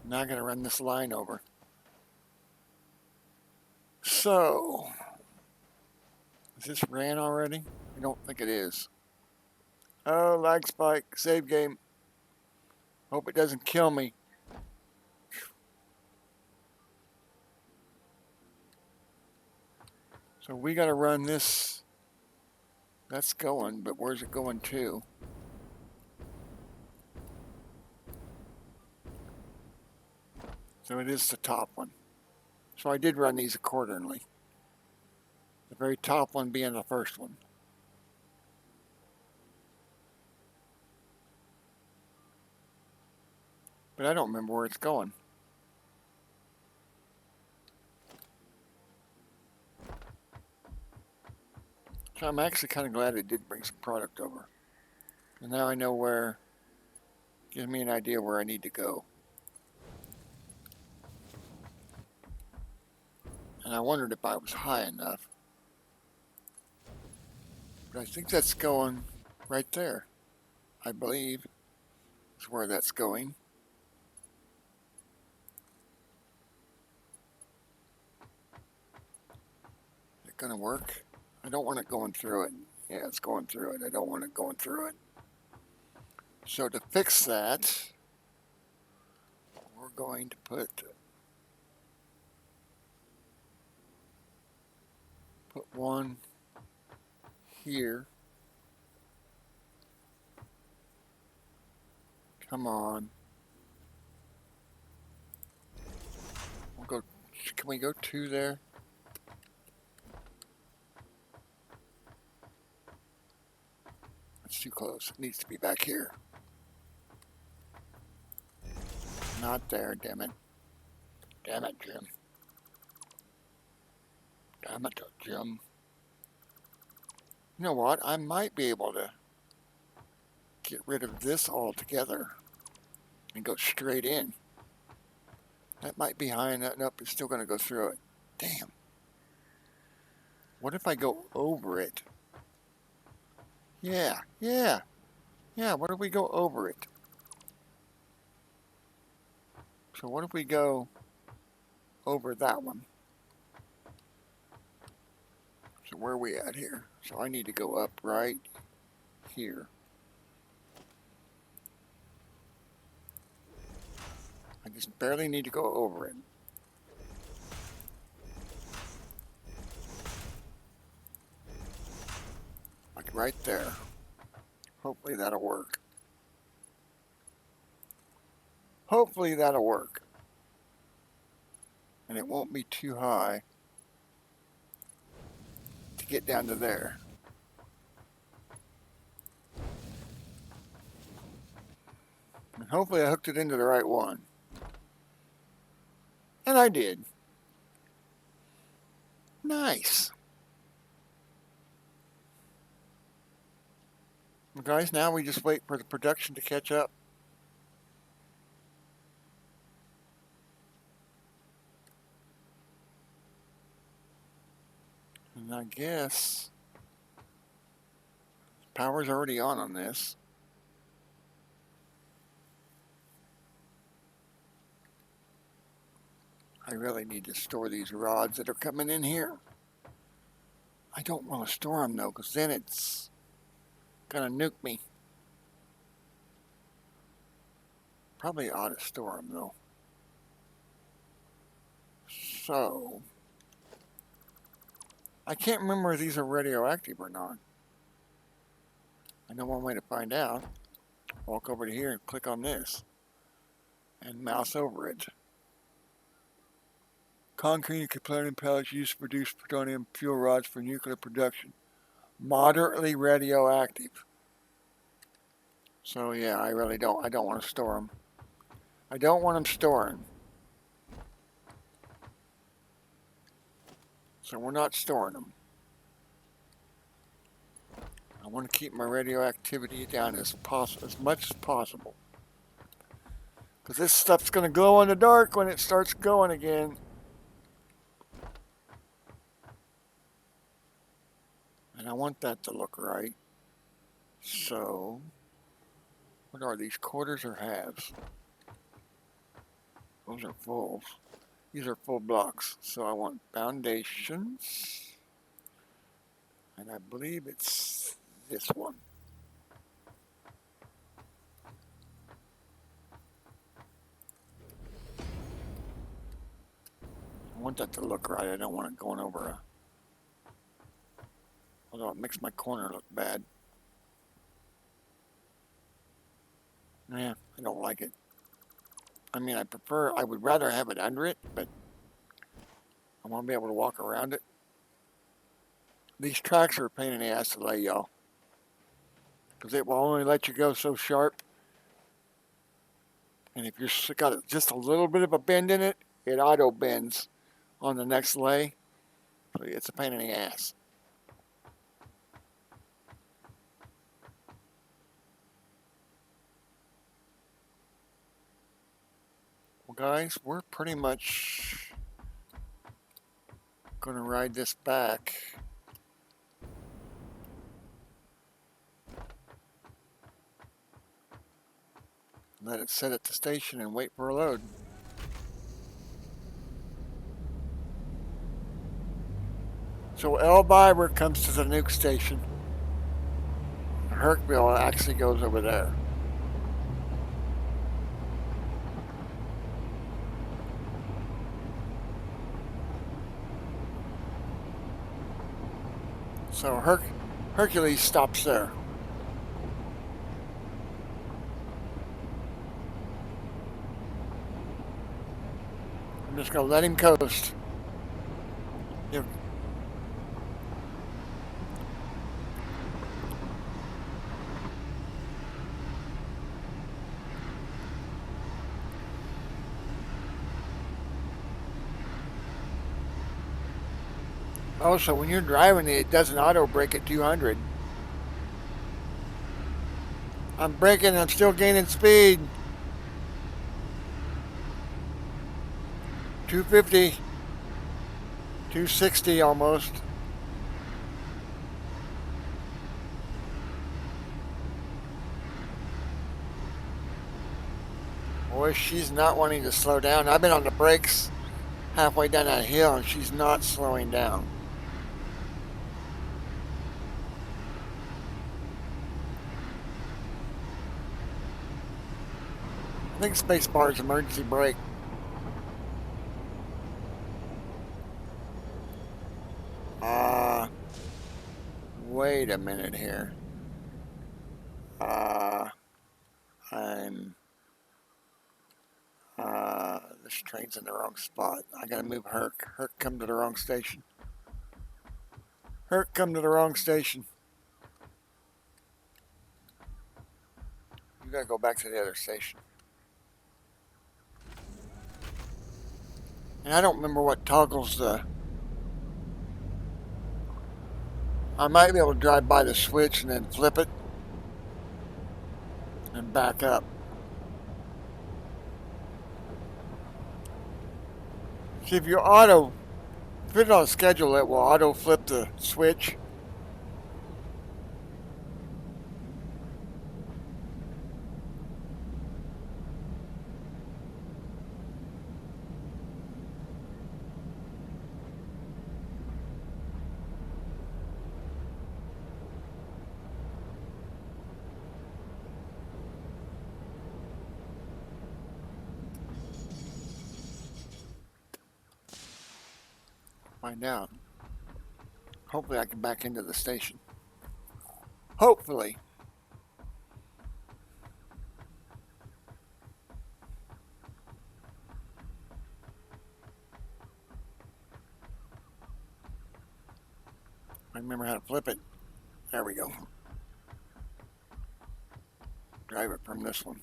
Now I gotta run this line over. So, is this ran already? I don't think it is. Oh, lag spike, save game. Hope it doesn't kill me. So we gotta run this. That's going, but where's it going to? So it is the top one. So I did run these accordingly. The very top one being the first one. But I don't remember where it's going. So I'm actually kind of glad it did bring some product over. And now I know where, gives me an idea where I need to go. And I wondered if I was high enough. But I think that's going right there. I believe is where that's going. Is it going to work? I don't want it going through it. Yeah, it's going through it. I don't want it going through it. So to fix that, we're going to put one here. Come on. We'll go. Can we go 2 there? That's too close. It needs to be back here. Not there, damn it. Damn it, Jim. Damn it, Jim. You know what? I might be able to get rid of this altogether and go straight in. That might be high enough. Nope, it's still going to go through it. Damn. What if I go over it? Yeah. What if we go over it? So what if we go over that one? So where are we at here? So I need to go up right here. I just barely need to go over it. Like right there. Hopefully that'll work. Hopefully that'll work. And it won't be too high to get down to there. And hopefully I hooked it into the right one. And I did. Nice. Well, guys, now we just wait for the production to catch up. And I guess power's already on this. I really need to store these rods that are coming in here. I don't want to store them though, because then it's gonna nuke me. Probably ought to store them though. So, I can't remember if these are radioactive or not. I know one way to find out. Walk over to here and click on this and mouse over it. Concrete and plutonium pellets used to produce plutonium fuel rods for nuclear production. Moderately radioactive. So yeah, I don't want to store them. I don't want them storing. So we're not storing them. I want to keep my radioactivity down as much as possible. Because this stuff's going to glow in the dark when it starts going again. And I want that to look right. So, what are these, quarters or halves? Those are fulls. These are full blocks. So I want foundations. And I believe it's this one. I want that to look right. I don't want it going over a... Although it makes my corner look bad. Yeah, I don't like it. I mean, I would rather have it under it, but I want to be able to walk around it. These tracks are a pain in the ass to lay, y'all. Because it will only let you go so sharp. And if you've got just a little bit of a bend in it, it auto bends on the next lay. So it's a pain in the ass. Well, guys, we're pretty much going to ride this back. Let it sit at the station and wait for a load. So Elvira comes to the nuke station. Hercville actually goes over there. So Hercules stops there. I'm just going to let him coast. You know, also, when you're driving it doesn't auto brake at 200. I'm braking and I'm still gaining speed. 250. 260 almost. Boy, she's not wanting to slow down. I've been on the brakes halfway down that hill and she's not slowing down. I think spacebar is emergency brake. Wait a minute here. This train's in the wrong spot. I gotta move Herc. Herc come to the wrong station. Herc come to the wrong station. You gotta go back to the other station. And I don't remember what toggles the... I might be able to drive by the switch and then flip it and back up. See, if you fit it on a schedule, it will auto flip the switch. Find out. Hopefully I can back into the station. Hopefully. I remember how to flip it. There we go. drive it from this one.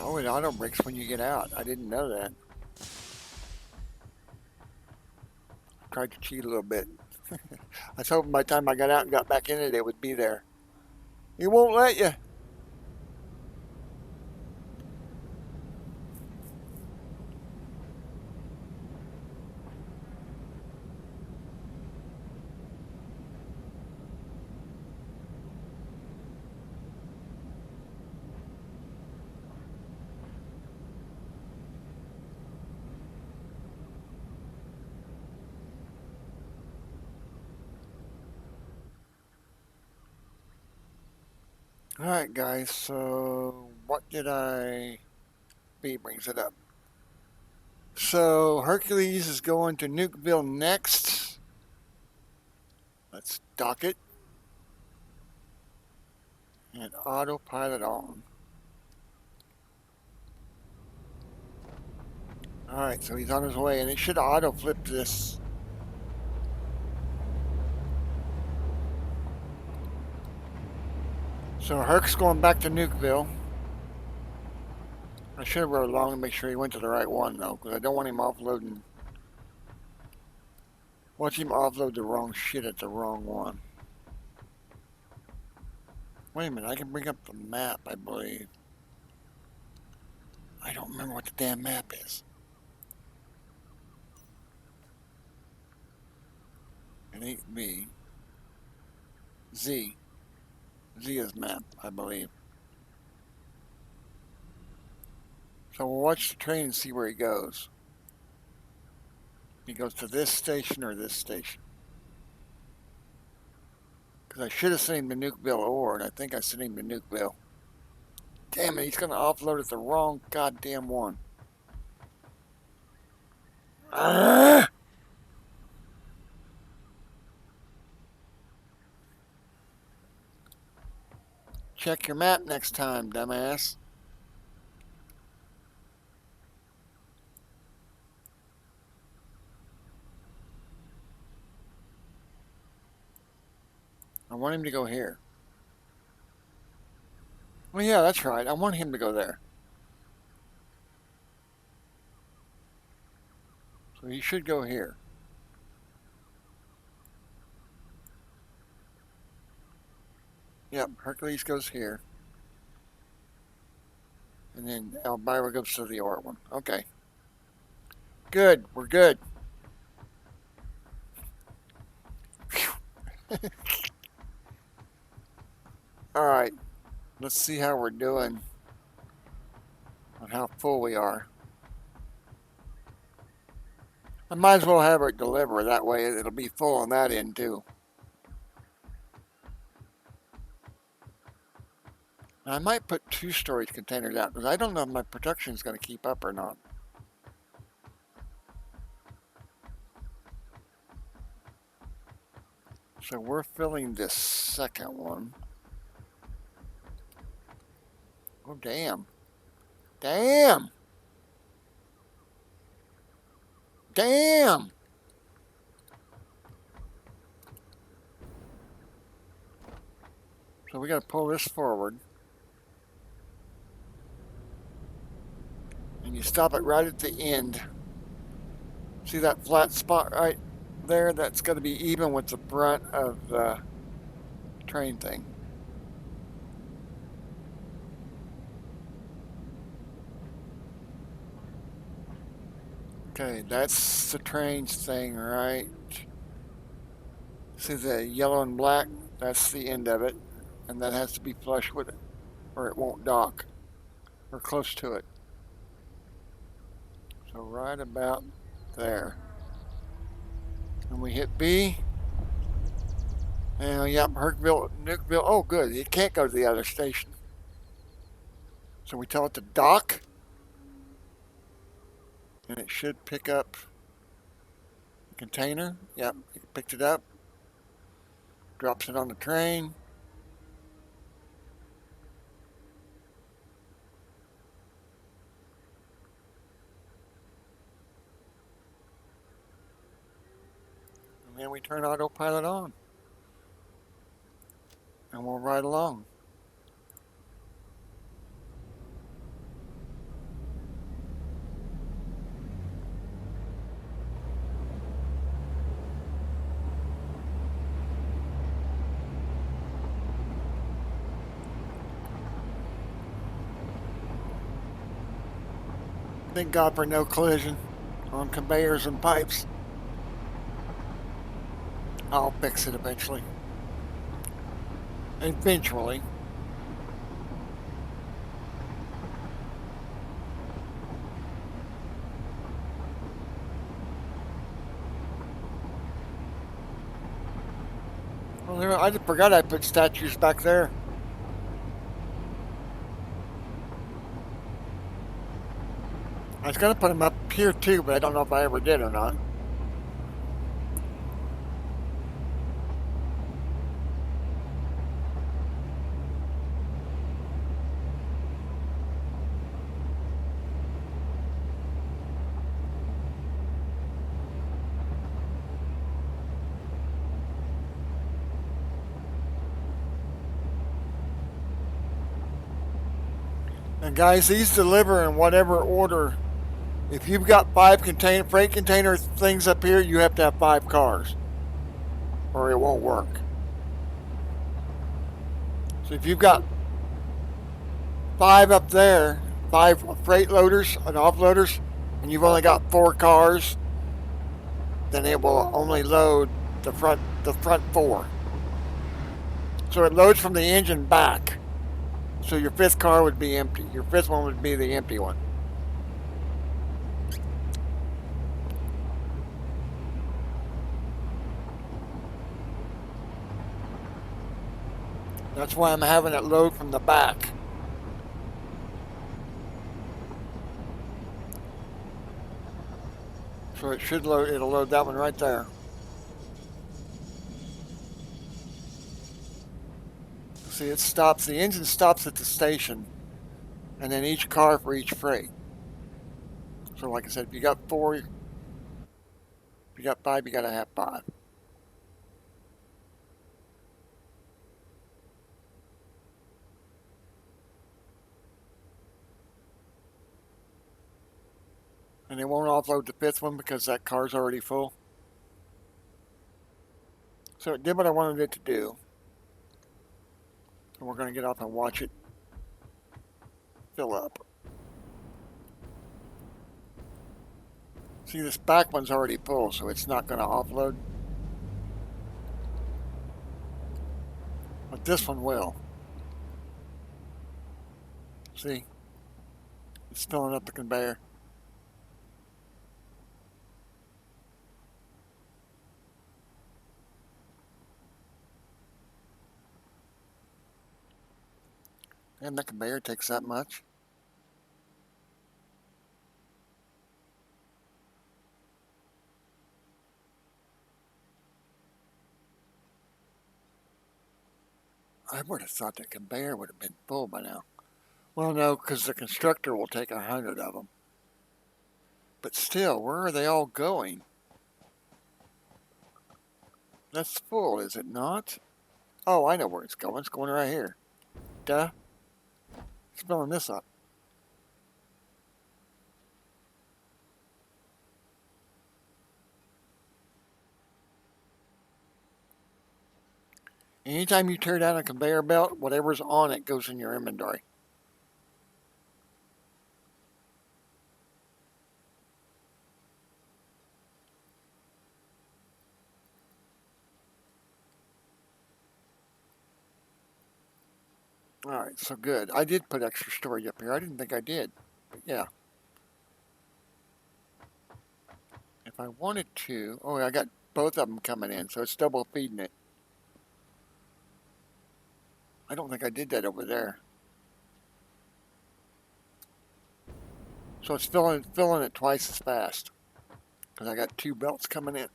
Oh, it auto brakes when you get out. I didn't know that. Tried to cheat a little bit. I was hoping by the time I got out and got back in it would be there. It won't let you. Alright guys, so what did B brings it up. So Hercules is going to Nukeville next. Let's dock it. And autopilot on. Alright, so he's on his way, and it should auto flip this. So Herc's going back to Nukeville. I should have wrote along to make sure he went to the right one, though, because I don't want him offloading. Watch him offload the wrong shit at the wrong one. Wait a minute, I can bring up the map, I believe. I don't remember what the damn map is. It ain't B. Z. Z is map, I believe. So we'll watch the train and see where he goes. He goes to this station or this station. Because I should have sent him to Nukeville Ore, and I think I sent him to Nukeville. Damn it, he's going to offload at the wrong goddamn one. Ah! Check your map next time, dumbass. I want him to go here. Well, yeah, that's right. I want him to go there. So he should go here. Yep, Hercules goes here. And then Elvira goes to the ore one. Okay. Good. We're good. Alright. Let's see how we're doing. On how full we are. I might as well have it deliver. That way it'll be full on that end too. I might put 2 storage containers out because I don't know if my production is going to keep up or not. So we're filling this second one. Oh, damn. Damn! Damn! So we got to pull this forward. And you stop it right at the end. See that flat spot right there? That's got to be even with the front of the train thing. Okay, that's the train's thing, right? See the yellow and black? That's the end of it. And that has to be flush with it, or it won't dock, or close to it. So right about there. And we hit B. And yep, Nukeville. Oh, good. It can't go to the other station. So we tell it to dock. And it should pick up the container. Yep, it picked it up. Drops it on the train. then we turn autopilot on. And we'll ride along. Thank God for no collision on conveyors and pipes. I'll fix it eventually. Eventually. Well, I just forgot I put statues back there. I was going to put them up here too, but I don't know if I ever did or not. And guys, these deliver in whatever order. If you've got 5 freight container things up here, you have to have 5 cars, or it won't work. So if you've got 5 up there, 5 freight loaders and offloaders, and you've only got 4 cars, then it will only load the front 4. So it loads from the engine back. So your 5th car would be empty. Your 5th one would be the empty one. That's why I'm having it load from the back. So it should load, it'll load that one right there. See, it stops, the engine stops at the station, and then each car for each freight. So like I said, if you got 4, if you got 5, you gotta have 5. And it won't offload the 5th one because that car's already full. So it did what I wanted it to do. And we're going to get off and watch it fill up. See, this back one's already full, so it's not going to offload. But this one will. See? It's filling up the conveyor. And the conveyor takes that much. I would have thought the conveyor would have been full by now. Well, no, because the constructor will take 100 of them. But still, where are they all going? That's full, is it not? Oh, I know where it's going. It's going right here. Duh. It's filling this up. Anytime you tear down a conveyor belt, whatever's on it goes in your inventory. Alright, so good. I did put extra storage up here. I didn't think I did. But yeah. If I wanted to... Oh, I got both of them coming in, so it's double feeding it. I don't think I did that over there. So it's filling it twice as fast. Because I got 2 belts coming in.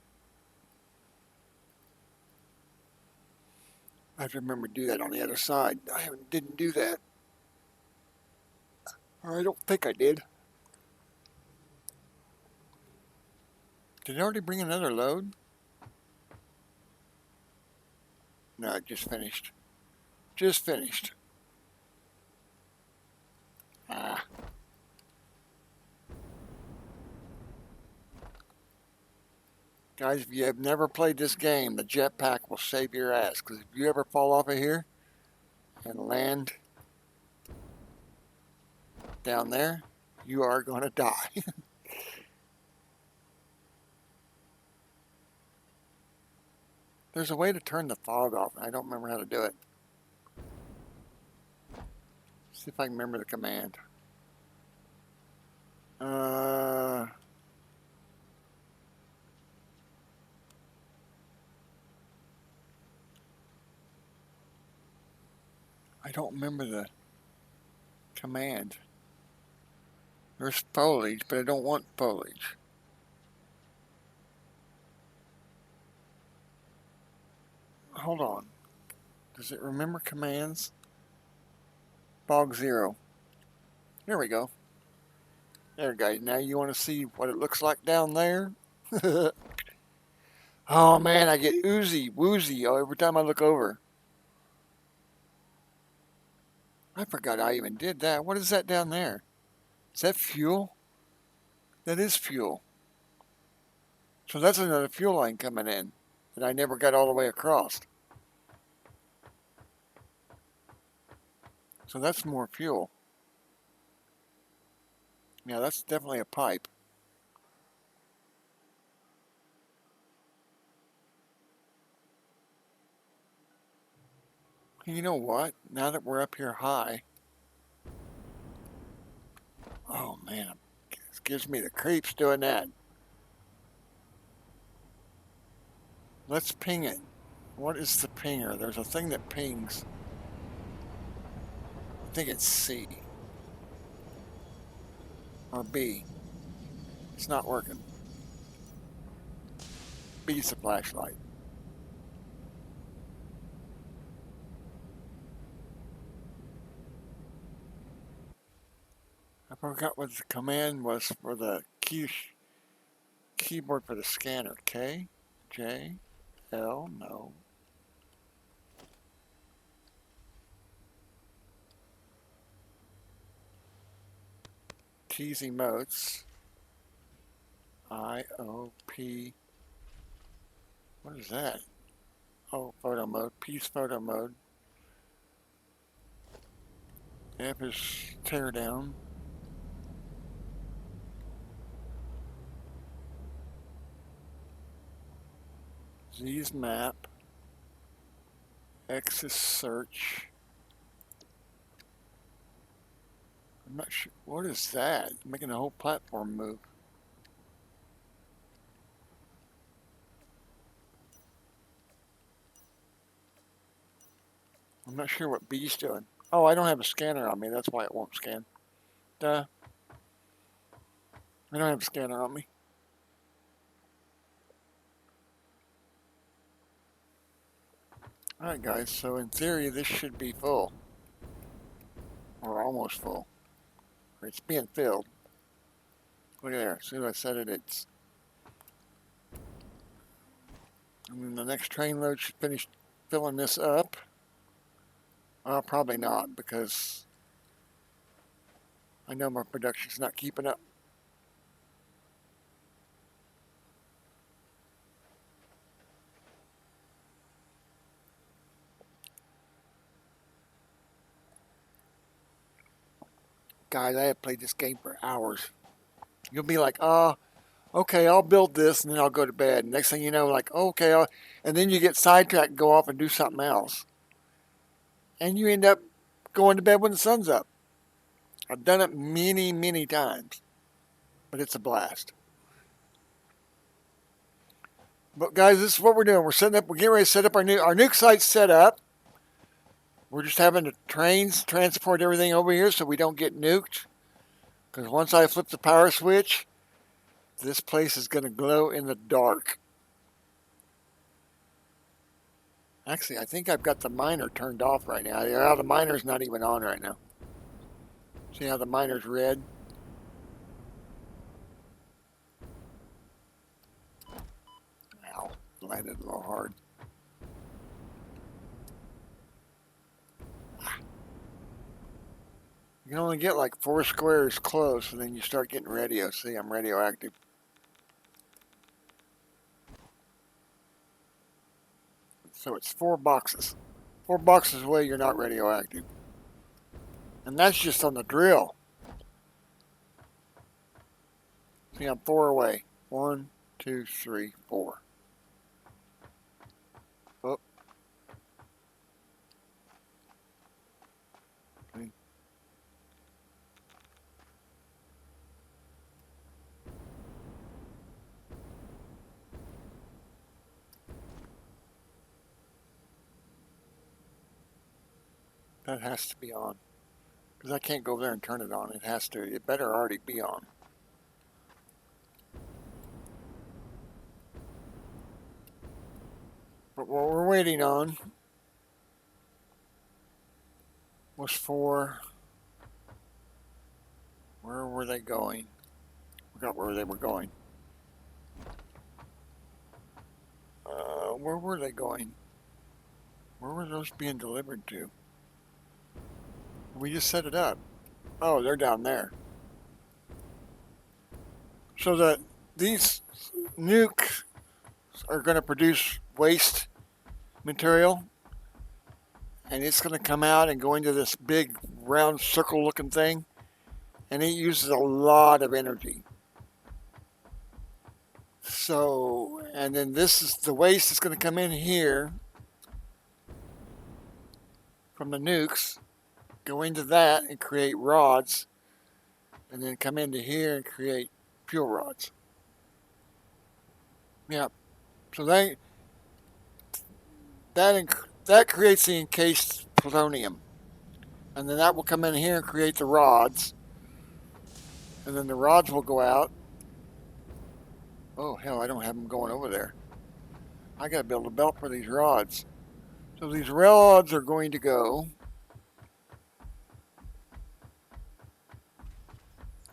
I have to remember to do that on the other side. I didn't do that. Or I don't think I did. Did it already bring another load? No, it just finished. Just finished. Ah. Guys, if you have never played this game, the jetpack will save your ass. Because if you ever fall off of here and land down there, you are going to die. There's a way to turn the fog off. I don't remember how to do it. See if I can remember the command. I don't remember the command. There's foliage, but I don't want foliage. Hold on. Does it remember commands? Fog 0. There we go. There, guys. Now you want to see what it looks like down there? Oh, man, I get oozy, woozy every time I look over. I forgot I even did that. What is that down there? Is that fuel? That is fuel. So that's another fuel line coming in that I never got all the way across. So that's more fuel. Yeah, that's definitely a pipe. You know what? Now that we're up here high, oh man, it gives me the creeps doing that. Let's ping it. What is the pinger? There's a thing that pings. I think it's C. Or B. It's not working. B's the flashlight. I forgot what the command was for the keyboard for the scanner. K? J? L? No. T's emotes. I, O, P. What is that? Oh, photo mode. P's photo mode. F is tear down. Z is map. X is search. I'm not sure. What is that? Making the whole platform move. I'm not sure what B's doing. Oh, I don't have a scanner on me. That's why it won't scan. Duh. I don't have a scanner on me. Alright guys, so in theory this should be full. Or almost full. Or it's being filled. Look at there. As soon as I said it, it's... And then the next train load should finish filling this up. Probably not, because I know my production's not keeping up. Guys, I have played this game for hours. You'll be like, oh, okay, I'll build this and then I'll go to bed. Next thing you know, like, okay, and then you get sidetracked and go off and do something else. And you end up going to bed when the sun's up. I've done it many, many times. But it's a blast. But guys, this is what we're doing. We're getting ready to set up our nuke site's set up. We're just having the trains transport everything over here so we don't get nuked. Because once I flip the power switch, this place is going to glow in the dark. Actually, I think I've got the miner turned off right now. Yeah, the miner's not even on right now. See how the miner's red? Ow, landed a little hard. You can only get like 4 squares close, and then you start getting radio. See, I'm radioactive. So it's 4 boxes. 4 boxes away, you're not radioactive. And that's just on the drill. See, I'm 4 away. 1, 2, 3, 4. Oh. See? That has to be on. Because I can't go there and turn it on. It has to. It better already be on. But what we're waiting on was for... Where were they going? Forgot where they were going. Where were they going? Where were those being delivered to? We just set it up. Oh, they're down there. So that these nukes are going to produce waste material, and it's going to come out and go into this big round circle looking thing, and it uses a lot of energy. So, and then this is the waste that's going to come in here from the nukes, go into that and create rods, and then come into here and create fuel rods. Yeah. So that creates the encased plutonium, and then that will come in here and create the rods, and then the rods will go out. Oh hell, I don't have them going over there. I got to build a belt for these rods. So these rods are going to go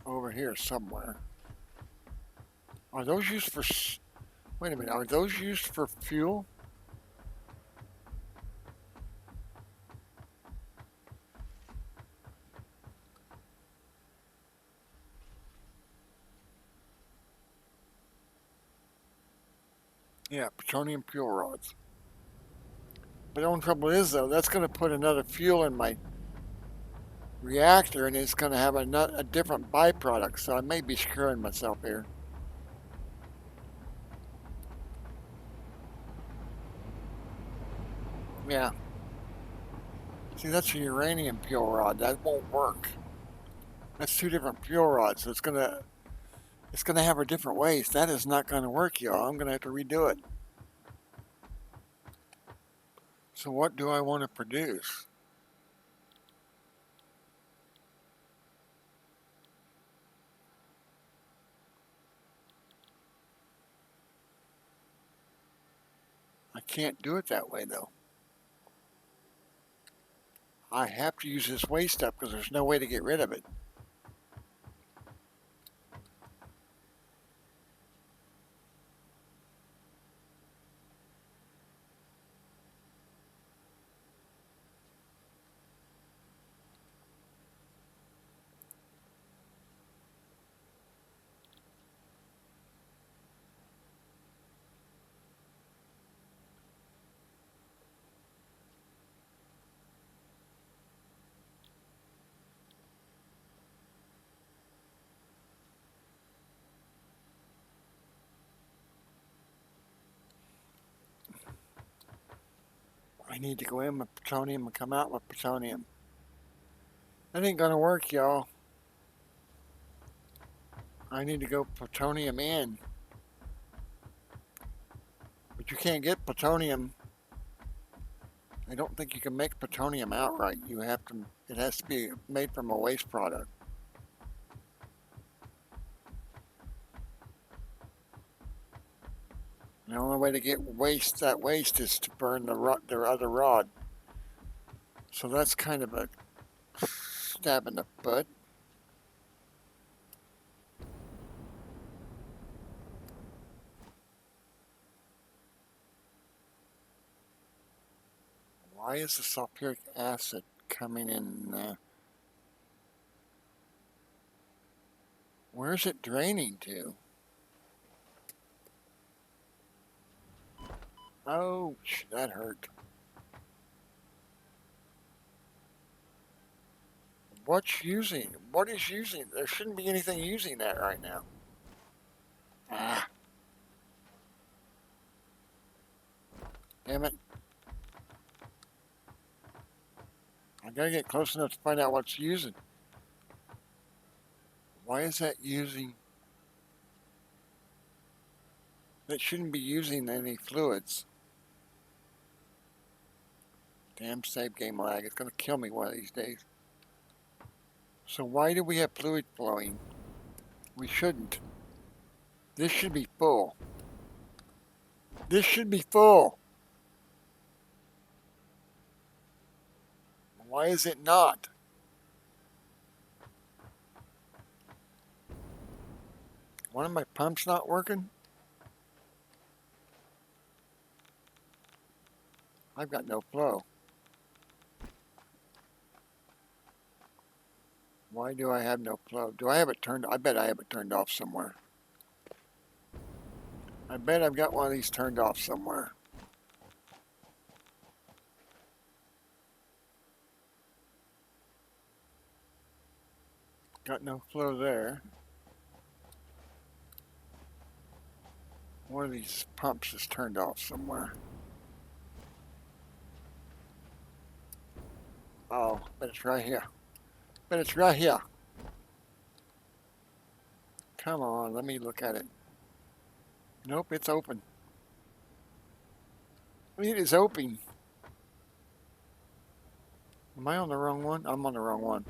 over here somewhere. Are those used for... Wait a minute, are those used for fuel? Yeah, plutonium fuel rods. But the only trouble is, though, that's going to put another fuel in my reactor, and it's going to have a different byproduct, so I may be screwing myself here. Yeah. See, that's a uranium fuel rod. That won't work. That's 2 different fuel rods, so it's gonna have a different waste. That is not gonna work, y'all. I'm gonna have to redo it. So what do I want to produce? I can't do it that way, though. I have to use this waste up because there's no way to get rid of it. I need to go in with plutonium and come out with plutonium. That ain't gonna work, y'all. I need to go plutonium in. But you can't get plutonium. I don't think you can make plutonium outright. It has to be made from a waste product. The only way to get that waste is to burn their other rod. So that's kind of a stab in the butt. Why is the sulfuric acid coming in? Where's it draining to? Ouch, that hurt. What's using? What is using? There shouldn't be anything using that right now. Ah, damn it. I gotta get close enough to find out what's using. Why is that using? That shouldn't be using any fluids. Damn save game lag. It's gonna kill me one of these days. So why do we have fluid flowing? We shouldn't. This should be full. This should be full. Why is it not? One of my pumps not working? I've got no flow. Why do I have no flow? Do I have it turned? I bet I have it turned off somewhere. I bet I've got one of these turned off somewhere. Got no flow there. One of these pumps is turned off somewhere. Oh, but it's right here. But it's right here. Come on, let me look at it. Nope, it's open. It is open. Am I on the wrong one? I'm on the wrong one.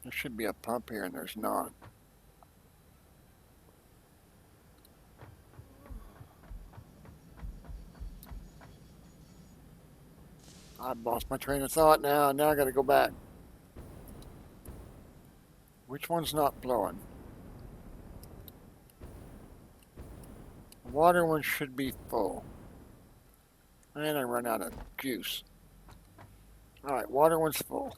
There should be a pump here and there's not. I've lost my train of thought now. Now I gotta go back. Which one's not blowing? The water one should be full. And I run out of juice. Alright, water one's full.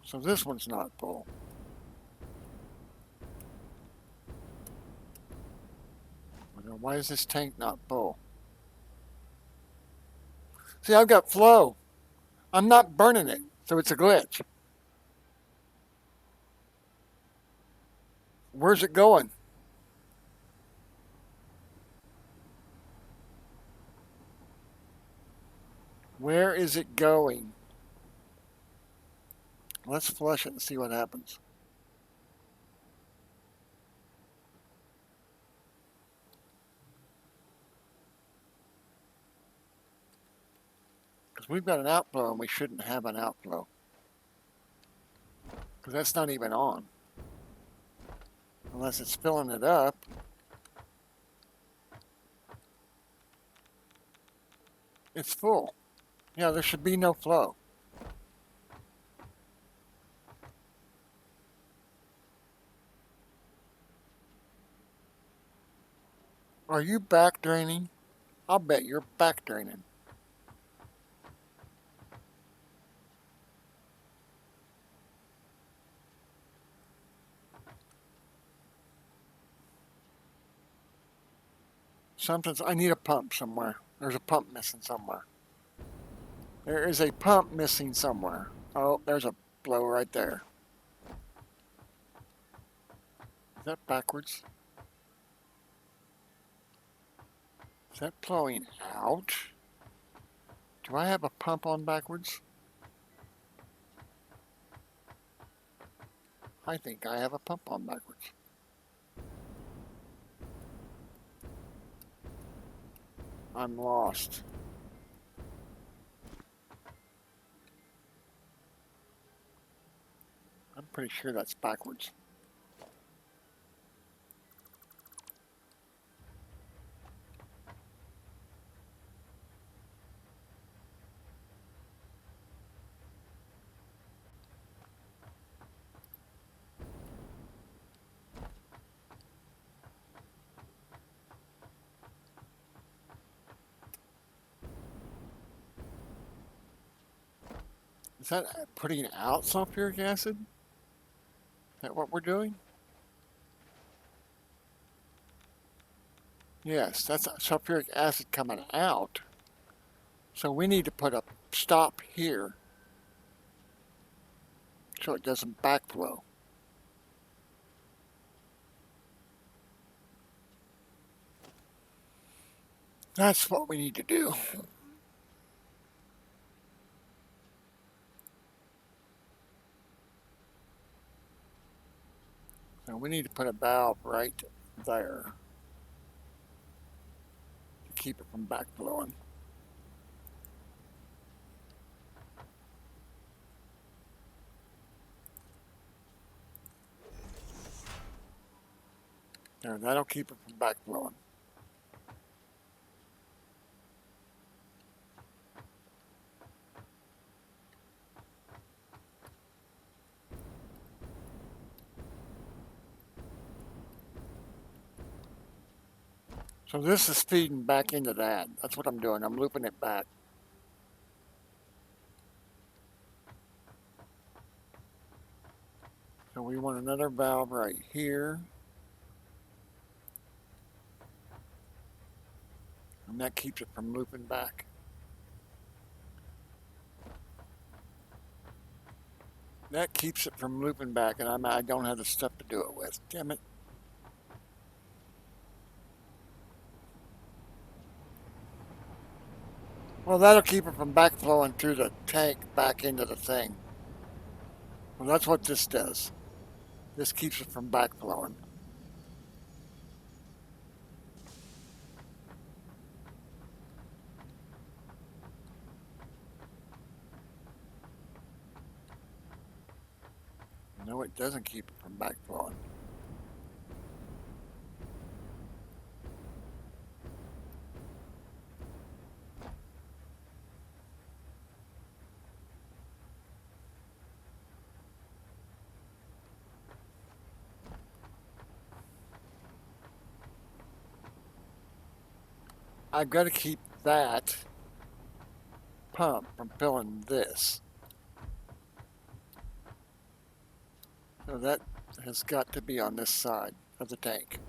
So this one's not full. Why is this tank not full? See, I've got flow. I'm not burning it, so it's a glitch. Where's it going? Where is it going? Let's flush it and see what happens. Because we've got an outflow and we shouldn't have an outflow. Because that's not even on. Unless it's filling it up. It's full. Yeah, there should be no flow. Are you back draining? I'll bet you're back draining. Something's, I need a pump somewhere. There's a pump missing somewhere. There is a pump missing somewhere. Oh, there's a blow right there. Is that backwards? Is that flowing out? Do I have a pump on backwards? I think I have a pump on backwards. I'm lost. I'm pretty sure that's backwards. Is that putting out sulfuric acid? Is that what we're doing? Yes, that's sulfuric acid coming out. So we need to put a stop here so it doesn't backflow. That's what we need to do. So we need to put a valve right there to keep it from backflowing. There, that'll keep it from backflowing. So this is feeding back into that. That's what I'm doing. I'm looping it back. So we want another valve right here. And that keeps it from looping back. That keeps it from looping back, and I don't have the stuff to do it with. Damn it. Well, that'll keep it from backflowing through the tank back into the thing. Well, that's what this does. This keeps it from backflowing. No, it doesn't keep it from backflowing. I've got to keep that pump from filling this. So that has got to be on this side of the tank.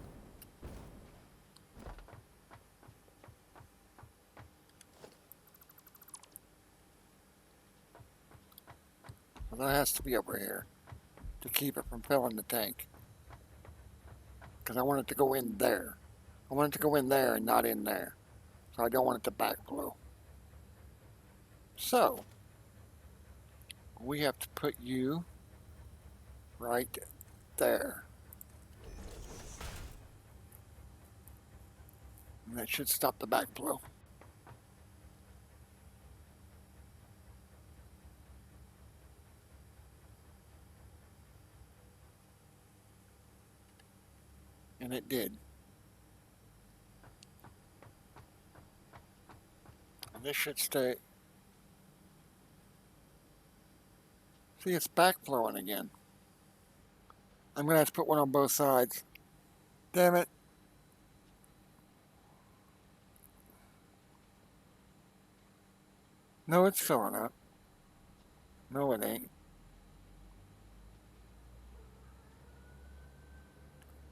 So that has to be over here to keep it from filling the tank. Because I want it to go in there. I want it to go in there and not in there. So I don't want it to backflow. So we have to put you right there. And that should stop the backflow. And it did. And this should stay. See, it's backflowing again. I'm going to have to put one on both sides. Damn it. No, it's filling up. No, it ain't.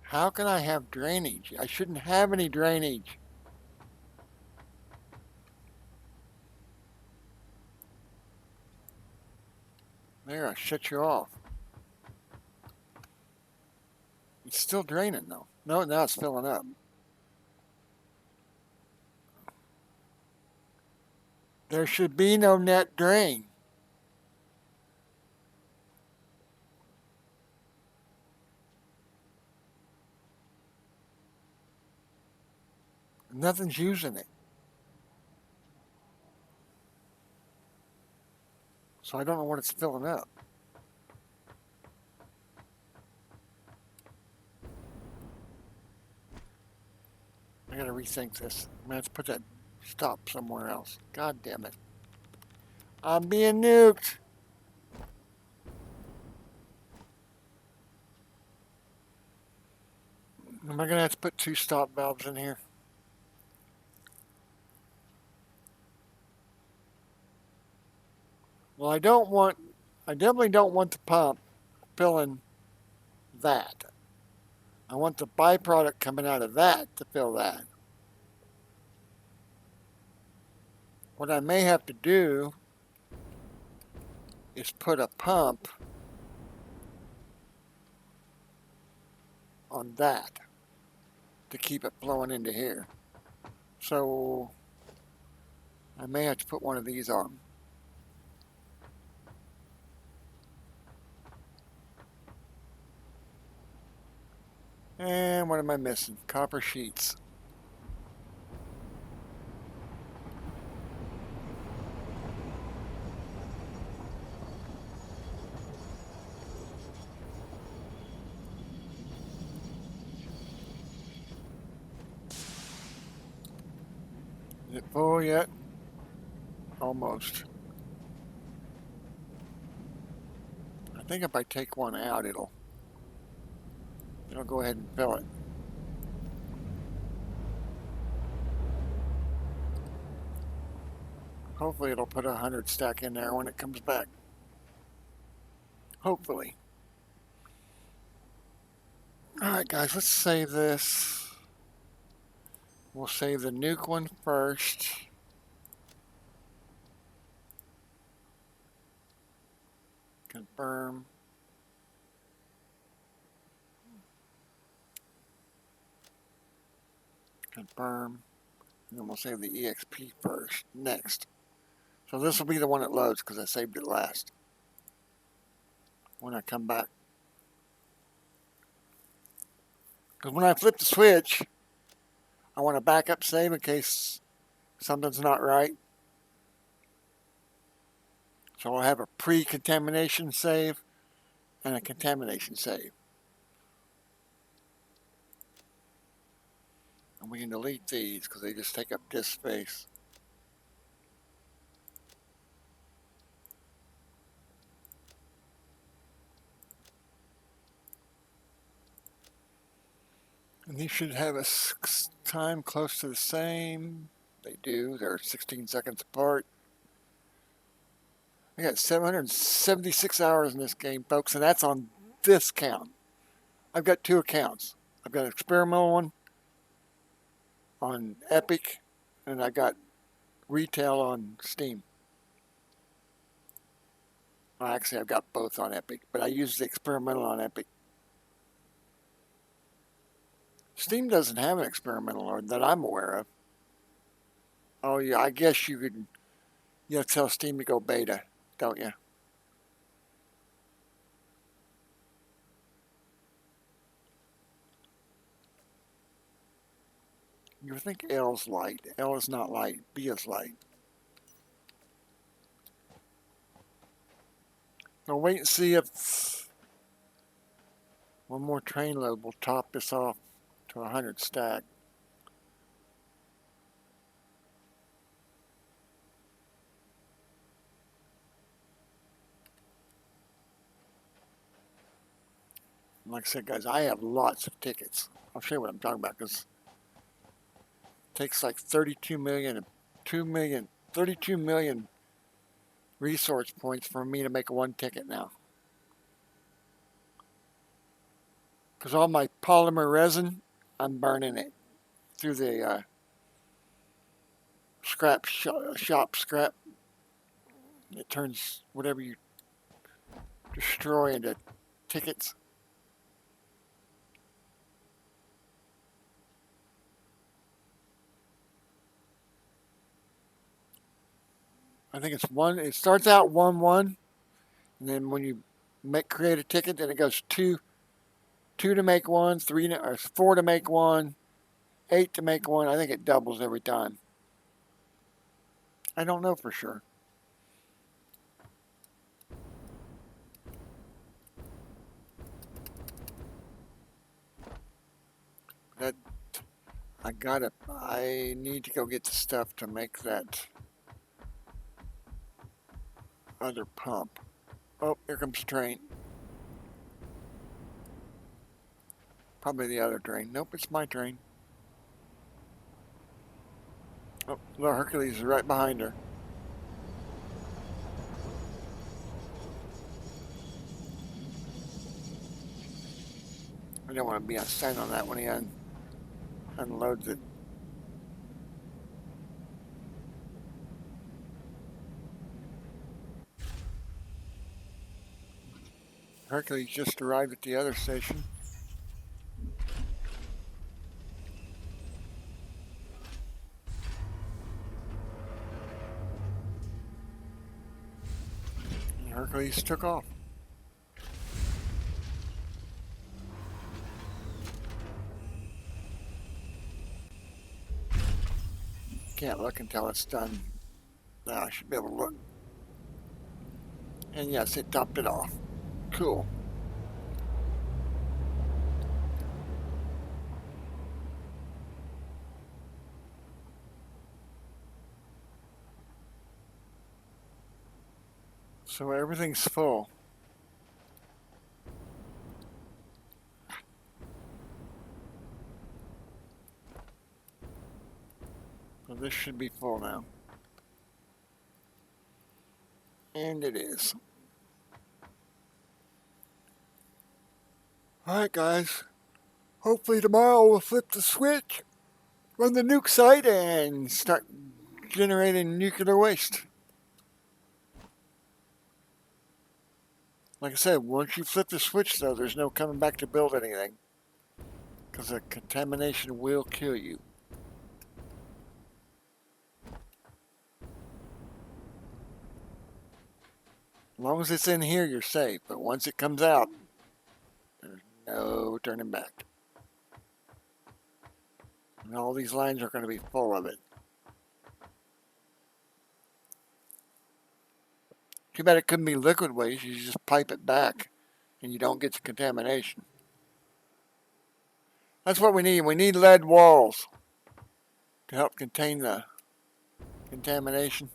How can I have drainage? I shouldn't have any drainage. There, I shut you off. It's still draining though. No, now it's filling up. There should be no net drain. Nothing's using it. So I don't know what it's filling up. I gotta rethink this. I'm gonna have to put that stop somewhere else. God damn it. I'm being nuked. Am I gonna have to put two stop valves in here? Well, I definitely don't want the pump filling that. I want the byproduct coming out of that to fill that. What I may have to do is put a pump on that to keep it flowing into here. So I may have to put one of these on. And what am I missing? Copper sheets. Is it full yet? Almost. I think if I take one out, it'll go ahead and fill it. Hopefully it'll put 100 stack in there when it comes back. Hopefully. Alright guys, let's save this. We'll save the nuke one first. Confirm. Confirm. And then we'll save the EXP first. Next. So this will be the one that loads because I saved it last. When I come back. Because when I flip the switch, I want to back up save in case something's not right. So I'll have a pre-contamination save and a contamination save. And we can delete these because they just take up disk space. And these should have a time close to the same. They do. They're 16 seconds apart. I got 776 hours in this game, folks, and that's on this count. I've got two accounts. I've got an experimental one on Epic, and I got retail on Steam. Well, actually, I've got both on Epic, but I use the experimental on Epic. Steam doesn't have an experimental that I'm aware of. Oh yeah, I guess you could. You have to tell Steam to go beta, don't you? You think L's light. L is not light. B is light. Now wait and see if one more train load will top this off to 100 stack. Like I said, guys, I have lots of tickets. I'll show you what I'm talking about because it takes like 32 million resource points for me to make one ticket now. Because all my polymer resin, I'm burning it through the scrap shop scrap. It turns whatever you destroy into tickets. I think it's one. It starts out 1-1, and then when you create a ticket, then it goes 2 to make one, 4 to make one, 8 to make one. I think it doubles every time. I don't know for sure. That I need to go get the stuff to make that other pump. Oh, here comes the train. Probably the other train. Nope, it's my train. Oh, the Hercules is right behind her. I don't want to be on stand on that when he unloads it. Hercules just arrived at the other station. And Hercules took off. Can't look until it's done. Now I should be able to look. And yes, it topped it off. Cool. So everything's full. So this should be full now. And it is. Alright guys. Hopefully tomorrow we'll flip the switch, run the nuke site, and start generating nuclear waste. Like I said, once you flip the switch though, there's no coming back to build anything. Because the contamination will kill you. As long as it's in here, you're safe. But once it comes out, there's no turning back. And all these lines are going to be full of it. Too bad it couldn't be liquid waste. You just pipe it back and you don't get the contamination. That's what we need. We need lead walls to help contain the contamination.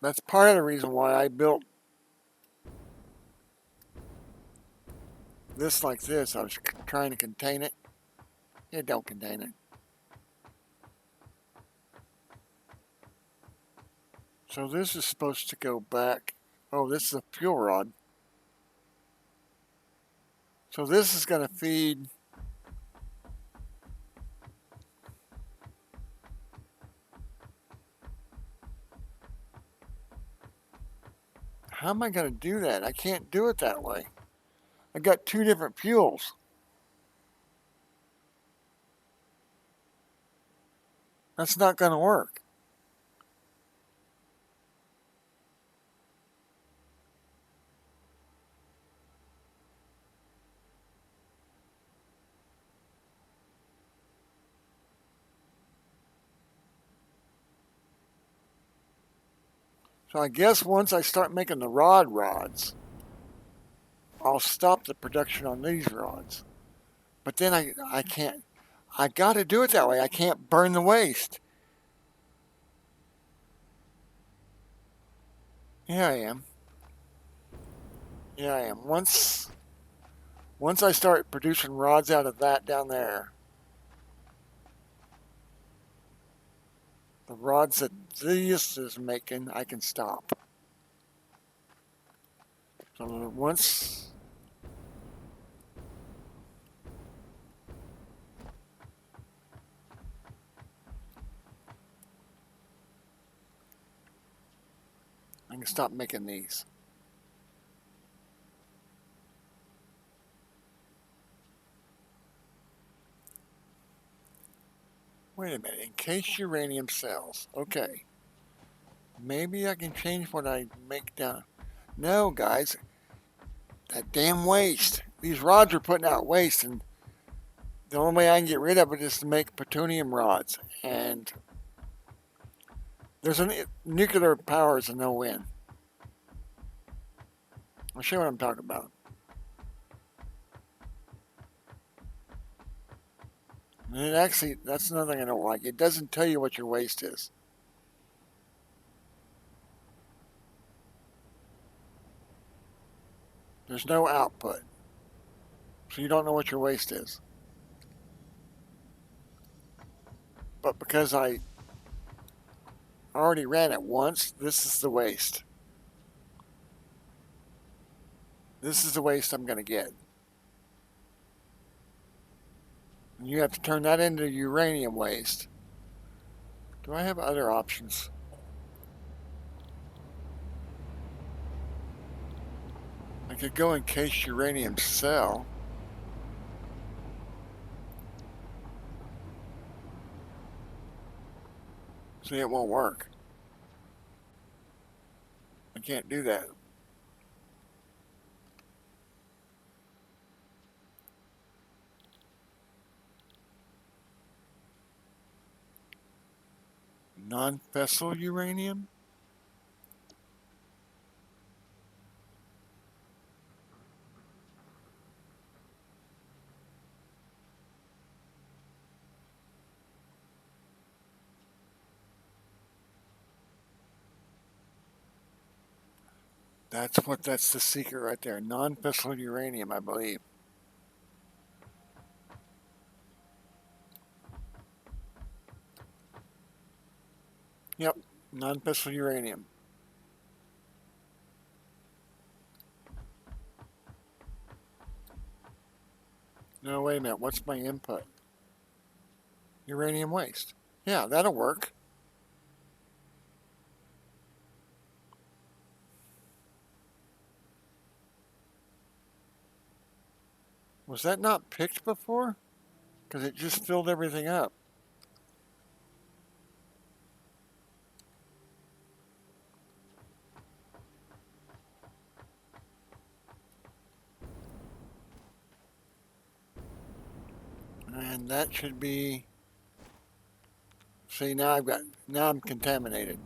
That's part of the reason why I built this like this. I was trying to contain it. It don't contain it. So this is supposed to go back. Oh, this is a fuel rod. So this is going to feed. How am I going to do that? I can't do it that way. I got two different fuels. That's not going to work. So I guess once I start making the rods, I'll stop the production on these rods. But then I can't. I got to do it that way. I can't burn the waste. Here I am. Here I am. Once I start producing rods out of that down there, the rods that this is making, I can stop. So once I can stop making these. Wait a minute, encased uranium cells. Okay. Maybe I can change what I make down. No, guys. That damn waste. These rods are putting out waste, and the only way I can get rid of it is to make plutonium rods. And there's a nuclear power is a no-win. I'll show you what I'm talking about. And it actually, that's another thing I don't like. It doesn't tell you what your waste is. There's no output. So you don't know what your waste is. But because I already ran it once, this is the waste. This is the waste I'm going to get. And you have to turn that into uranium waste. Do I have other options? I could go encase uranium cell. See, it won't work. I can't do that. Non-fissile uranium? That's the secret right there. Non-fissile uranium, I believe. Yep, non-fissile uranium. No, wait a minute. What's my input? Uranium waste. Yeah, that'll work. Was that not picked before? Because it just filled everything up. And that should be... See, now I'm contaminated.